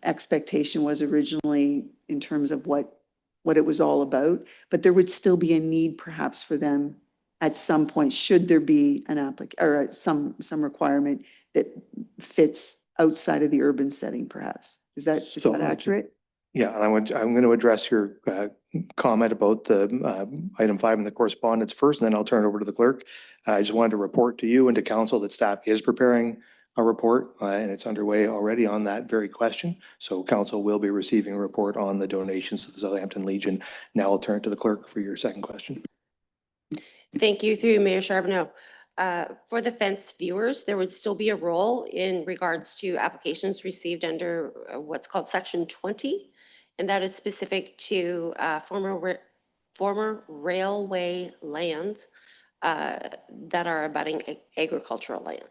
expectation was originally in terms of what it was all about. But there would still be a need perhaps for them at some point, should there be an or some requirement that fits outside of the urban setting perhaps. Is that accurate? Yeah, and I'm going to address your comment about the item 5 in the correspondence first, and then I'll turn it over to the clerk. I just wanted to report to you and to council that staff is preparing a report, and it's underway already on that very question. So council will be receiving a report on the donations to the Southampton Legion. Now I'll turn it to the clerk for your second question. Thank you, through Mayor Charbonneau. For the fence viewers, there would still be a role in regards to applications received under what's called Section 20, and that is specific to former railway lands that are abutting agricultural lands.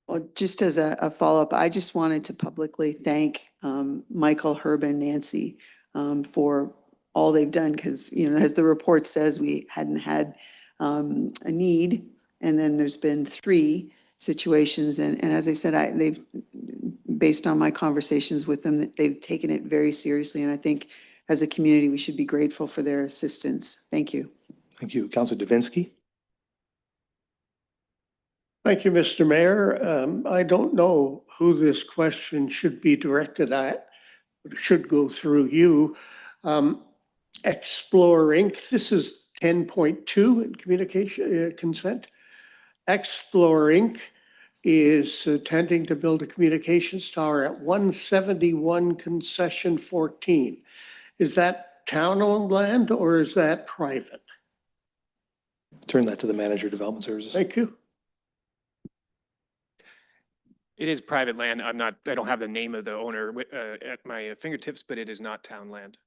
Well, just as a follow-up, I just wanted to publicly thank Michael, Herb, and Nancy for all they've done, because, you know, as the report says, we hadn't had a need, and then there's been 3 situations, and as I said, they've, based on my conversations with them, they've taken it very seriously, and I think as a community, we should be grateful for their assistance. Thank you. Thank you. Councillor Davinsky. Thank you, Mr. Mayor. I don't know who this question should be directed at, but it should go through you. Explore Inc., this is 10.2 in communication consent. Explore Inc. is intending to build a communications tower at 171 concession 14. Is that town-owned land or is that private? Turn that to the manager of development services. Thank you. It is private land. I don't have the name of the owner at my fingertips, but it is not town land.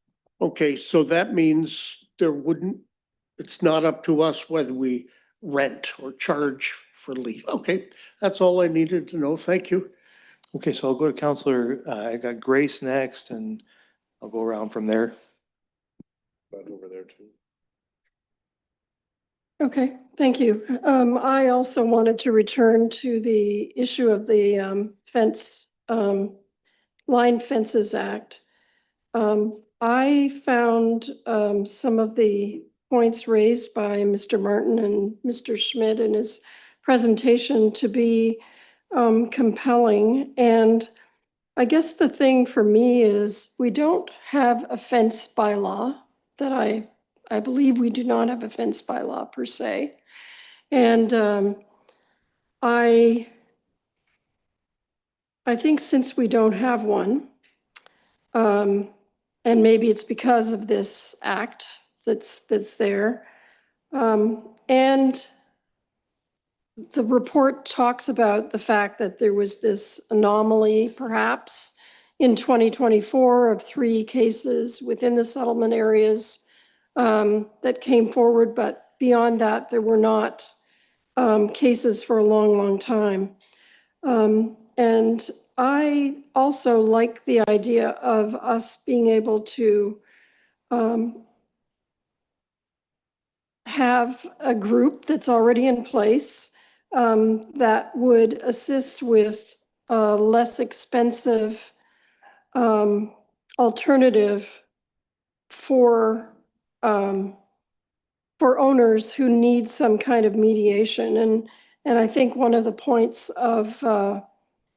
Okay, so that means it's not up to us whether we rent or charge for lease. Okay, that's all I needed to know. Thank you. Okay, so I'll go to Councillor, I got Grace next, and I'll go around from there. But over there too. Okay, thank you. I also wanted to return to the issue of the Line Fences Act. I found some of the points raised by Mr. Martin and Mr. Schmidt in his presentation to be compelling. And I guess the thing for me is we don't have a fence bylaw that I believe we do not have a fence bylaw per se. And I think since we don't have one, and maybe it's because of this act that's there, and the report talks about the fact that there was this anomaly perhaps in 2024 of 3 cases within the settlement areas that came forward, but beyond that, there were not cases for a long, long time. And I also like the idea of us being able to have a group that's already in place that would assist with a less expensive alternative for owners who need some kind of mediation. And I think one of the points of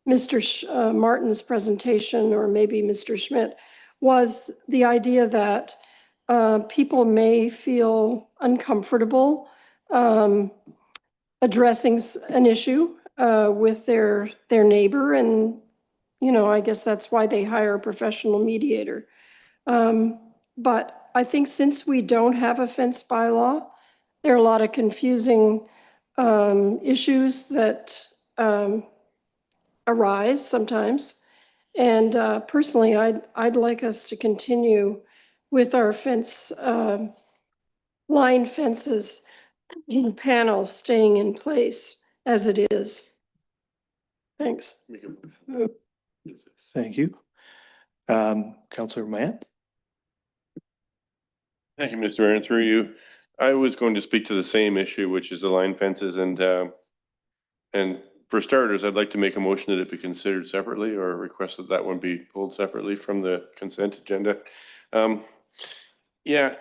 Mr. Martin's presentation, or maybe Mr. Schmidt, was the idea that people may feel uncomfortable addressing an issue with their neighbor. And, you know, I guess that's why they hire a professional mediator. But I think since we don't have a fence bylaw, there are a lot of confusing issues that arise sometimes. And personally, I'd like us to continue with our line fences panels staying in place as it is. Thanks. Thank you. Councillor Mann. Thank you, Mr. Mayor, and through you. I was going to speak to the same issue, which is the line fences, and for starters, I'd like to make a motion that it be considered separately, or request that that one be pulled separately from the consent agenda. Yeah,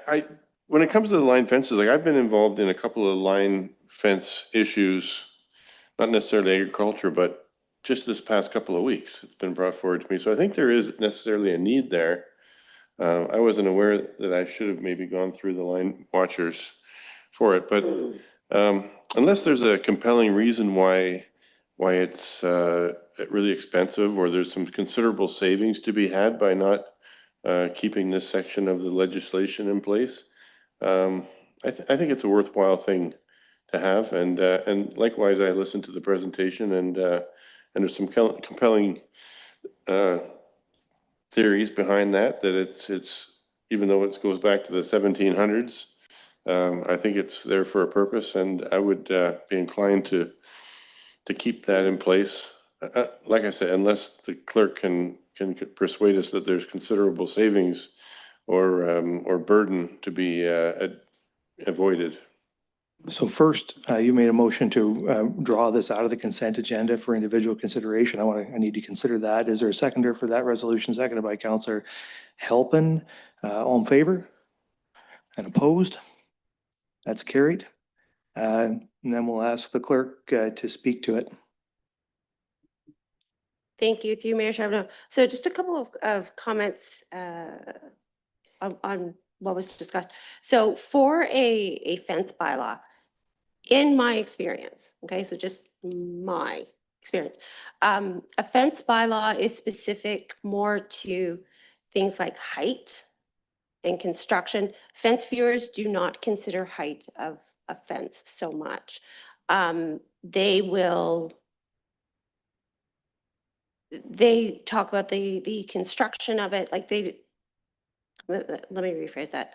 when it comes to the line fences, like I've been involved in a couple of line fence issues, not necessarily agriculture, but just this past couple of weeks, it's been brought forward to me. So I think there is necessarily a need there. I wasn't aware that I should have maybe gone through the line watchers for it, but unless there's a compelling reason why it's really expensive, or there's some considerable savings to be had by not keeping this section of the legislation in place, I think it's a worthwhile thing to have. And likewise, I listened to the presentation, and there's some compelling theories behind that it's even though it goes back to the 1700s, I think it's there for a purpose, and I would be inclined to keep that in place. Like I said, unless the clerk can persuade us that there's considerable savings or burden to be avoided. So first, you made a motion to draw this out of the consent agenda for individual consideration. I need to consider that. Is there a seconder for that resolution? Seconded by Councillor Halpin. All in favor? And opposed? That's carried. And then we'll ask the clerk to speak to it. Thank you, through Mayor Charbonneau. So just a couple of comments on what was discussed. So for a fence bylaw, in my experience, okay, so just my experience, a fence bylaw is specific more to things like height and construction. Fence viewers do not consider height of a fence so much. They talk about the construction of it, like let me rephrase that.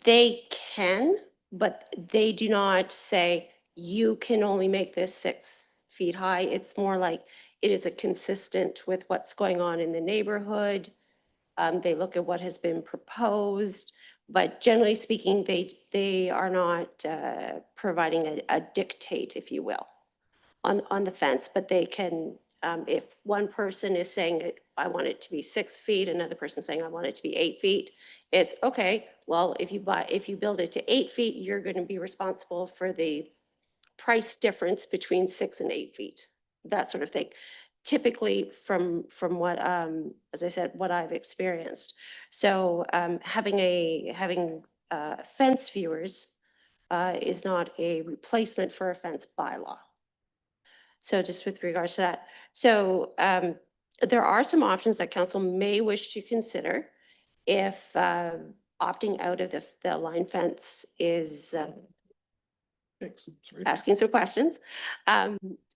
They can, but they do not say, you can only make this 6 feet high. It's more like it is a consistent with what's going on in the neighborhood. They look at what has been proposed, but generally speaking, they are not providing a dictate, if you will, on the fence, but they can, if one person is saying, I want it to be 6 feet, another person saying, I want it to be 8 feet, it's okay, well, if you build it to 8 feet, you're going to be responsible for the price difference between 6 and 8 feet, that sort of thing. Typically from what, as I said, what I've experienced. So having fence viewers is not a replacement for a fence bylaw. So just with regards to that. So there are some options that council may wish to consider if opting out of the line fence is asking some questions.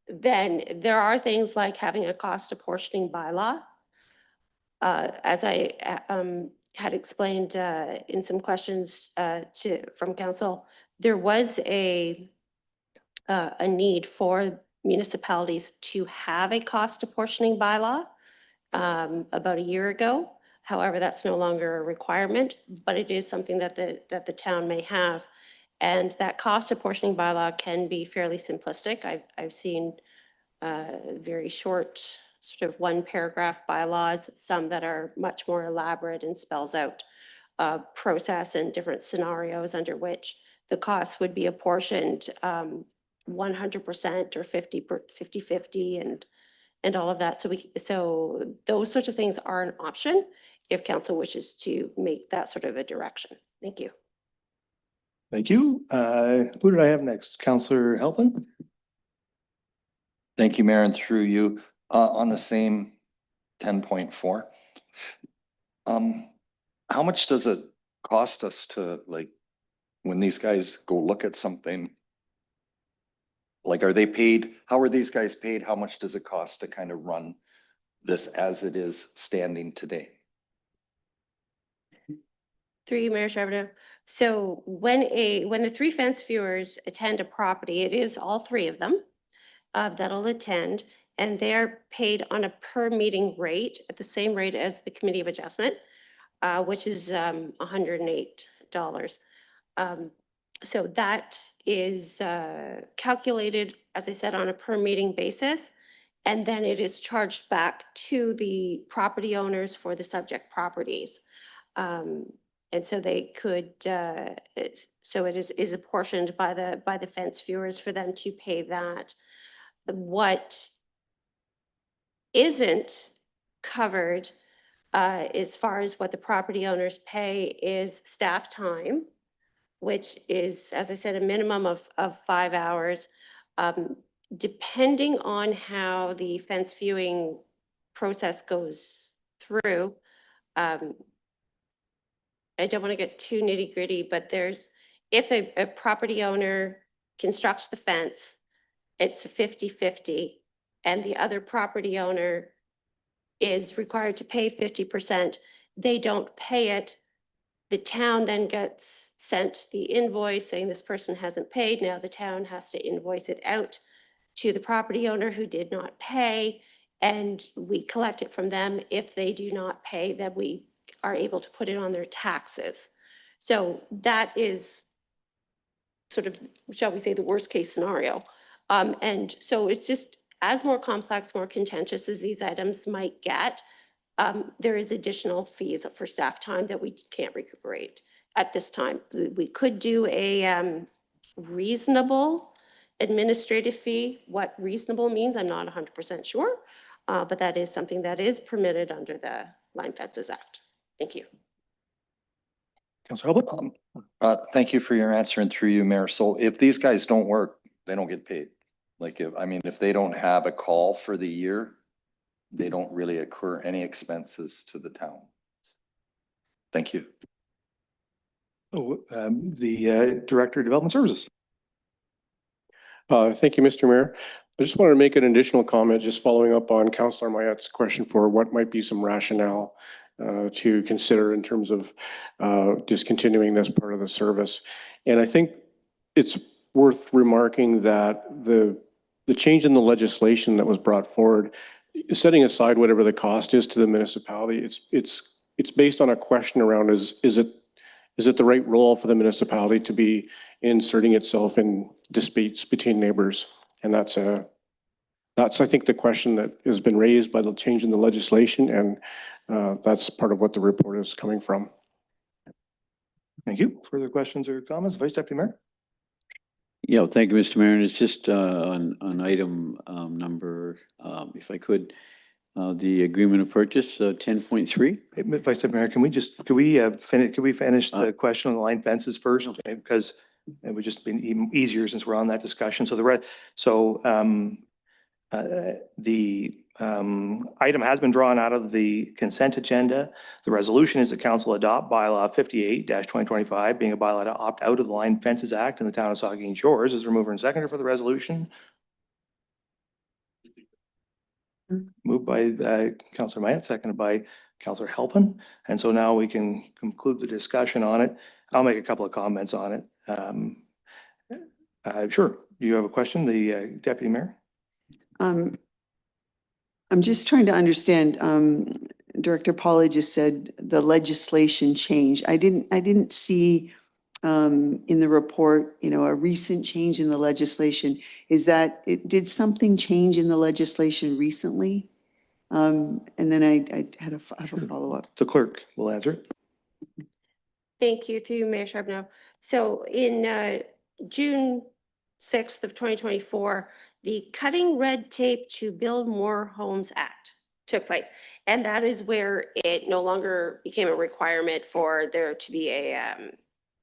Then there are things like having a cost apportioning bylaw. As I had explained in some questions from council, there was a need for municipalities to have a cost apportioning bylaw about a year ago. However, that's no longer a requirement, but it is something that the town may have. And that cost apportioning bylaw can be fairly simplistic. I've seen very short, sort of 1-paragraph bylaws, some that are much more elaborate and spells out process and different scenarios under which the costs would be apportioned 100% or 50-50 and all of that. So those sorts of things are an option if council wishes to make that sort of a direction. Thank you. Thank you. Who did I have next? Councillor Halpin? Thank you, Mayor, and through you, on the same 10.4. How much does it cost us to, like, when these guys go look at something? Like, are they paid? How are these guys paid? How much does it cost to kind of run this as it is standing today? Through you, Mayor Charbonneau. So when the 3 fence viewers attend a property, it is all 3 of them that'll attend, and they're paid on a per meeting rate at the same rate as the Committee of Adjustment, which is $108. So that is calculated, as I said, on a per meeting basis, and then it is charged back to the property owners for the subject properties. And so they could, so it is apportioned by the fence viewers for them to pay that. What isn't covered as far as what the property owners pay is staff time, which is, as I said, a minimum of 5 hours. Depending on how the fence viewing process goes through, I don't want to get too nitty gritty, but if a property owner constructs the fence, it's 50-50, and the other property owner is required to pay 50%, they don't pay it. The town then gets sent the invoice saying this person hasn't paid. Now the town has to invoice it out to the property owner who did not pay, and we collect it from them. If they do not pay, then we are able to put it on their taxes. So that is sort of, shall we say, the worst case scenario. And so it's just, as more complex, more contentious as these items might get, there is additional fees for staff time that we can't recuperate at this time. We could do a reasonable administrative fee. What reasonable means, I'm not 100% sure, but that is something that is permitted under the Line Fences Act. Thank you. Councillor Hobart? Thank you for your answer and through you, Mayor. So if these guys don't work, they don't get paid. Like, if they don't have a call for the year, they don't really accrue any expenses to the town. Thank you. The Director of Development Services. Thank you, Mr. Mayor. I just wanted to make an additional comment, just following up on Councillor Mayette's question for what might be some rationale to consider in terms of discontinuing this part of the service. And I think it's worth remarking that the change in the legislation that was brought forward, setting aside whatever the cost is to the municipality, it's based on a question around is it the right role for the municipality to be inserting itself in disputes between neighbors? And that's I think the question that has been raised by the change in the legislation, and that's part of what the report is coming from. Thank you. Further questions or comments? Vice Deputy Mayor? Yeah, thank you, Mr. Mayor. And it's just on item number, if I could, the agreement of purchase, 10.3. Vice Deputy Mayor, can we finish the question on the line fences first? Okay, because it would just be even easier since we're on that discussion. So the item has been drawn out of the consent agenda. The resolution is that council adopt bylaw 58-2025, being a bylaw to opt out of the Line Fences Act in the town of Saugeen Shores. Is there a mover and seconder for the resolution? Moved by Councillor Mayette, seconded by Councillor Halpin. And so now we can conclude the discussion on it. I'll make a couple of comments on it. Sure. Do you have a question, the Deputy Mayor? I'm just trying to understand, Director Pauly just said the legislation change. I didn't see in the report, a recent change in the legislation. Did something change in the legislation recently? And then I had a follow-up. The clerk will answer. Thank you, through Mayor Charbonneau. So in June 6th of 2024, the Cutting Red Tape to Build More Homes Act took place. And that is where it no longer became a requirement for there to be a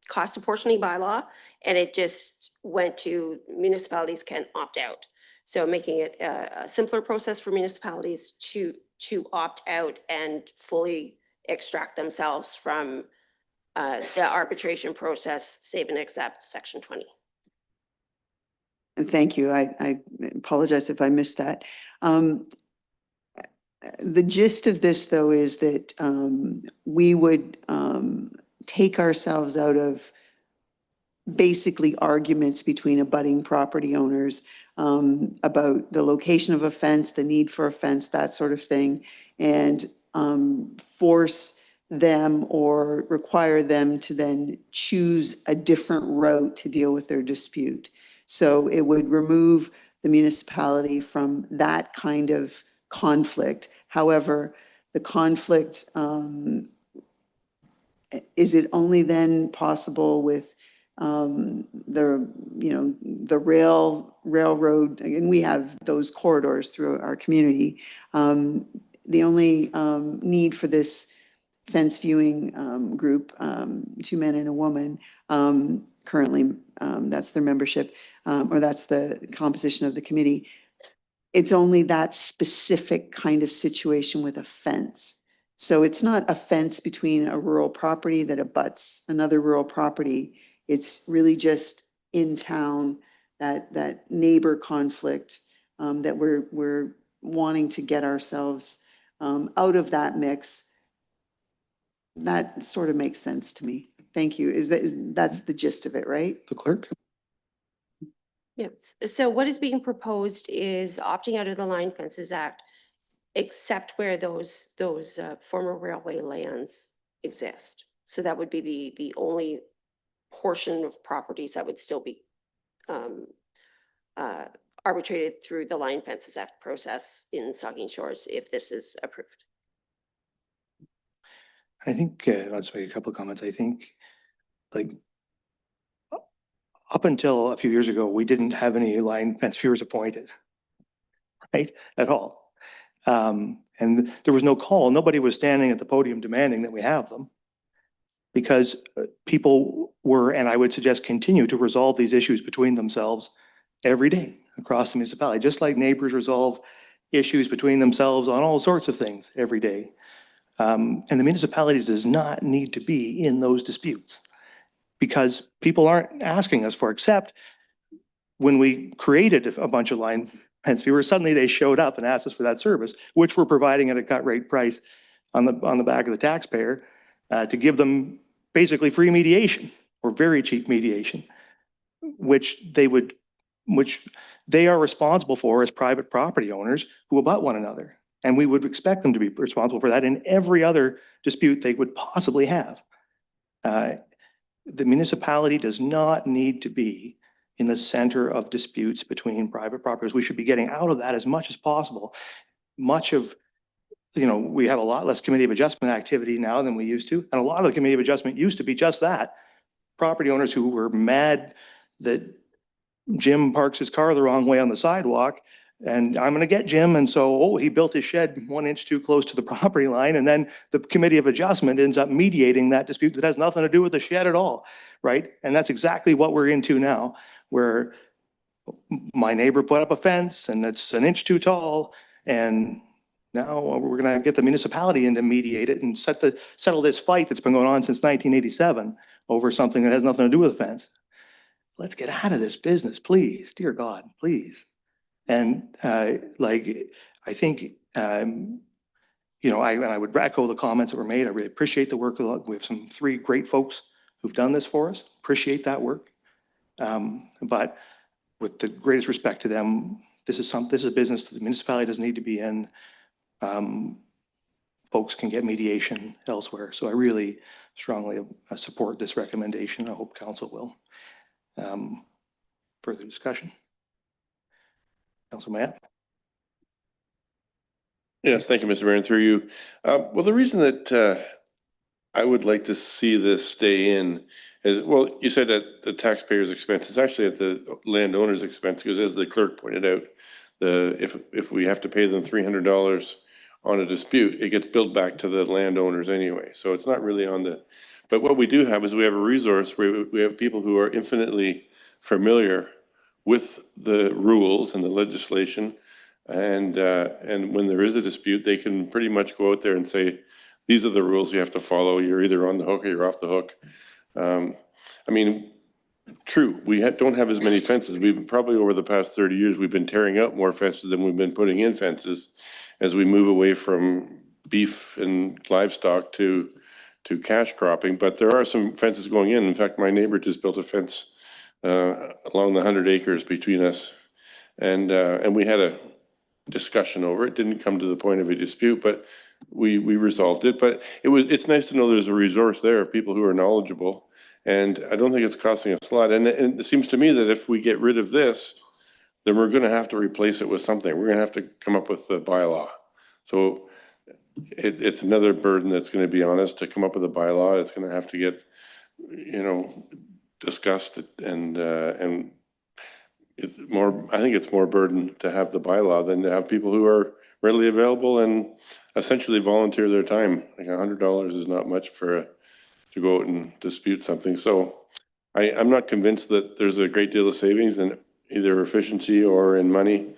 cost apportioning bylaw, and it just went to municipalities can opt out. So making it a simpler process for municipalities to opt out and fully extract themselves from the arbitration process, save and accept Section 20. Thank you. I apologize if I missed that. The gist of this, though, is that we would take ourselves out of basically arguments between abutting property owners about the location of a fence, the need for a fence, that sort of thing, and force them or require them to then choose a different route to deal with their dispute. So it would remove the municipality from that kind of conflict. However, the conflict, is it only then possible with the railroad, and we have those corridors through our community. The only need for this fence viewing group, 2 men and a woman, currently that's their membership, or that's the composition of the committee. It's only that specific kind of situation with a fence. So it's not a fence between a rural property that abuts another rural property. It's really just in town, that neighbor conflict that we're wanting to get ourselves out of that mix. That sort of makes sense to me. Thank you. That's the gist of it, right? The clerk? Yes. So what is being proposed is opting out of the Line Fences Act, except where those former railway lands exist. So that would be the only portion of properties that would still be arbitrated through the Line Fences Act process in Saugeen Shores if this is approved. I think, I'll just make a couple of comments. I think, like, up until a few years ago, we didn't have any line fence viewers appointed, right, at all. And there was no call. Nobody was standing at the podium demanding that we have them. because people were, and I would suggest continue to resolve these issues between themselves every day across the municipality, just like neighbors resolve issues between themselves on all sorts of things every day. And the municipality does not need to be in those disputes because people aren't asking us for, except when we created a bunch of line fence viewers, suddenly they showed up and asked us for that service, which we're providing at a cut rate price on the back of the taxpayer to give them basically free mediation or very cheap mediation, which they are responsible for as private property owners who abut one another. And we would expect them to be responsible for that in every other dispute they would possibly have. The municipality does not need to be in the center of disputes between private properties. We should be getting out of that as much as possible. Much of, we have a lot less committee of adjustment activity now than we used to. And a lot of the committee of adjustment used to be just that. Property owners who were mad that Jim parks his car the wrong way on the sidewalk, and I'm going to get Jim. And so, he built his shed 1 inch too close to the property line. And then the committee of adjustment ends up mediating that dispute that has nothing to do with the shed at all, right? And that's exactly what we're into now, where my neighbor put up a fence and it's 1 inch too tall. And now we're going to get the municipality in to mediate it and settle this fight that's been going on since 1987 over something that has nothing to do with the fence. Let's get out of this business, please. Dear God, please. And I think, I would echo the comments that were made. I really appreciate the work. We have some 3 great folks who've done this for us. Appreciate that work. But with the greatest respect to them, this is a business that the municipality doesn't need to be in. Folks can get mediation elsewhere. So I really strongly support this recommendation. I hope council will. Further discussion? Councilor Matt? Yes, thank you, Mr. Mayor, and through you. Well, the reason that I would like to see this stay in is, well, you said at the taxpayer's expense. It's actually at the landowner's expense, because as the clerk pointed out, if we have to pay them $300 on a dispute, it gets billed back to the landowners anyway. So it's not really on the, but what we do have is we have a resource where we have people who are infinitely familiar with the rules and the legislation. And when there is a dispute, they can pretty much go out there and say, these are the rules you have to follow. You're either on the hook or you're off the hook. I mean, true, we don't have as many fences. We've probably over the past 30 years, we've been tearing out more fences than we've been putting in fences as we move away from beef and livestock to cash cropping. But there are some fences going in. In fact, my neighbor just built a fence along the 100 acres between us. And we had a discussion over it. Didn't come to the point of a dispute, but we resolved it. But it's nice to know there's a resource there of people who are knowledgeable. And I don't think it's costing us a lot. And it seems to me that if we get rid of this, then we're going to have to replace it with something. We're going to have to come up with the bylaw. So it's another burden that's going to be on us to come up with a bylaw. It's going to have to get, discussed and it's more, I think it's more burden to have the bylaw than to have people who are readily available and essentially volunteer their time. Like $100 is not much to go out and dispute something. So I'm not convinced that there's a great deal of savings in either efficiency or in money.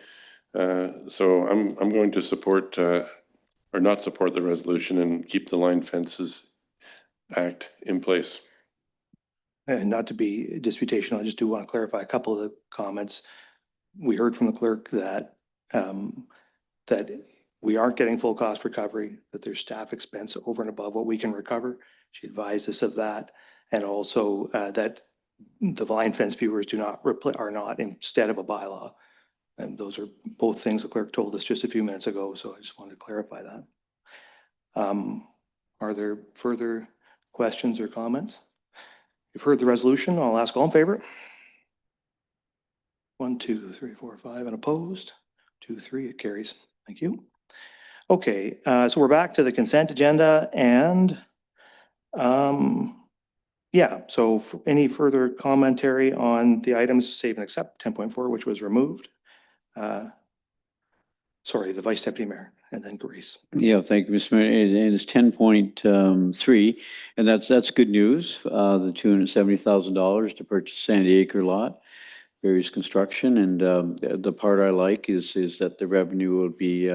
So I'm going to support or not support the resolution and keep the Line Fences Act in place. And not to be disputational, I just do want to clarify a couple of the comments. We heard from the clerk that that we aren't getting full cost recovery, that there's staff expense over and above what we can recover. She advised us of that. And also that the line fence viewers are not instead of a bylaw. And those are both things the clerk told us just a few minutes ago. So I just wanted to clarify that. Are there further questions or comments? You've heard the resolution. I'll ask all in favor. 1, 2, 3, 4, 5, and opposed. 2, 3, it carries. Thank you. Okay, so we're back to the consent agenda and yeah, so for any further commentary on the items save and accept 10.4, which was removed. sorry, the Vice Deputy Mayor, and then Grace. Yeah, thank you, Mr. Mayor. And it's 10.3, and that's good news. The $270,000 to purchase Sandy Acre lot, various construction, and the part I like is that the revenue will be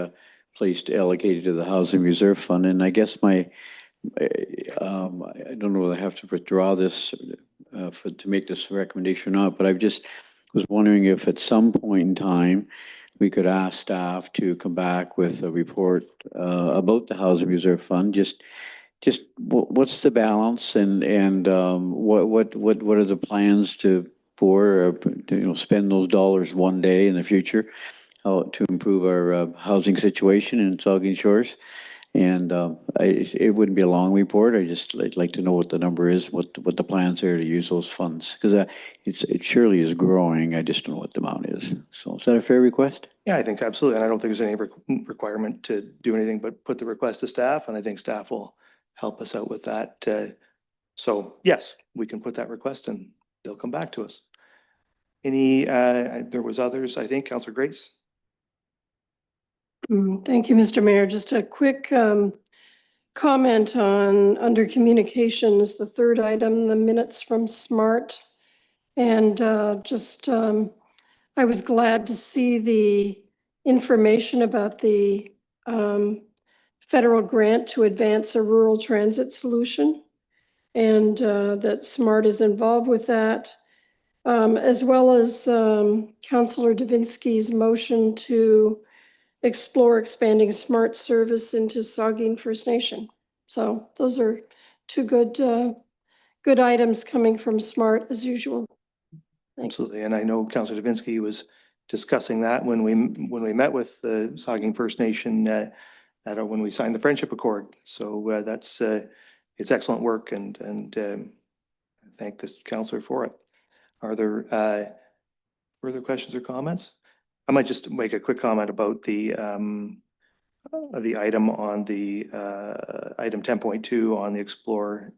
placed allocated to the Housing Reserve Fund. And I guess I don't know whether I have to withdraw this to make this recommendation or not, but I just was wondering if at some point in time we could ask staff to come back with a report about the Housing Reserve Fund. Just what's the balance and what are the plans to spend those dollars one day in the future to improve our housing situation in Saugeen Shores. And it wouldn't be a long report. I'd like to know what the number is, what the plans are to use those funds, because it surely is growing. I just don't know what the amount is. So is that a fair request? Yeah, I think absolutely. And I don't think there's any requirement to do anything but put the request to staff, and I think staff will help us out with that. So yes, we can put that request and they'll come back to us. There was others, I think, Councillor Grace. Thank you, Mr. Mayor. Just a quick comment on under communications, the third item, the minutes from SMART. And I was glad to see the information about the federal grant to advance a rural transit solution, and that SMART is involved with that, as well as Councillor Davinsky's motion to explore expanding SMART service into Saugeen First Nation. So those are two good items coming from SMART as usual. Thanks. Absolutely. And I know Councillor Davinsky was discussing that when we met with the Saugeen First Nation when we signed the Friendship Accord. So it's excellent work, and I thank this councillor for it. Are there further questions or comments? I might just make a quick comment about the item on the item 10.2 on the Explore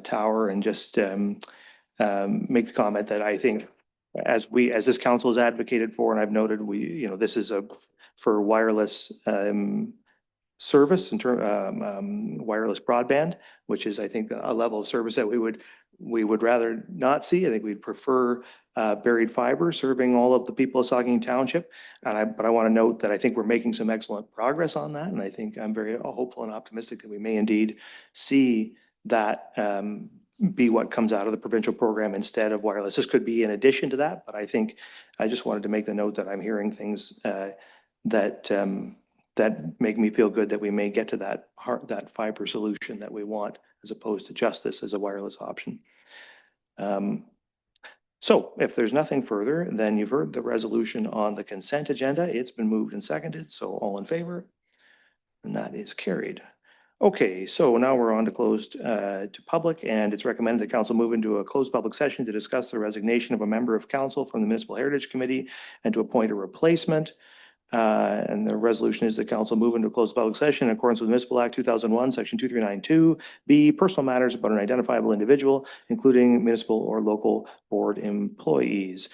Tower, and just make the comment that I think as this council has advocated for, and I've noted, this is for wireless service in wireless broadband, which is, I think, a level of service that we would rather not see. I think we'd prefer buried fiber serving all of the people of Saugeen Township. But I want to note that I think we're making some excellent progress on that. And I think I'm very hopeful and optimistic that we may indeed see that be what comes out of the provincial program instead of wireless. This could be in addition to that, but I think I just wanted to make the note that I'm hearing things that make me feel good that we may get to that fiber solution that we want, as opposed to just this as a wireless option. So if there's nothing further, then you've heard the resolution on the consent agenda. It's been moved and seconded, so all in favor? And that is carried. Okay, so now we're on to closed to public, and it's recommended that council move into a closed public session to discuss the resignation of a member of council from the Municipal Heritage Committee and to appoint a replacement. And the resolution is the council move into a closed public session in accordance with Municipal Act 2001, Section 2392, B, personal matters about an identifiable individual, including municipal or local board employees.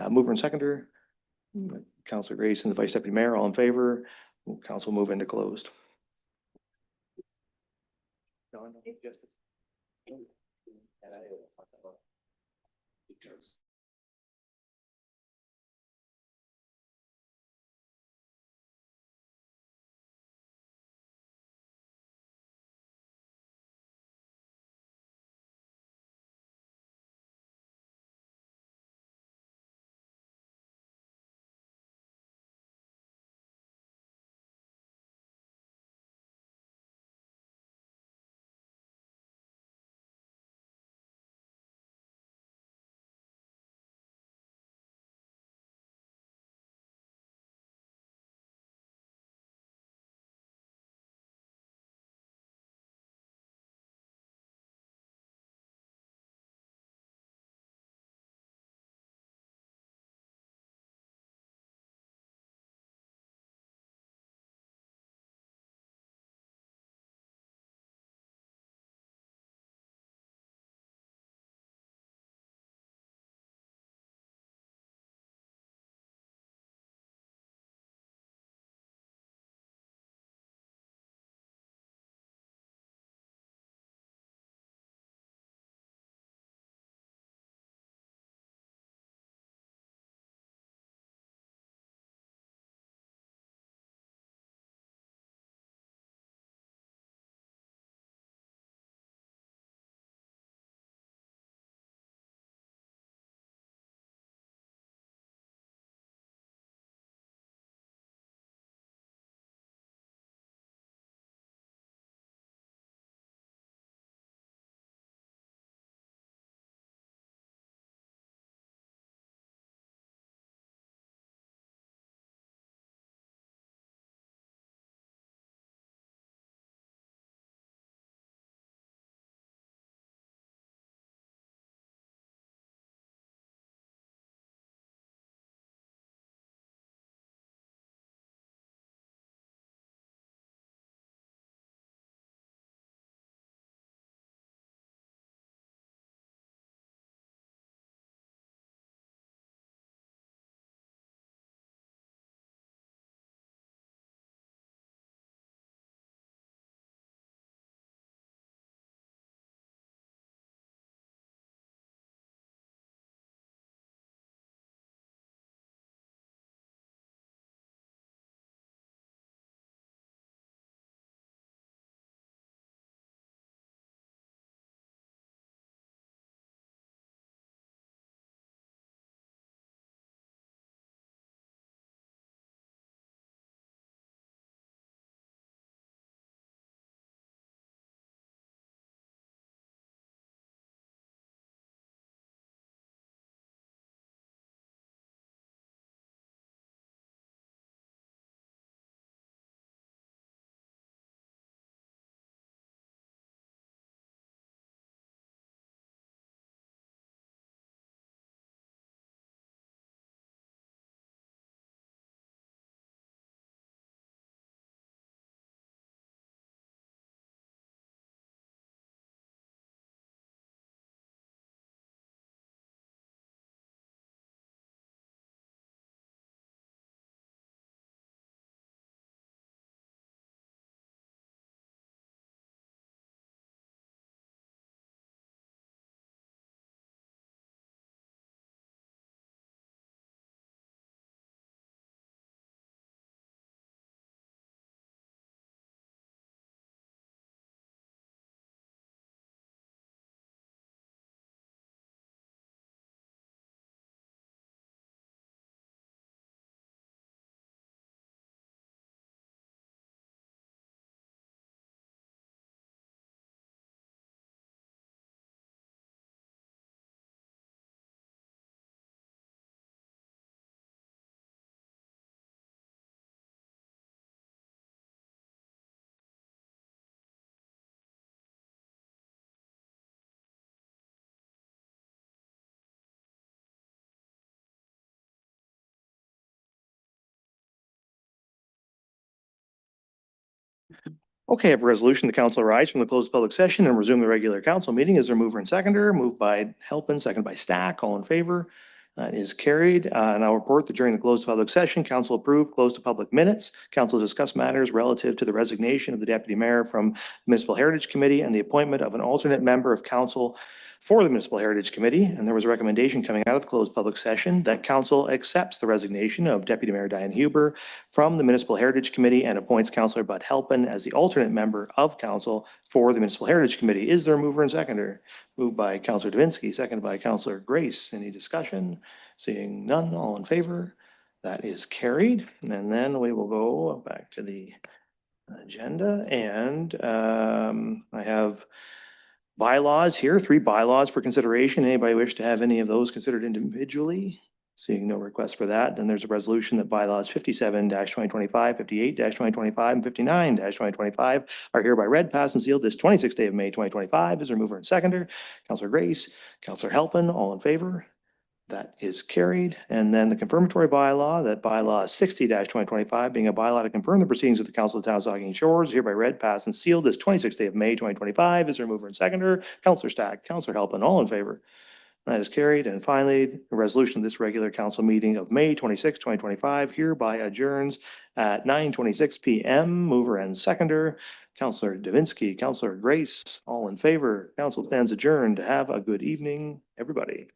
Mover and seconder, Councillor Grace and the Vice Deputy Mayor, all in favor. Council move into closed. Okay, I have a resolution. The council rise from the closed public session and resume the regular council meeting. Is there a mover and seconder? Moved by Halpin, second by Stack. All in favor? That is carried. And I'll report that during the closed public session, council approved closed to public minutes. Council discussed matters relative to the resignation of the deputy mayor from the Municipal Heritage Committee and the appointment of an alternate member of council for the Municipal Heritage Committee. And there was a recommendation coming out of the closed public session that council accepts the resignation of Deputy Mayor Diane Huber from the Municipal Heritage Committee and appoints Councillor Bud Halpin as the alternate member of council for the Municipal Heritage Committee. Is there a mover and seconder? Moved by Councillor Davinsky, seconded by Councillor Grace. Any discussion? Seeing none, all in favor? That is carried. And then we will go back to the agenda, and I have bylaws here, 3 bylaws for consideration. Anybody wish to have any of those considered individually? Seeing no request for that, then there's a resolution that bylaws 57-2025, 58-2025, and 59-2025 are hereby read, passed, and sealed this 26th day of May 2025. Is there a mover and seconder? Councillor Grace, Councillor Halpin, all in favor? That is carried. And then the confirmatory bylaw, that bylaw 60-2025, being a bylaw to confirm the proceedings of the Council of the Town of Saugeen Shores, hereby read, passed, and sealed this 26th day of May 2025. Is there a mover and seconder? Councillor Stack, Councillor Halpin, all in favor? That is carried. And finally, the resolution of this regular council meeting of May 26, 2025 hereby adjourns at 9:26 p.m. Mover and seconder, Councillor Davinsky, Councillor Grace, all in favor. Council stands adjourned. Have a good evening, everybody.